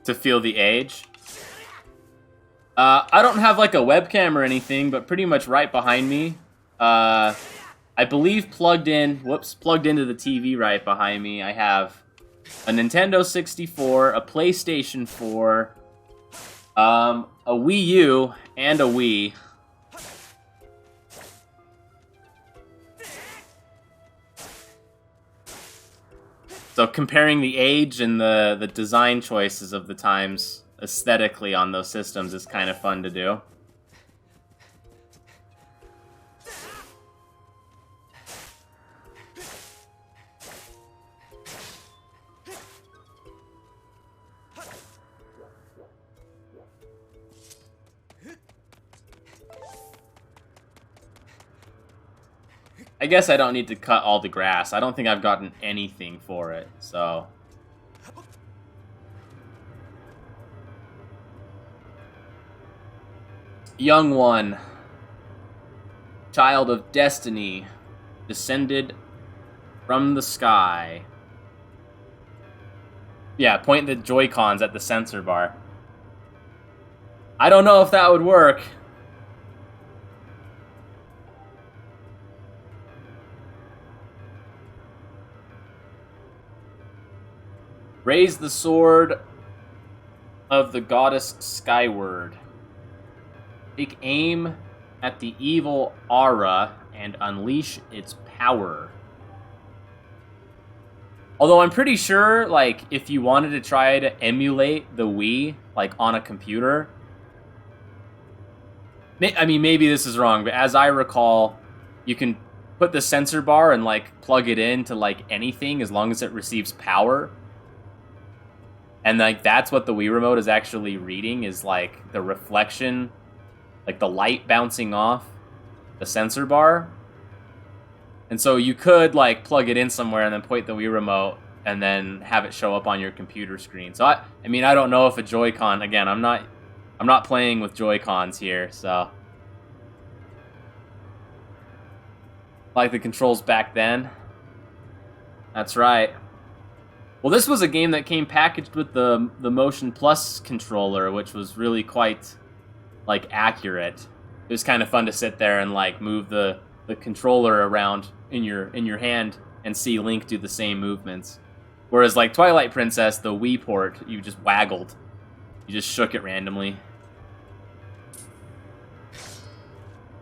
To feel the age. I don't have like a webcam or anything, but pretty much right behind me, I believe plugged into the TV right behind me, I have a Nintendo 64, a PlayStation 4, a Wii U, and a Wii. So comparing the age and the design choices of the times aesthetically on those systems is kind of fun to do. I guess I don't need to cut all the grass. I don't think I've gotten anything for it, so... Young one, child of destiny, descended from the sky. Yeah, point the Joy-Cons at the sensor bar. I don't know if that would work. Raise the sword of the goddess Skyward. Take aim at the evil aura and unleash its power. Although I'm pretty sure, like, if you wanted to try to emulate the Wii, like, on a computer... I mean, maybe this is wrong, but as I recall, you can put the sensor bar and, like, plug it into, like, anything as long as it receives power. And, like, that's what the Wii Remote is actually reading, is, like, the reflection, like, the light bouncing off the sensor bar. And so you could, like, plug it in somewhere and then point the Wii Remote and then have it show up on your computer screen. So, I mean, I don't know if a Joy-Con... Again, I'm not playing with Joy-Cons here, so... Like the controls back then. That's right. Well, this was a game that came packaged with the Motion Plus controller, which was really quite, like, accurate. It was kind of fun to sit there and, like, move the controller around in your hand and see Link do the same movements. Whereas, like, Twilight Princess, the Wii port, you just waggled. You just shook it randomly.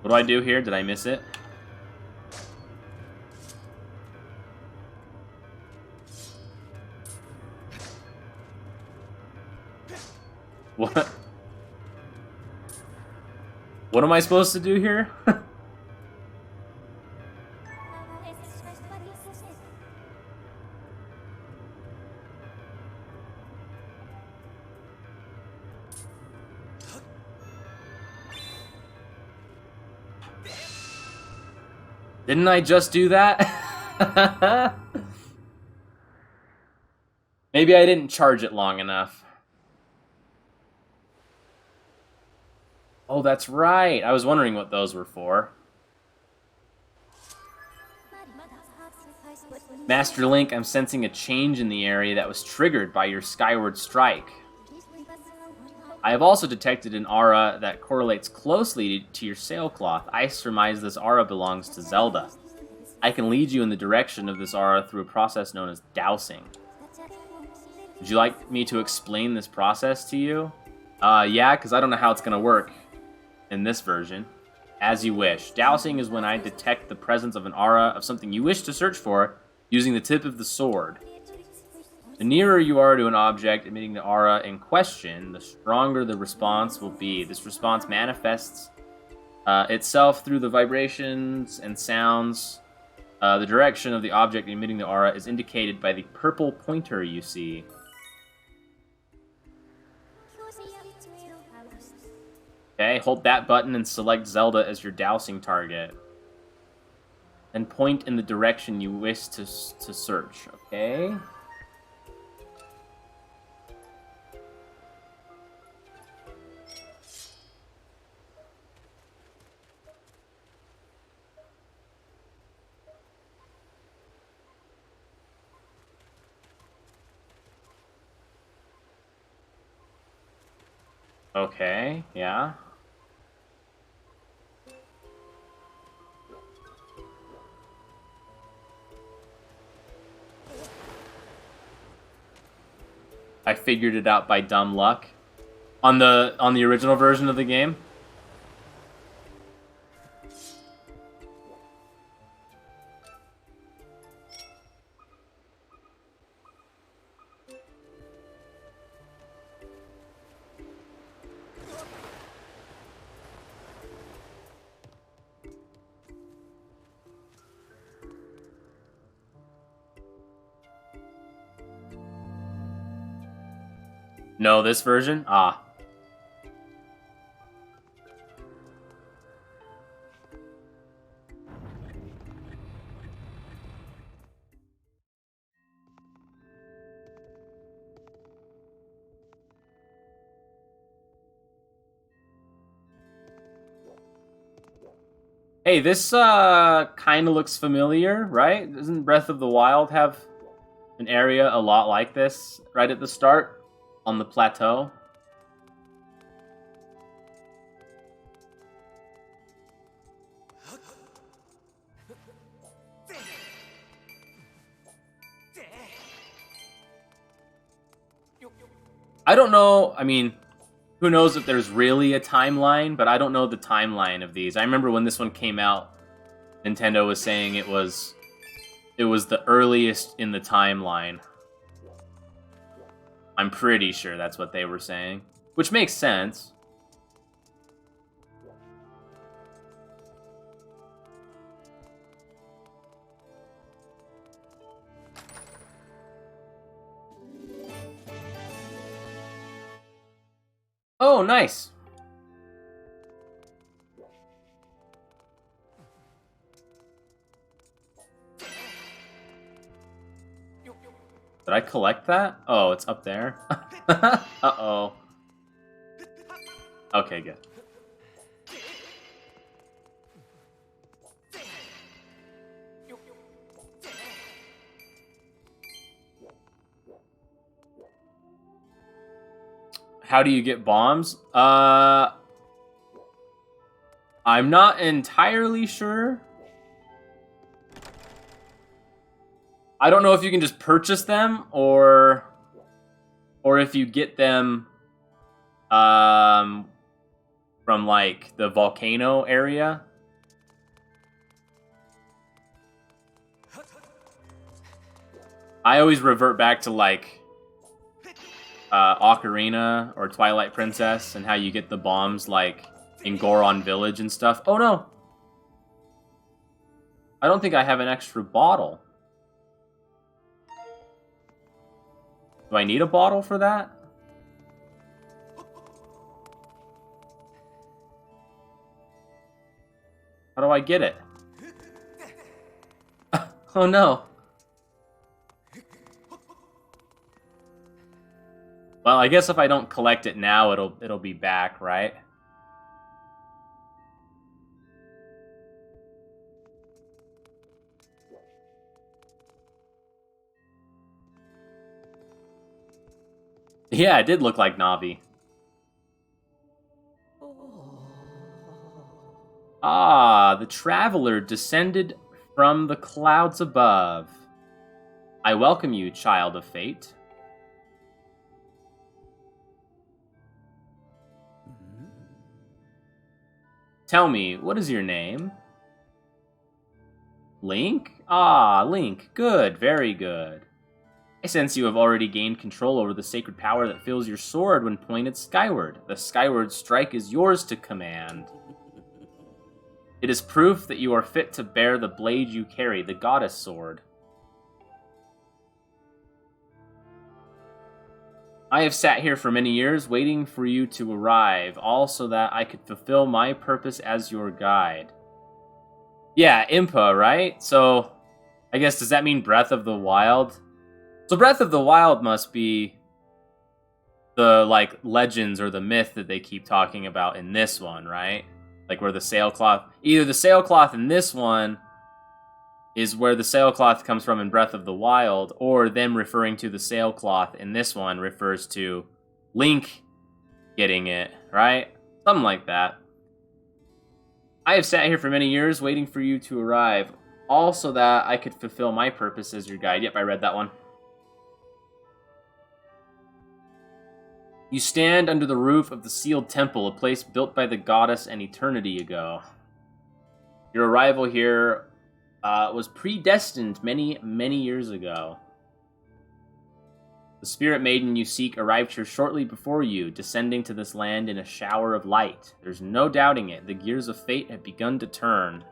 What do I do here? Did I miss it? What? What am I supposed to do here? Didn't I just do that? Maybe I didn't charge it long enough. Oh, that's right. I was wondering what those were for. Master Link, I'm sensing a change in the area that was triggered by your Skyward strike. I have also detected an aura that correlates closely to your sailcloth. I surmise this aura belongs to Zelda. I can lead you in the direction of this aura through a process known as dowsing. Would you like me to explain this process to you? Yeah, because I don't know how it's going to work in this version. As you wish. Dowsing is when I detect the presence of an aura of something you wish to search for using the tip of the sword. The nearer you are to an object emitting the aura in question, the stronger the response will be. This response manifests itself through the vibrations and sounds. The direction of the object emitting the aura is indicated by the purple pointer you see. Okay, hold that button and select Zelda as your dowsing target. Then point in the direction you wish to search, okay? Okay, yeah. I figured it out by dumb luck. On the original version of the game. No, this version? Ah. Hey, this kind of looks familiar, right? Doesn't Breath of the Wild have an area a lot like this right at the start on the plateau? I don't know, I mean, who knows if there's really a timeline, but I don't know the timeline of these. I remember when this one came out, Nintendo was saying it was the earliest in the timeline. I'm pretty sure that's what they were saying, which makes sense. Oh, nice. Did I collect that? Oh, it's up there. Uh-oh. Okay, good. How do you get bombs? I'm not entirely sure. I don't know if you can just purchase them or if you get them From like the volcano area. I always revert back to like Ocarina or Twilight Princess and how you get the bombs like in Goron Village and stuff. Oh no! I don't think I have an extra bottle. Do I need a bottle for that? How do I get it? Oh no. Well, I guess if I don't collect it now, it'll be back, right? Yeah, it did look like Navi. Ah, the traveler descended from the clouds above. I welcome you, child of fate. Tell me, what is your name? Link? Ah, Link. Good, very good. I sense you have already gained control over the sacred power that fills your sword when pointed skyward. The skyward strike is yours to command. It is proof that you are fit to bear the blade you carry, the goddess sword. I have sat here for many years waiting for you to arrive, all so that I could fulfill my purpose as your guide. Yeah, Impa, right? So, I guess, does that mean Breath of the Wild? So Breath of the Wild must be the, like, legends or the myth that they keep talking about in this one, right? Like, where the sailcloth... Either the sailcloth in this one is where the sailcloth comes from in Breath of the Wild, or them referring to the sailcloth in this one refers to Link getting it, right? Something like that. I have sat here for many years waiting for you to arrive, all so that I could fulfill my purpose as your guide. Yep, I read that one. You stand under the roof of the sealed temple, a place built by the goddess an eternity ago. Your arrival here was predestined many, many years ago. The spirit maiden you seek arrived here shortly before you, descending to this land in a shower of light. There's no doubting it. The gears of fate have begun to turn.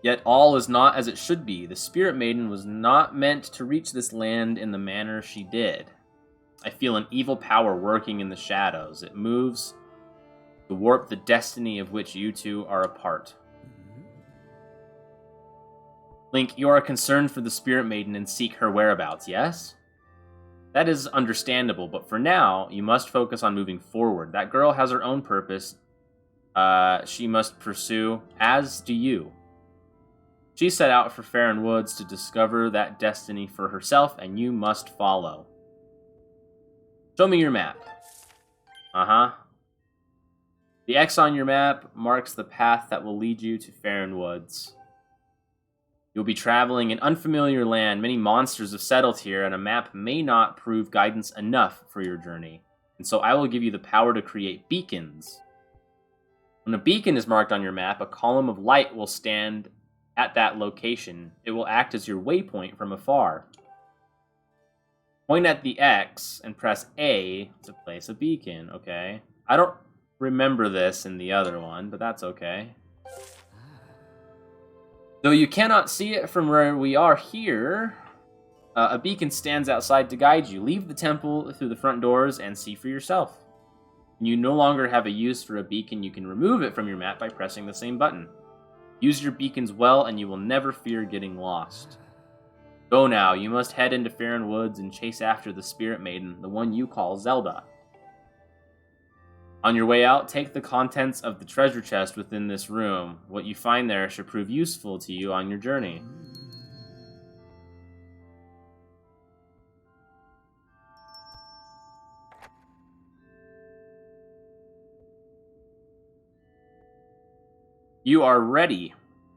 Yet all is not as it should be. The spirit maiden was not meant to reach this land in the manner she did. I feel an evil power working in the shadows. It moves to warp the destiny of which you two are a part. Link, you are concerned for the Spirit Maiden and seek her whereabouts, yes? That is understandable, but for now, you must focus on moving forward. That girl has her own purpose she must pursue, as do you. She set out for Faron Woods to discover that destiny for herself, and you must follow. Show me your map. Uh-huh. The X on your map marks the path that will lead you to Faron Woods. You'll be traveling in unfamiliar land. Many monsters have settled here, and a map may not prove guidance enough for your journey. And so I will give you the power to create beacons. When a beacon is marked on your map, a column of light will stand at that location. It will act as your waypoint from afar. Point at the X and press A to place a beacon, okay? I don't remember this in the other one, but that's okay. Though you cannot see it from where we are here, a beacon stands outside to guide you. Leave the temple through the front doors and see for yourself. When you no longer have a use for a beacon, you can remove it from your map by pressing the same button. Use your beacons well, and you will never fear getting lost. Go now. You must head into Faron Woods and chase after the Spirit Maiden, the one you call Zelda. On your way out, take the contents of the treasure chest within this room. What you find there should prove useful to you on your journey. You are ready.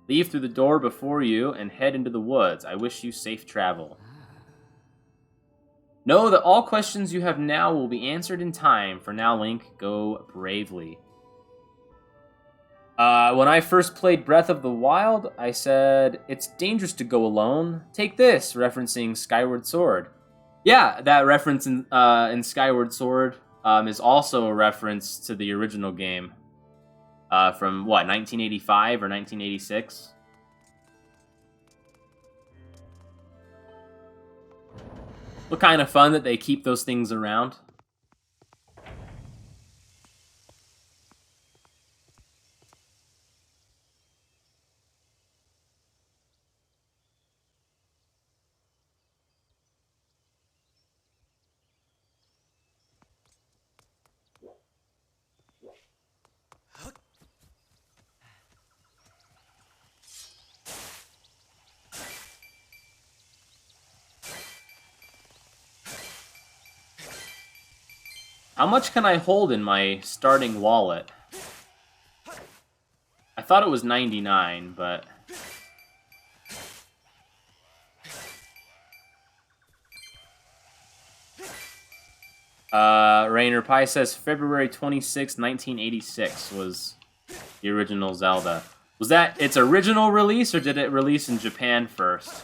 Leave through the door before you and head into the woods. I wish you safe travel. Know that all questions you have now will be answered in time. For now, Link, go bravely. When I first played Breath of the Wild, I said, it's dangerous to go alone. Take this, referencing Skyward Sword. Yeah, that reference in Skyward Sword is also a reference to the original game from, what, 1985 or 1986? What kind of fun that they keep those things around. How much can I hold in my starting wallet? I thought it was 99, but... Rainer Pi says February 26, 1986 was the original Zelda. Was that its original release, or did it release in Japan first?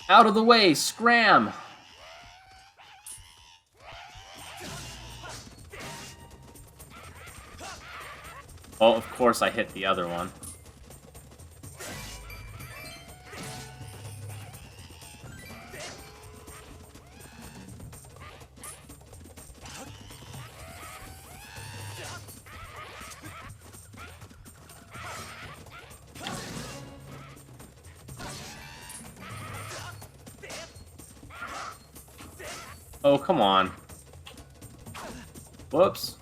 Out of the way, scram! Oh, of course I hit the other one. Oh, come on. Whoops.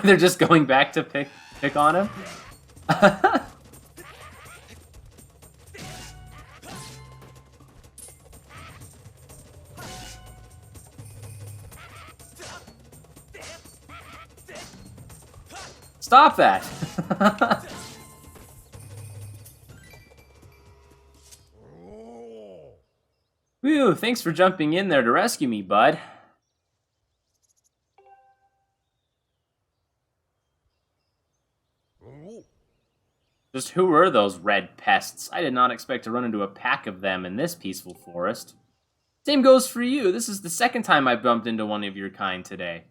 They're just going back to pick on him? Stop that! Whew, thanks for jumping in there to rescue me, bud. Just who were those red pests? I did not expect to run into a pack of them in this peaceful forest. Same goes for you. This is the second time I've bumped into one of your kind today.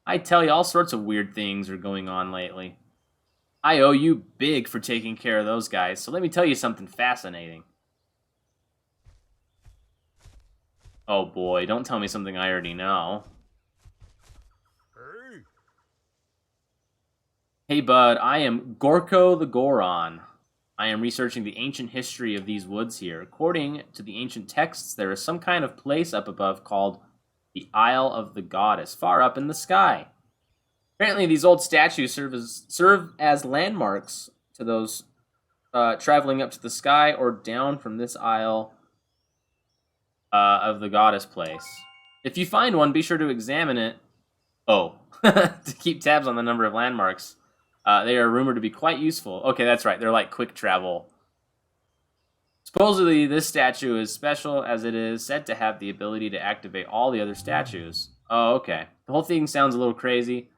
I tell you, all sorts of weird things are going on lately. I owe you big for taking care of those guys, so let me tell you something fascinating. Oh boy, don't tell me something I already know. Hey bud, I am Gorko the Goron. I am researching the ancient history of these woods here. According to the ancient texts, there is some kind of place up above called the Isle of the Goddess, far up in the sky. Apparently, these old statues serve as landmarks to those traveling up to the sky or down from this Isle of the Goddess place. If you find one, be sure to examine it. Oh, to keep tabs on the number of landmarks. They are rumored to be quite useful. Okay, that's right. They're like quick travel. Supposedly, this statue is special as it is said to have the ability to activate all the other statues. Oh, okay. The whole thing sounds a little crazy.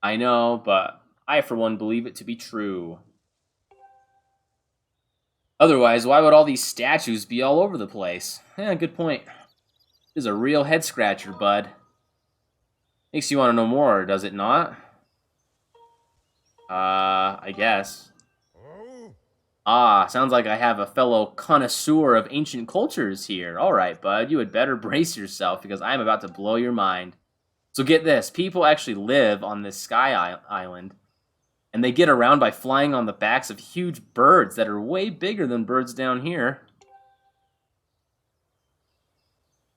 I know, but I, for one, believe it to be true. Otherwise, why would all these statues be all over the place? Yeah, good point. This is a real head-scratcher, bud. Makes you want to know more, does it not? I guess. Ah, sounds like I have a fellow connoisseur of ancient cultures here. Alright, bud, you had better brace yourself because I'm about to blow your mind. So get this, people actually live on this sky island, and they get around by flying on the backs of huge birds that are way bigger than birds down here.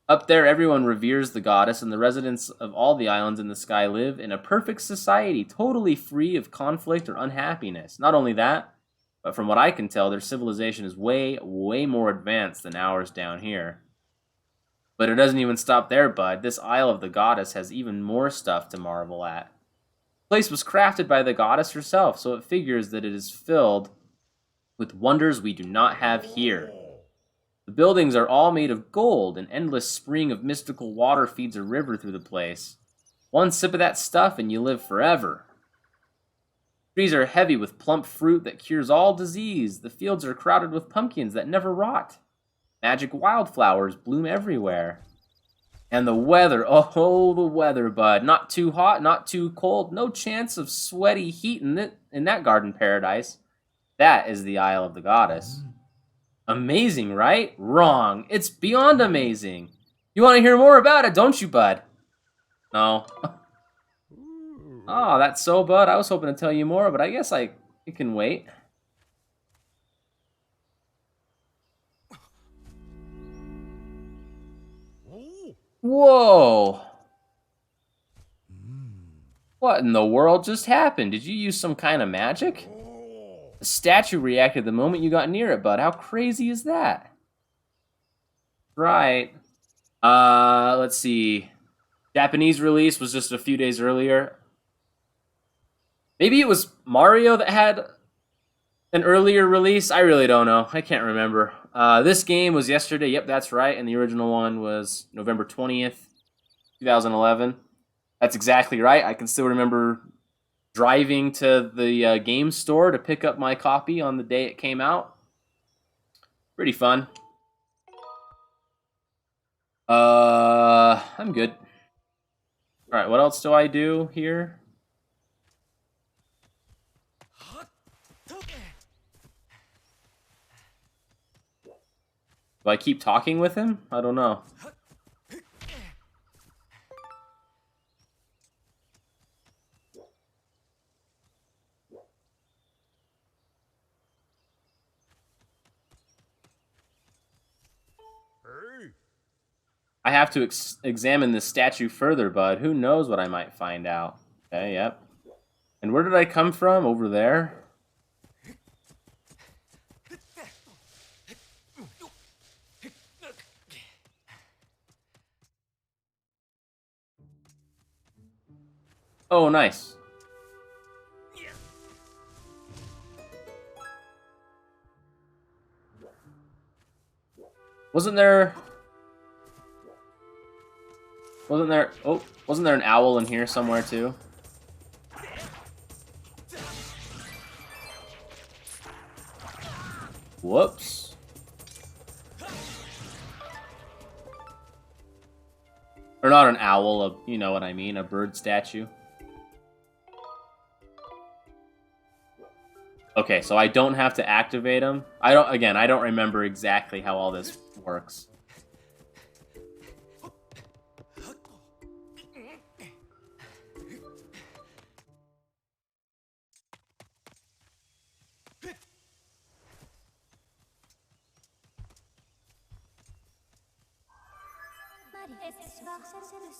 Up there, everyone reveres the goddess, and the residents of all the islands in the sky live in a perfect society, totally free of conflict or unhappiness. Not only that, but from what I can tell, their civilization is way, way more advanced than ours down here. But it doesn't even stop there, bud. This Isle of the Goddess has even more stuff to marvel at. The place was crafted by the goddess herself, so it figures that it is filled with wonders we do not have here. The buildings are all made of gold. An endless spring of mystical water feeds a river through the place. One sip of that stuff and you live forever. Trees are heavy with plump fruit that cures all disease. The fields are crowded with pumpkins that never rot. Magic wildflowers bloom everywhere. And the weather, oh, the weather, bud. Not too hot, not too cold. No chance of sweaty heat in that garden paradise. That is the Isle of the Goddess. Amazing, right? Wrong. It's beyond amazing. You want to hear more about it, don't you, bud? No. Oh, that's so, bud. I was hoping to tell you more, but I guess it can wait. Whoa. What in the world just happened? Did you use some kind of magic? The statue reacted the moment you got near it, bud. How crazy is that? Right. Let's see. Japanese release was just a few days earlier. Maybe it was Mario that had an earlier release. I really don't know. I can't remember. This game was yesterday. Yep, that's right. And the original one was November 20th, 2011. That's exactly right. I can still remember driving to the game store to pick up my copy on the day it came out. Pretty fun. I'm good. All right, what else do I do here? Do I keep talking with him? I don't know. I have to examine this statue further, bud. Who knows what I might find out. Okay, yep. And where did I come from? Over there? Oh, nice. Wasn't there an owl in here somewhere too? Whoops. Or not an owl, you know what I mean, a bird statue. Okay, so I don't have to activate them. I don't remember exactly how all this works.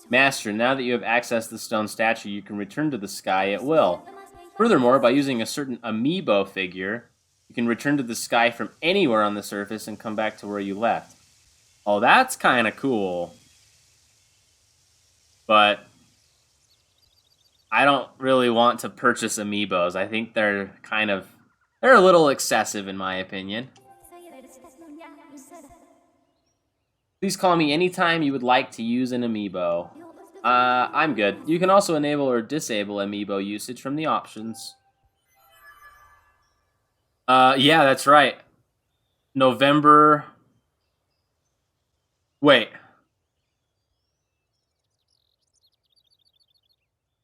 Master, now that you have accessed the stone statue, you can return to the sky at will. Furthermore, by using a certain amiibo figure, you can return to the sky from anywhere on the surface and come back to where you left. Oh, that's kind of cool. But I don't really want to purchase amiibos. I think they're a little excessive in my opinion. Please call me anytime you would like to use an amiibo. I'm good. You can also enable or disable amiibo usage from the options. Yeah, that's right. November... Wait.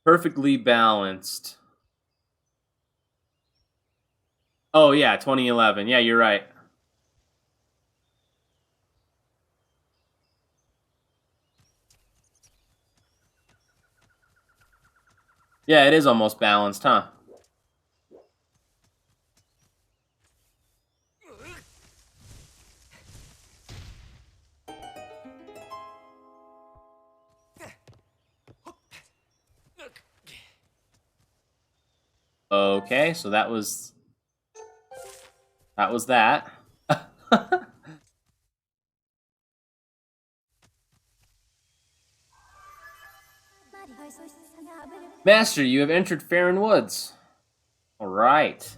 Perfectly balanced. Oh, yeah, 2011. Yeah, you're right. Yeah, it is almost balanced, huh? Okay, so that was that. Master, you have entered Farron Woods. All right.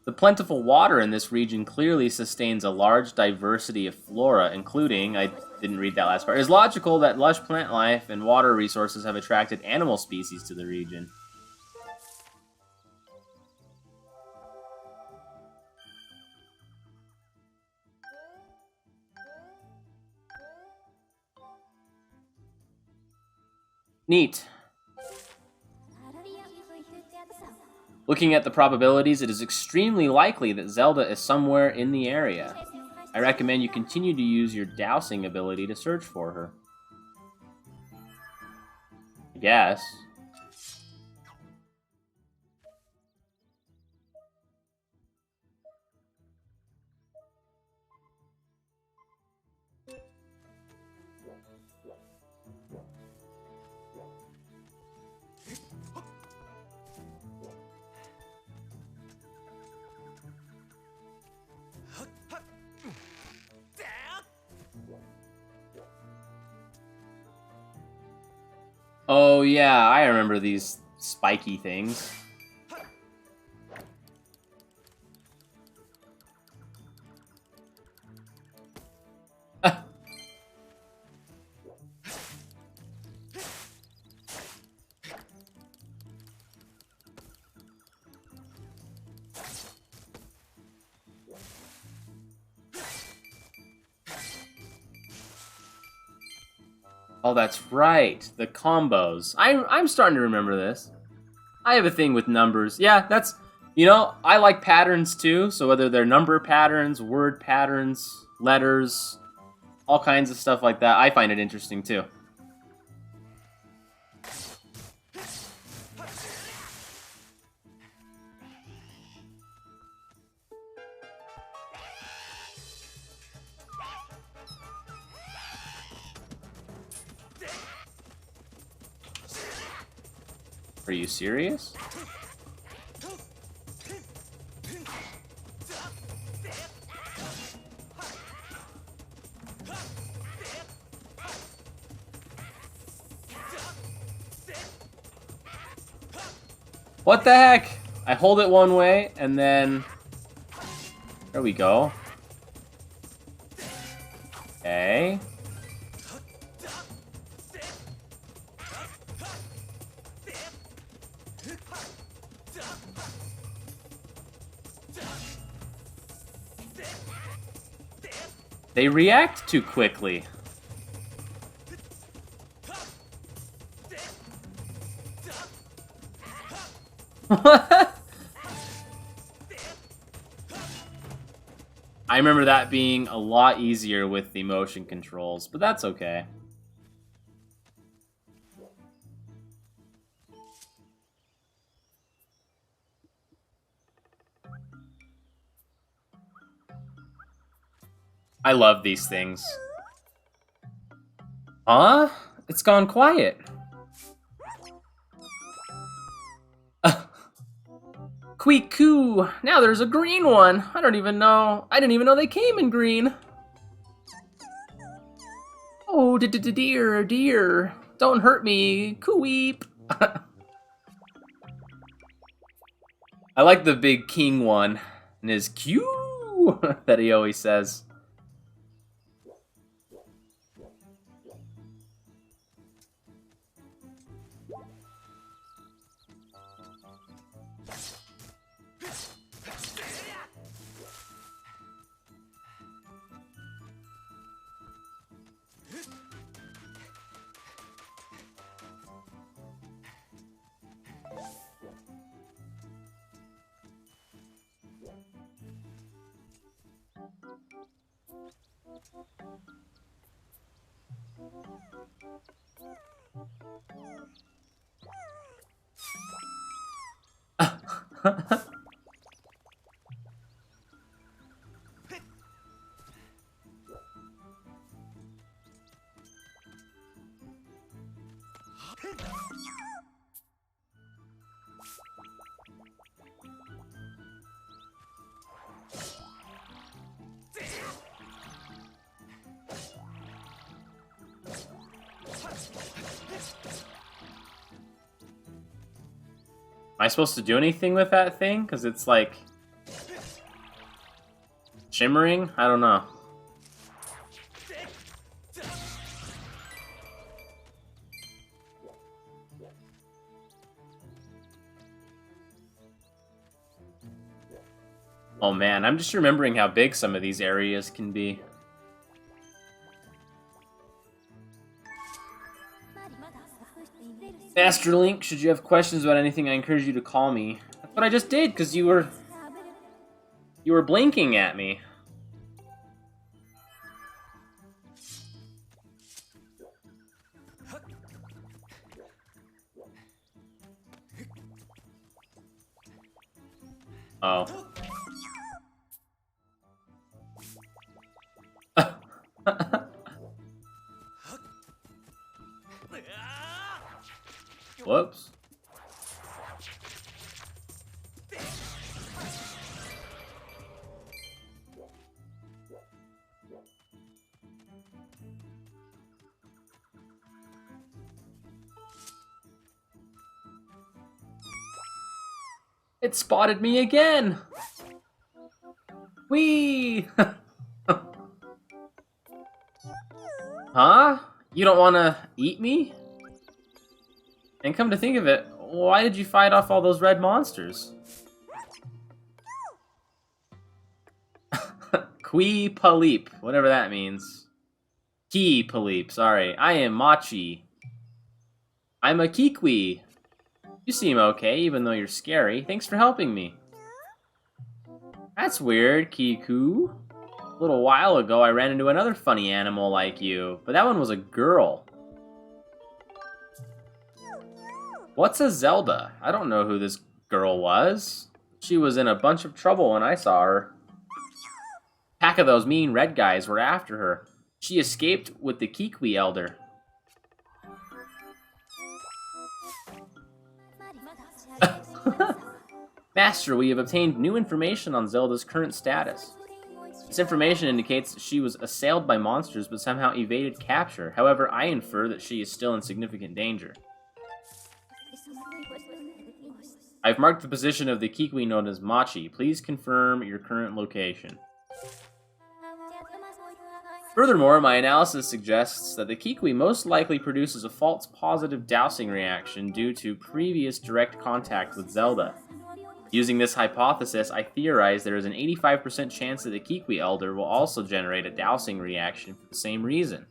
The plentiful water in this region clearly sustains a large diversity of flora, including, I didn't read that last part, it is logical that lush plant life and water resources have attracted animal species to the region. Neat. Looking at the probabilities, it is extremely likely that Zelda is somewhere in the area. I recommend you continue to use your dowsing ability to search for her. I guess. Oh yeah, I remember these spiky things. Oh, that's right. The combos. I'm starting to remember this. I have a thing with numbers. Yeah, that's... You know, I like patterns too, so whether they're number patterns, word patterns, letters, all kinds of stuff like that, I find it interesting too. Are you serious? What the heck? I hold it one way, and then... There we go. Okay. They react too quickly. I remember that being a lot easier with the motion controls, but that's okay. I love these things. Huh? It's gone quiet. Quiku! Now there's a green one! I didn't even know they came in green! Oh, dear, dear. Don't hurt me, Cooeep! I like the big king one, and his Q that he always says. I supposed to do anything with that thing? Because it's like shimmering? I don't know. Oh man, I'm just remembering how big some of these areas can be. Master Link, should you have questions about anything, I encourage you to call me. That's what I just did, because you were blinking at me. Oh. Whoops. It spotted me again! Whee! Huh? You don't want to eat me? And come to think of it, why did you fight off all those red monsters? Qui Palip, whatever that means. Ki Palip, sorry. I am Machi. I'm a Kikwi. You seem okay, even though you're scary. Thanks for helping me. That's weird, Kiku. A little while ago, I ran into another funny animal like you, but that one was a girl. What's a Zelda? I don't know who this girl was. She was in a bunch of trouble when I saw her. A pack of those mean red guys were after her. She escaped with the Kikwi Elder. Master, we have obtained new information on Zelda's current status. This information indicates that she was assailed by monsters but somehow evaded capture. However, I infer that she is still in significant danger. I've marked the position of the Kikwi known as Machi. Please confirm your current location. Furthermore, my analysis suggests that the Kikwi most likely produces a false positive dowsing reaction due to previous direct contact with Zelda. Using this hypothesis, I theorize there is an 85% chance that the Kikwi Elder will also generate a dowsing reaction for the same reason.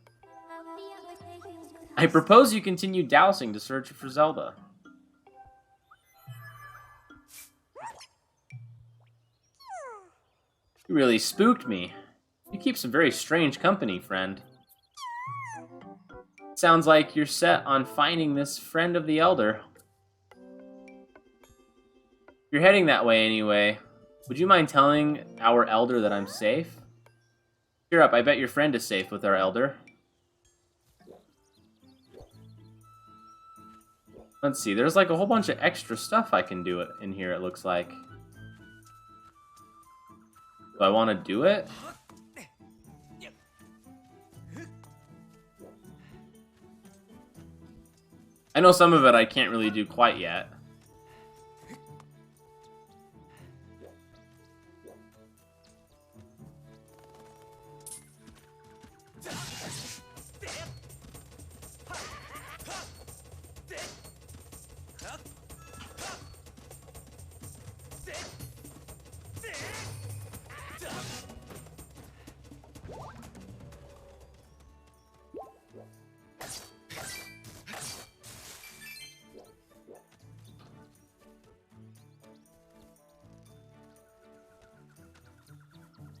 I propose you continue dowsing to search for Zelda. You really spooked me. You keep some very strange company, friend. Sounds like you're set on finding this friend of the Elder. You're heading that way anyway. Would you mind telling our Elder that I'm safe? Cheer up, I bet your friend is safe with our Elder. Let's see, there's like a whole bunch of extra stuff I can do in here, it looks like. Do I want to do it? I know some of it I can't really do quite yet.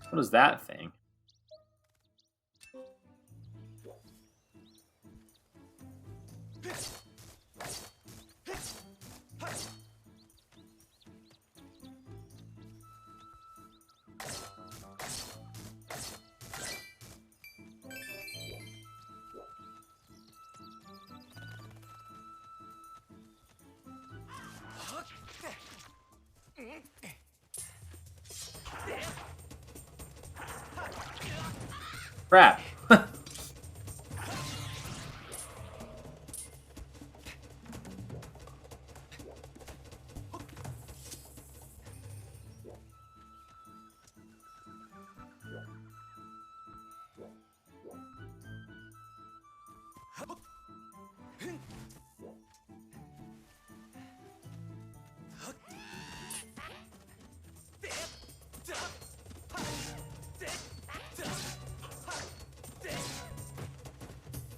What is that thing? Crap.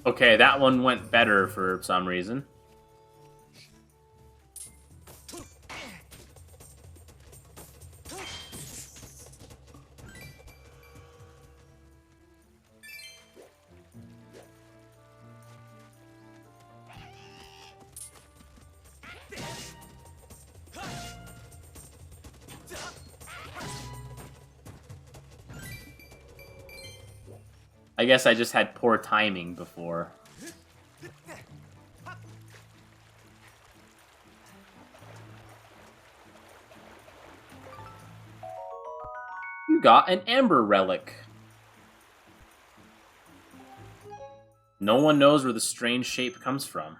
Okay, that one went better for some reason. I guess I just had poor timing before. You got an amber relic. No one knows where the strange shape comes from.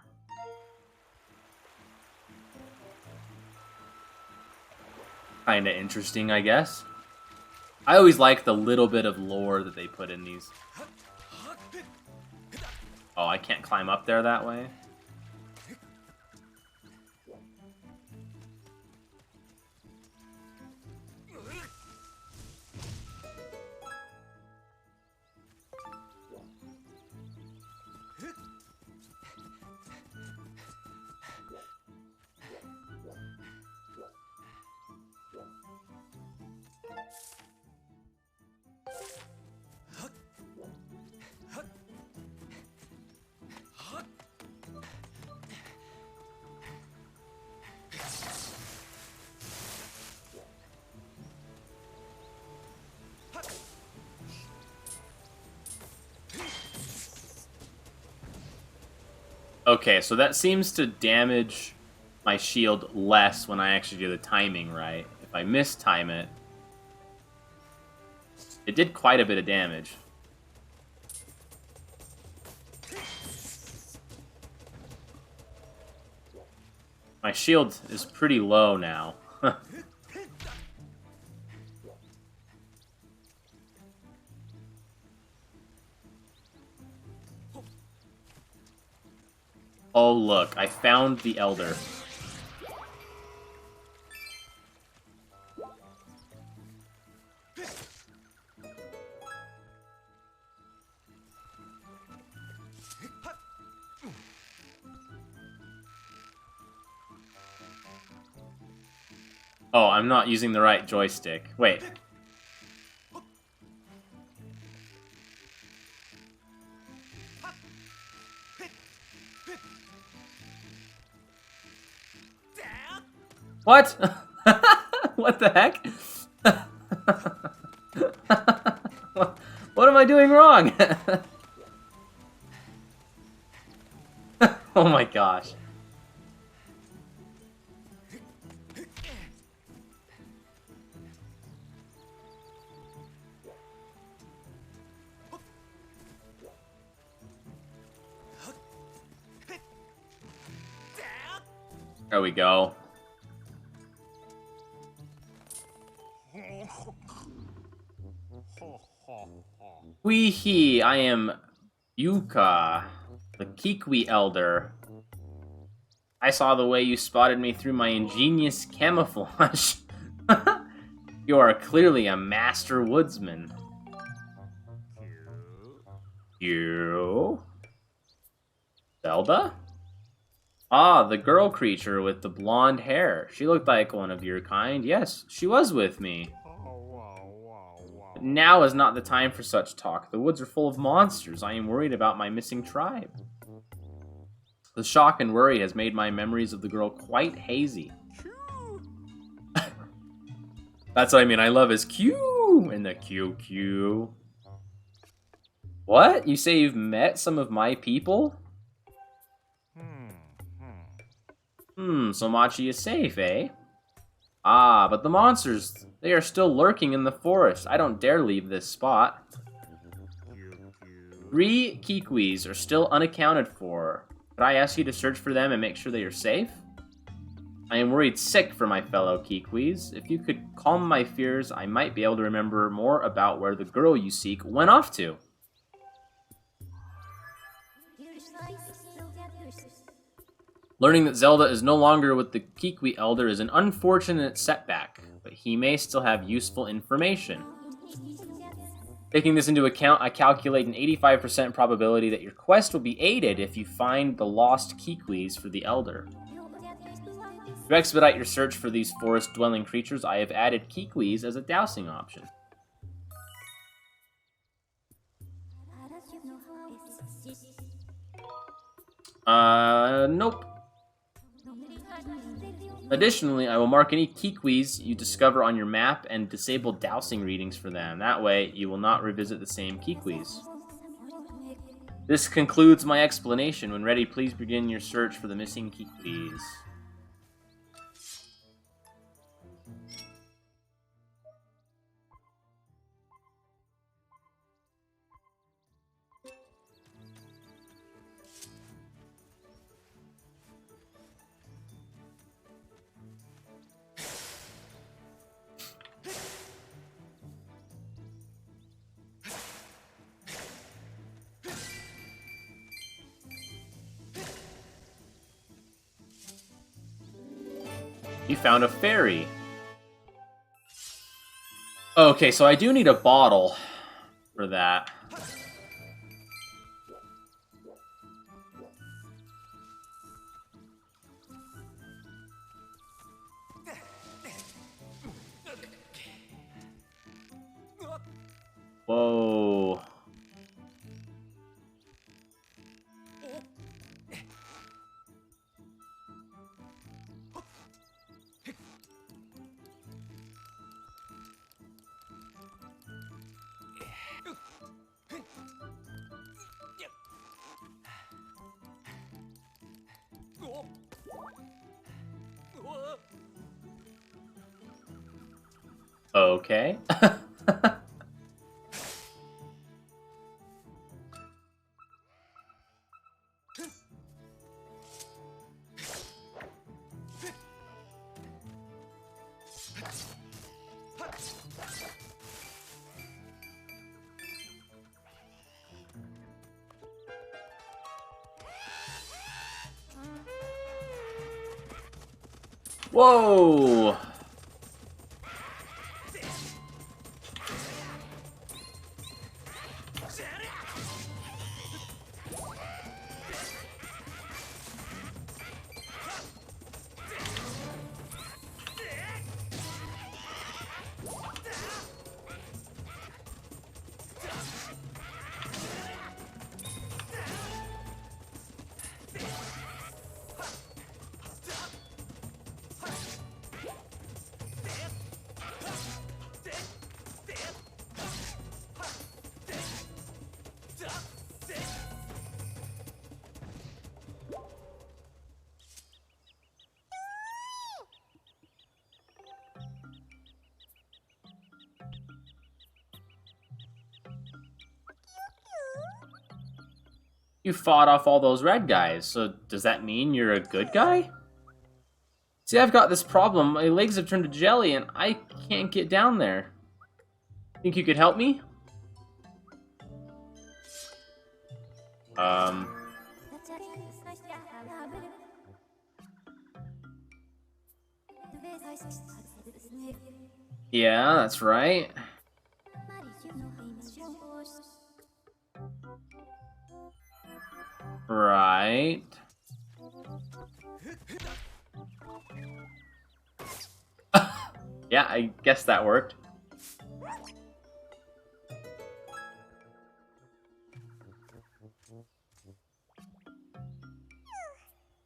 Kinda interesting, I guess. I always like the little bit of lore that they put in these. Oh, I can't climb up there that way? Okay, so that seems to damage my shield less when I actually do the timing right. If I mistime it, it did quite a bit of damage. My shield is pretty low now. Oh, look, I found the Elder. Oh, I'm not using the right joystick. Wait. What? What the heck? What am I doing wrong? Oh my gosh. There we go. Wee-hee, I am Yuka, the Kikwi Elder. I saw the way you spotted me through my ingenious camouflage. You are clearly a master woodsman. You? Zelda? Ah, the girl creature with the blonde hair. She looked like one of your kind. Yes, she was with me. But now is not the time for such talk. The woods are full of monsters. I am worried about my missing tribe. The shock and worry has made my memories of the girl quite hazy. That's what I mean. I love his Q and the Q. What? You say you've met some of my people? So Machi is safe, eh? Ah, but the monsters, they are still lurking in the forest. I don't dare leave this spot. 3 Kikwis are still unaccounted for. Could I ask you to search for them and make sure they are safe? I am worried sick for my fellow Kikwis. If you could calm my fears, I might be able to remember more about where the girl you seek went off to. Learning that Zelda is no longer with the Kikwi Elder is an unfortunate setback, but he may still have useful information. Taking this into account, I calculate an 85% probability that your quest will be aided if you find the lost Kikwis for the Elder. To expedite your search for these forest-dwelling creatures, I have added Kikwis as a dowsing option. Nope. Additionally, I will mark any Kikwis you discover on your map and disable dowsing readings for them. That way, you will not revisit the same Kikwis. This concludes my explanation. When ready, please begin your search for the missing Kikwis. You found a fairy. Okay, so I do need a bottle for that. Whoa. Okay. Whoa! You fought off all those red guys, so does that mean you're a good guy? See, I've got this problem. My legs have turned to jelly and I can't get down there. Think you could help me? Yeah, that's right. Right. Yeah, I guess that worked.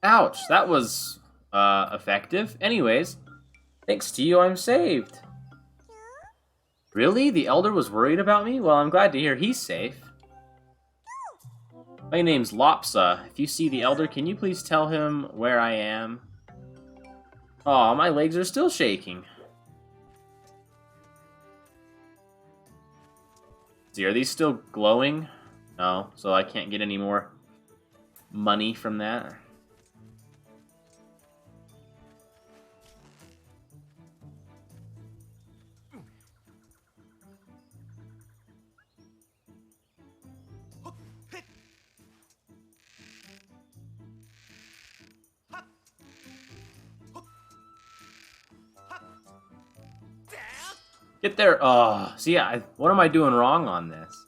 Ouch, that was, effective. Anyways, thanks to you, I'm saved. Really? The Elder was worried about me? Well, I'm glad to hear he's safe. My name's Lopsa. If you see the Elder, can you please tell him where I am? Aw, my legs are still shaking. See, are these still glowing? No, so I can't get any more money from that. Get there. Oh, see, what am I doing wrong on this?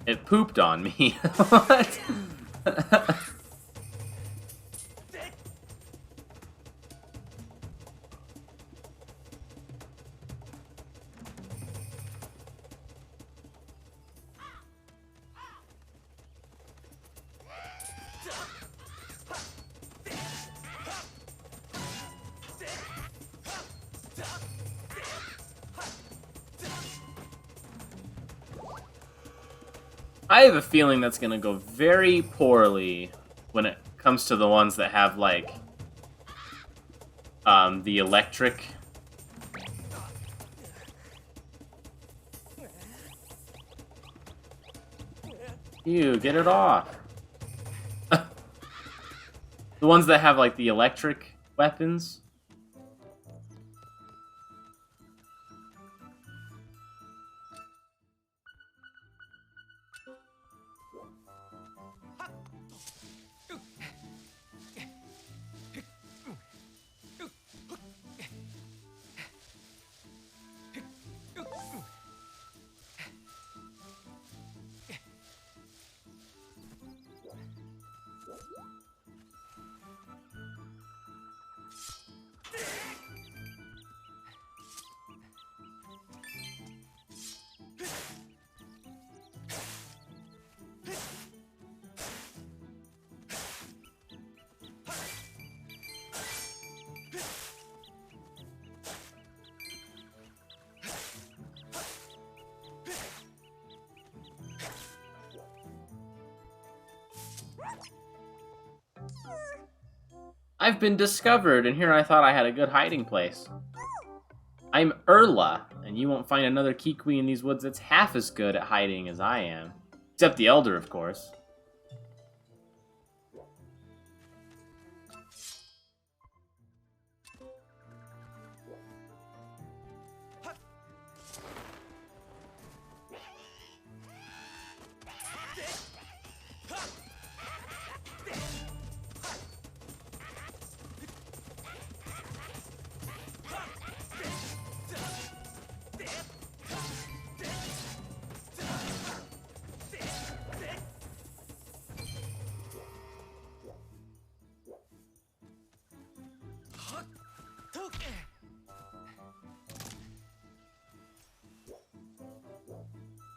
It pooped on me. What? I have a feeling that's gonna go very poorly when it comes to the ones that have, like, the electric. Ew, get it off. The ones that have, like, the electric weapons. I've been discovered, and here I thought I had a good hiding place. I'm Erla, and you won't find another Kikwi in these woods that's half as good at hiding as I am. Except the Elder, of course.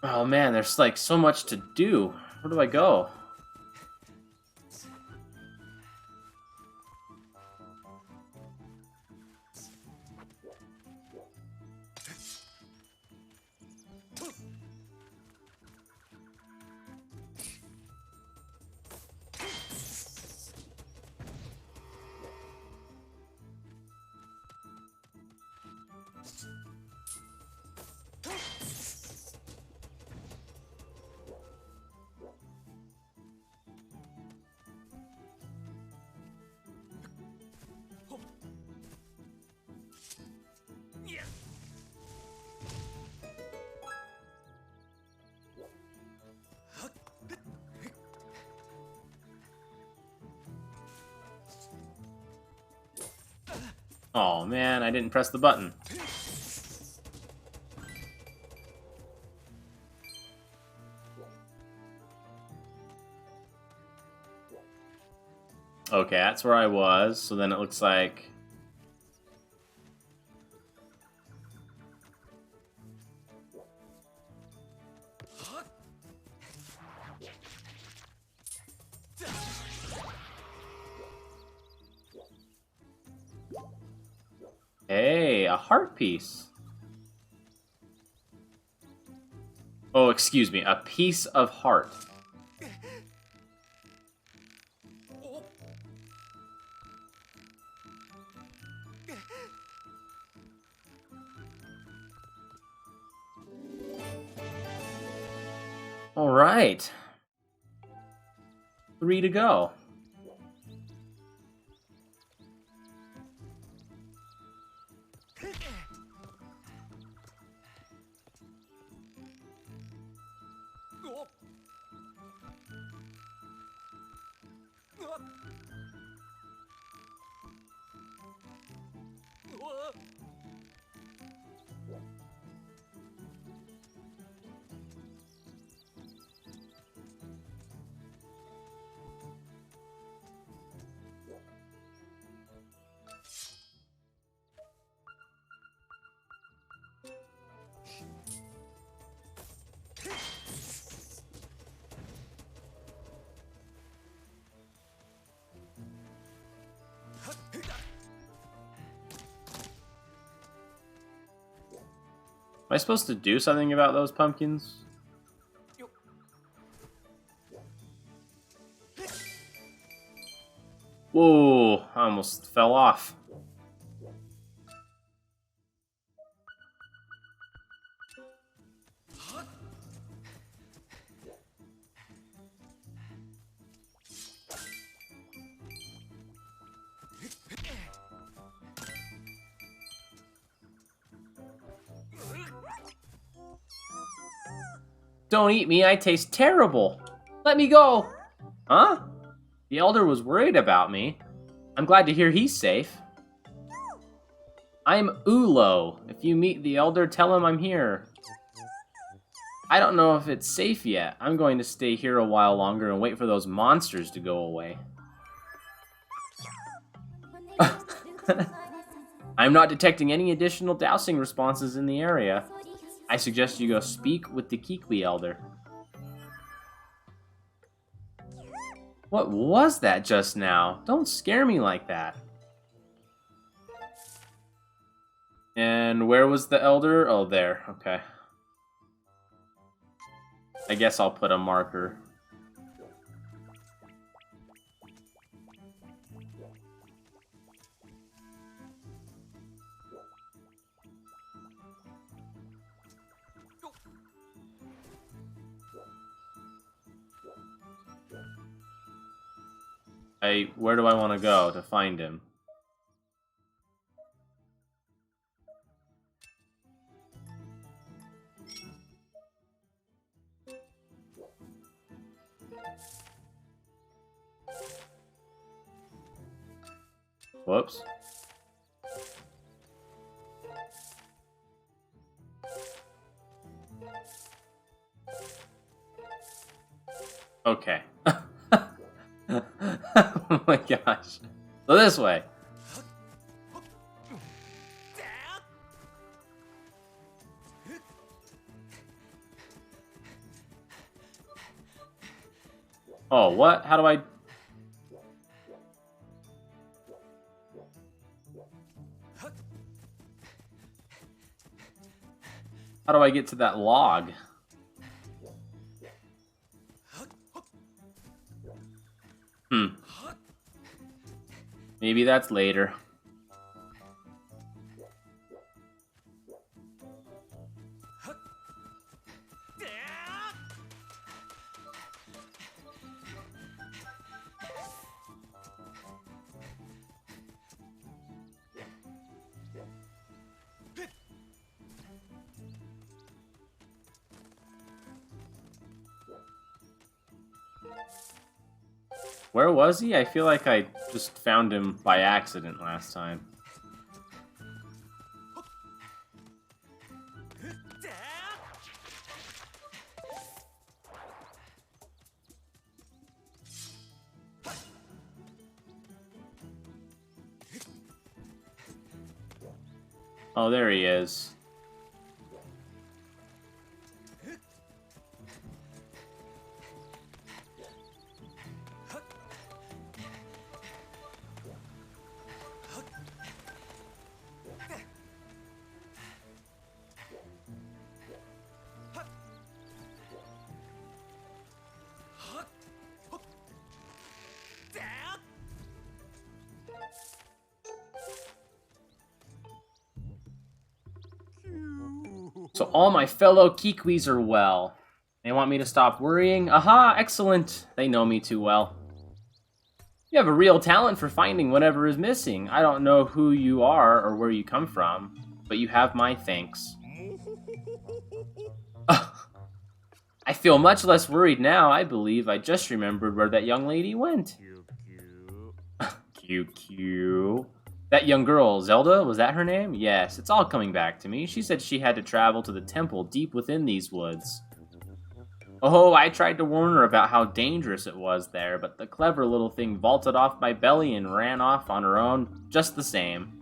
Oh man, there's like so much to do. Where do I go? Oh man, I didn't press the button. Okay, that's where I was, so then it looks like... Hey, a heart piece. Oh, excuse me. A piece of heart. All right. 3 to go. Am I supposed to do something about those pumpkins? Whoa, I almost fell off. Don't eat me, I taste terrible. Let me go. Huh? The elder was worried about me. I'm glad to hear he's safe. I'm Ulo. If you meet the elder, tell him I'm here. I don't know if it's safe yet. I'm going to stay here a while longer and wait for those monsters to go away. I'm not detecting any additional dousing responses in the area. I suggest you go speak with the Kikwi elder. What was that just now? Don't scare me like that. And where was the elder? Oh, there. Okay. I guess I'll put a marker. Where do I want to go to find him? Whoops. Okay. Oh my gosh. So this way. Oh, what? How do I... How do I get to that log? Maybe that's later. Where was he? I feel like I just found him by accident last time. Oh, there he is. So all my fellow Kikwis are well. They want me to stop worrying? Aha, excellent. They know me too well. You have a real talent for finding whatever is missing. I don't know who you are or where you come from, but you have my thanks. I feel much less worried now. I believe I just remembered where that young lady went. QQ. That young girl, Zelda, was that her name? Yes, it's all coming back to me. She said she had to travel to the temple deep within these woods. Oh, I tried to warn her about how dangerous it was there, but the clever little thing vaulted off my belly and ran off on her own, just the same.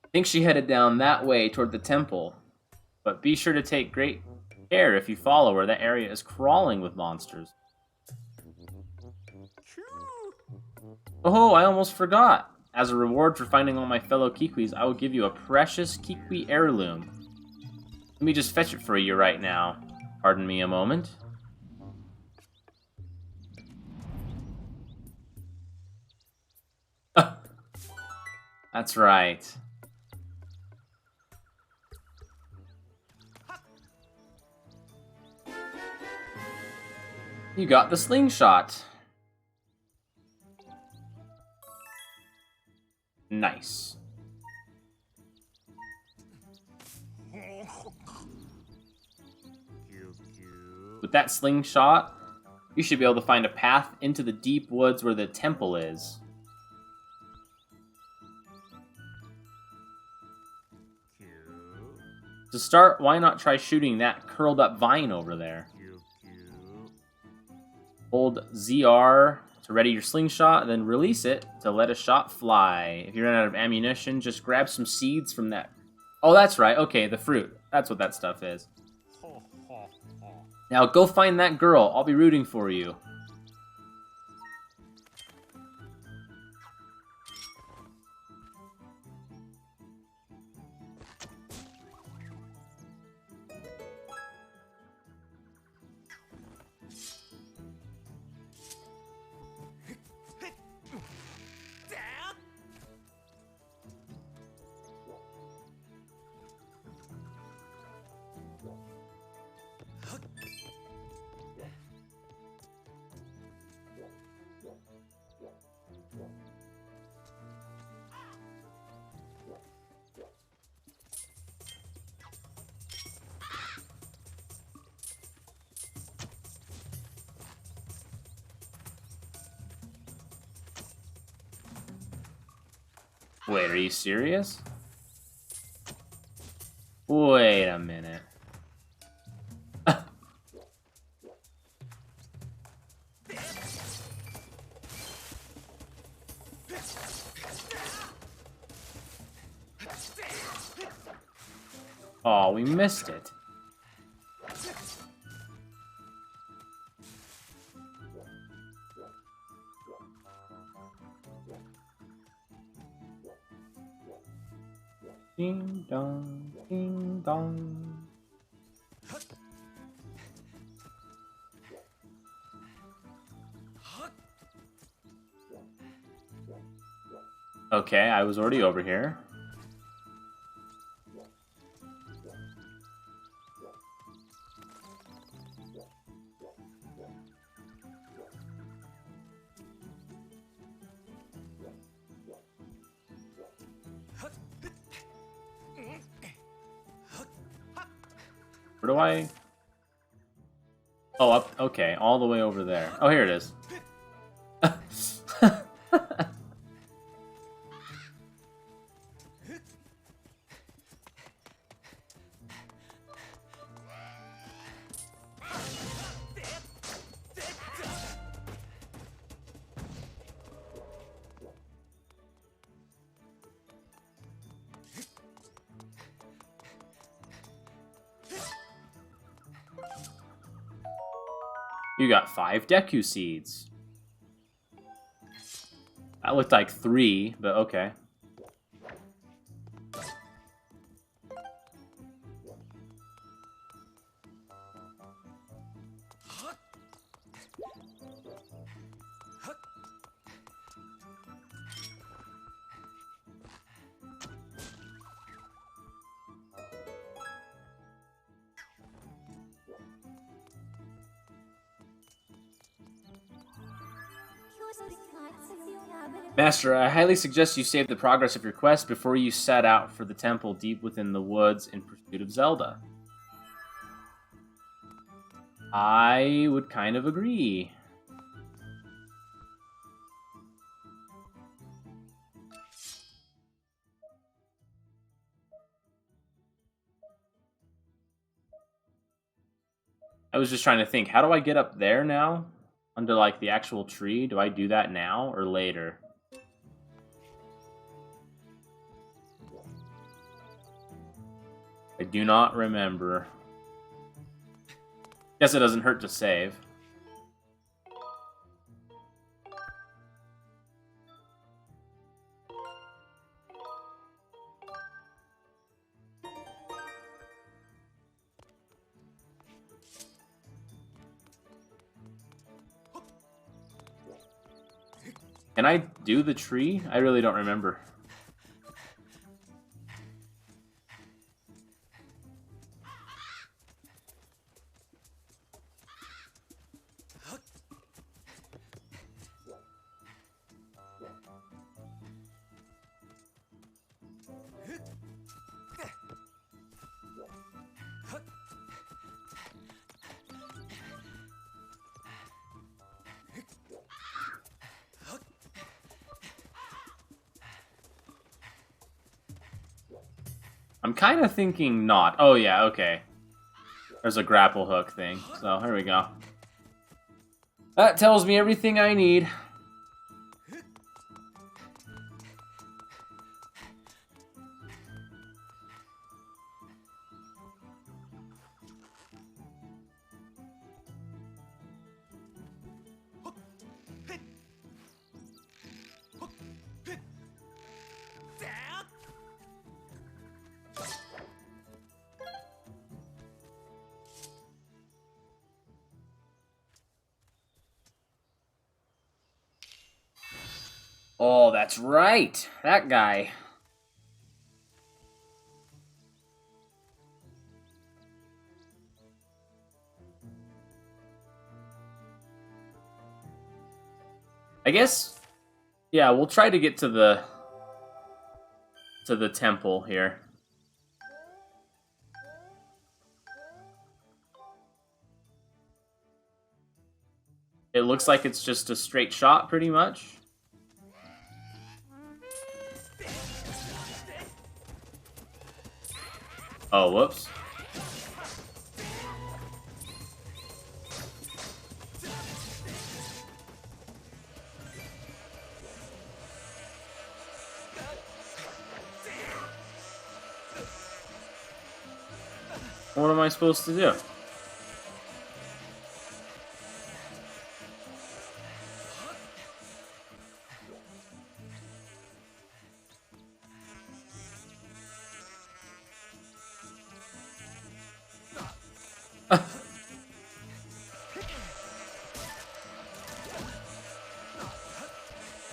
I think she headed down that way toward the temple. But be sure to take great care if you follow her. That area is crawling with monsters. Oh, I almost forgot. As a reward for finding all my fellow Kikwis, I will give you a precious Kikwi heirloom. Let me just fetch it for you right now. Pardon me a moment. That's right. You got the slingshot. Nice. With that slingshot, you should be able to find a path into the deep woods where the temple is. To start, why not try shooting that curled up vine over there? Hold ZR to ready your slingshot, then release it to let a shot fly. If you run out of ammunition, just grab some seeds from that. Oh, that's right. Okay, the fruit. That's what that stuff is. Now go find that girl. I'll be rooting for you. Wait, are you serious? Wait a minute. Oh, we missed it. Ding dong, ding dong. Okay, I was already over here. Where do I... Oh, up. Okay, all the way over there. Oh, here it is. You got 5 Deku seeds. That looked like 3, but okay. Master, I highly suggest you save the progress of your quest before you set out for the temple deep within the woods in pursuit of Zelda. I would kind of agree. I was just trying to think, how do I get up there now? Under, like, the actual tree? Do I do that now or later? I do not remember. Guess it doesn't hurt to save. Can I do the tree? I really don't remember. I'm kind of thinking not. Oh, yeah, okay. There's a grapple hook thing. So, here we go. That tells me everything I need. Oh, that's right. That guy. I guess, yeah, we'll try to get to the temple here. It looks like it's just a straight shot, pretty much. Oh, whoops. What am I supposed to do?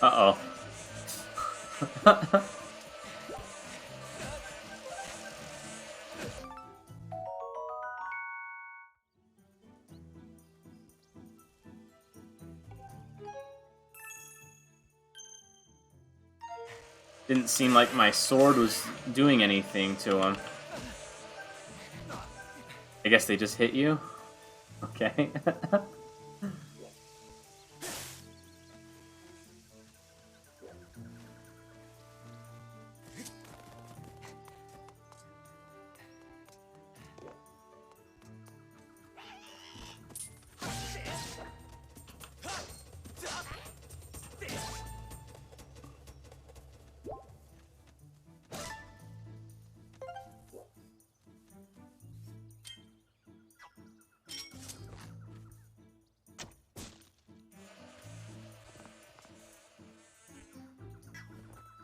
Uh-oh. Didn't seem like my sword was doing anything to him. I guess they just hit you? Okay.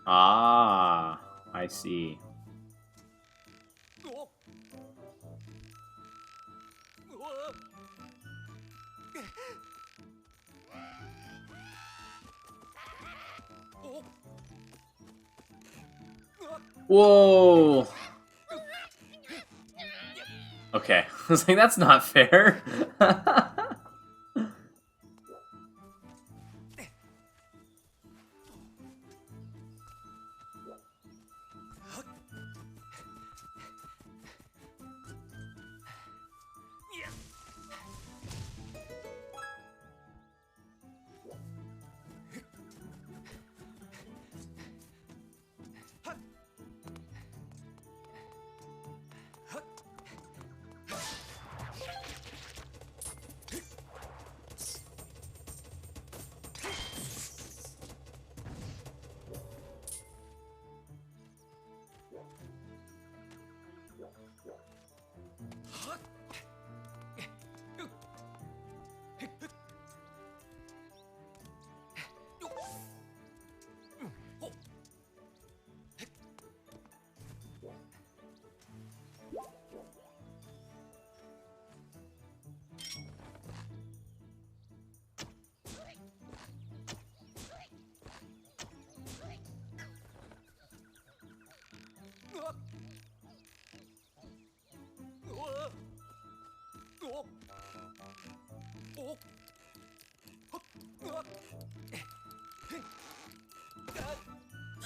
Ah, I see. Whoa! Okay, I was like, that's not fair.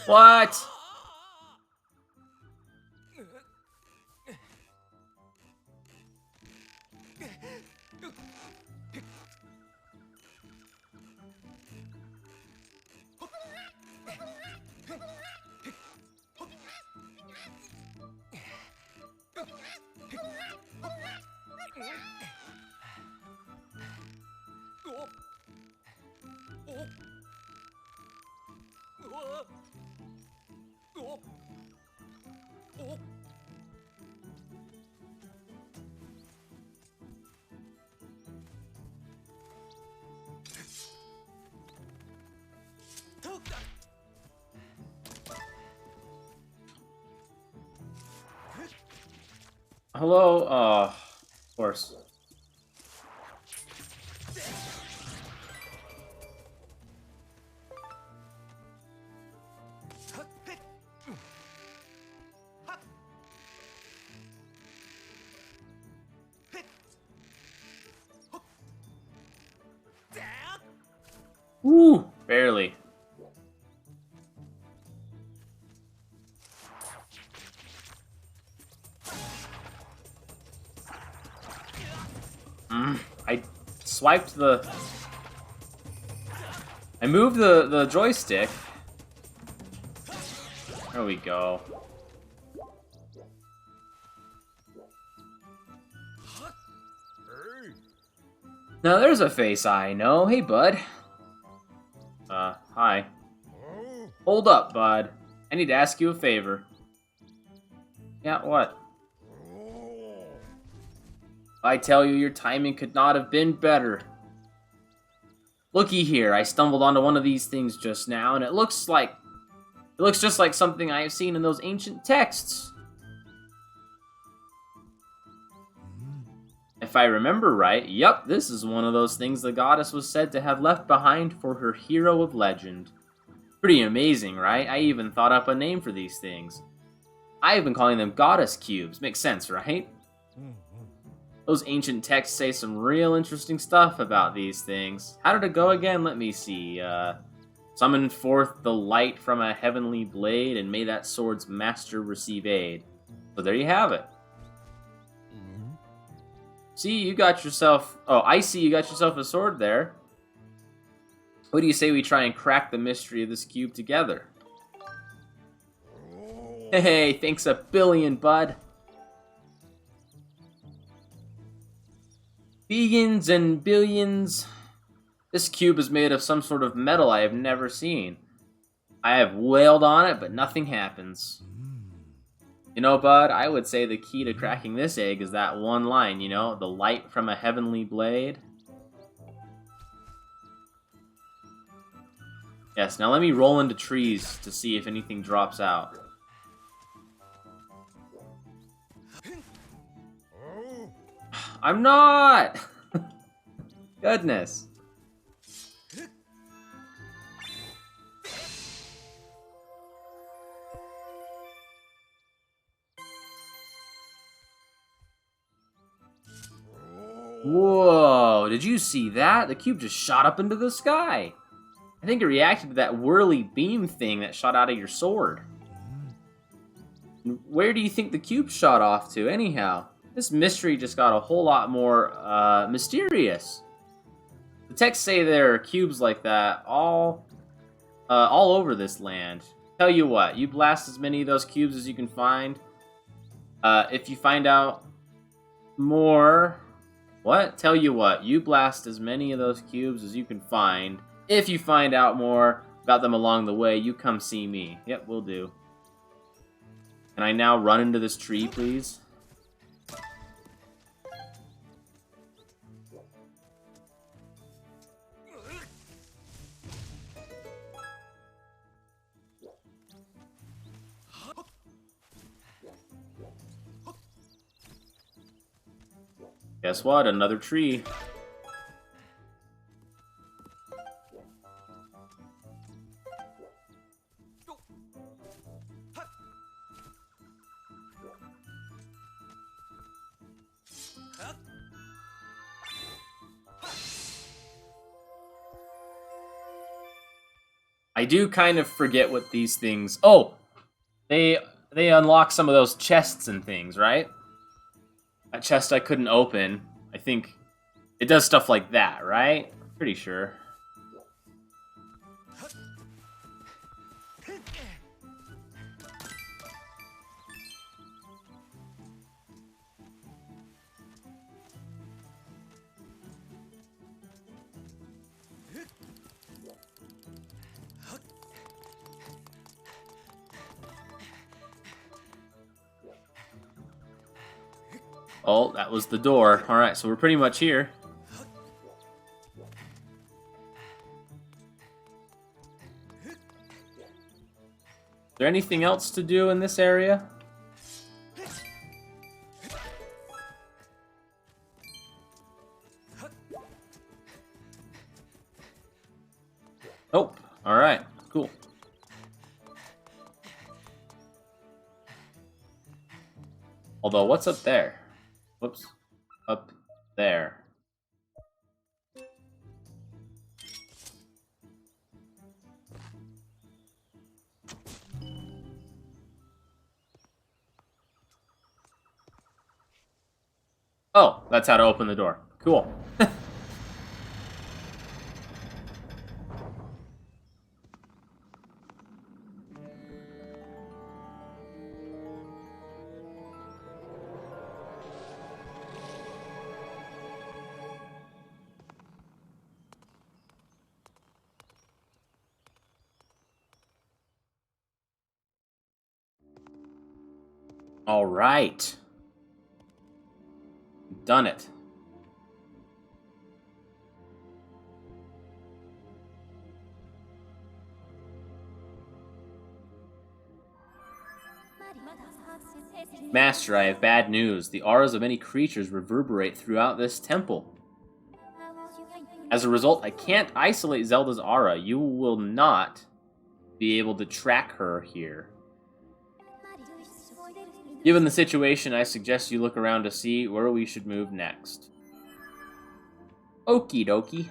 What? Hello? Of course. Woo! Barely. I swiped the... I moved the joystick. There we go. Now there's a face I know. Hey, bud. Hi. Hold up, bud. I need to ask you a favor. Yeah, what? I tell you, your timing could not have been better. Looky here, I stumbled onto one of these things just now, and it looks just like something I have seen in those ancient texts. If I remember right, yep, this is one of those things the goddess was said to have left behind for her hero of legend. Pretty amazing, right? I even thought up a name for these things. I've been calling them goddess cubes. Makes sense, right? Those ancient texts say some real interesting stuff about these things. How did it go again? Let me see. Summon forth the light from a heavenly blade, and may that sword's master receive aid. So there you have it. See, you got yourself... Oh, I see you got yourself a sword there. What do you say we try and crack the mystery of this cube together? Hey, thanks a billion, bud. Billions and billions. This cube is made of some sort of metal I have never seen. I have wailed on it, but nothing happens. You know, bud, I would say the key to cracking this egg is that one line, you know? The light from a heavenly blade. Yes, now let me roll into trees to see if anything drops out. I'm not! Goodness. Whoa, did you see that? The cube just shot up into the sky. I think it reacted to that whirly beam thing that shot out of your sword. Where do you think the cube shot off to, anyhow? This mystery just got a whole lot more, mysterious. The texts say there are cubes like that all over this land. Tell you what, you blast as many of those cubes as you can find. If you find out more... What? Tell you what, you blast as many of those cubes as you can find. If you find out more about them along the way, you come see me. Yep, will do. Can I now run into this tree, please? Guess what? Another tree. I do kind of forget what these things... Oh! They unlock some of those chests and things, right? That chest I couldn't open. I think it does stuff like that, right? Pretty sure. Oh, that was the door. Alright, so we're pretty much here. Is there anything else to do in this area? Nope. Alright, cool. Although, what's up there? Whoops. Up there. Oh, that's how to open the door. Cool. All right. Done it. Master, I have bad news. The auras of many creatures reverberate throughout this temple. As a result, I can't isolate Zelda's aura. You will not be able to track her here. Given the situation, I suggest you look around to see where we should move next. Okie dokie.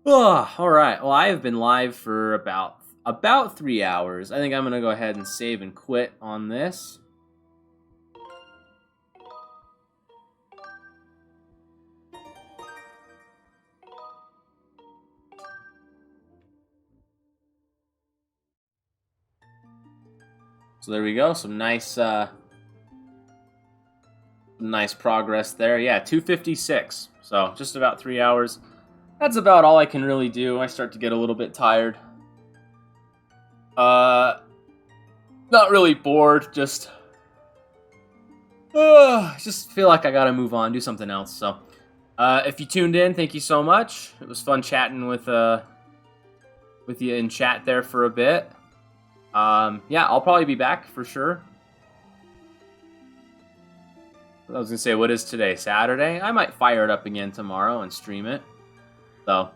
Oh, alright. Well, I have been live for about 3 hours. I think I'm going to go ahead and save and quit on this. So there we go. Some nice progress there. Yeah, 256. So just about 3 hours. That's about all I can really do. I start to get a little bit tired. Not really bored. Just feel like I gotta move on, do something else. So, if you tuned in, thank you so much. It was fun chatting with you in chat there for a bit. Yeah, I'll probably be back for sure. I was gonna say, what is today? Saturday? I might fire it up again tomorrow and stream it. So,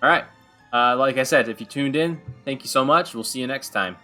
alright. Like I said, if you tuned in, thank you so much. We'll see you next time.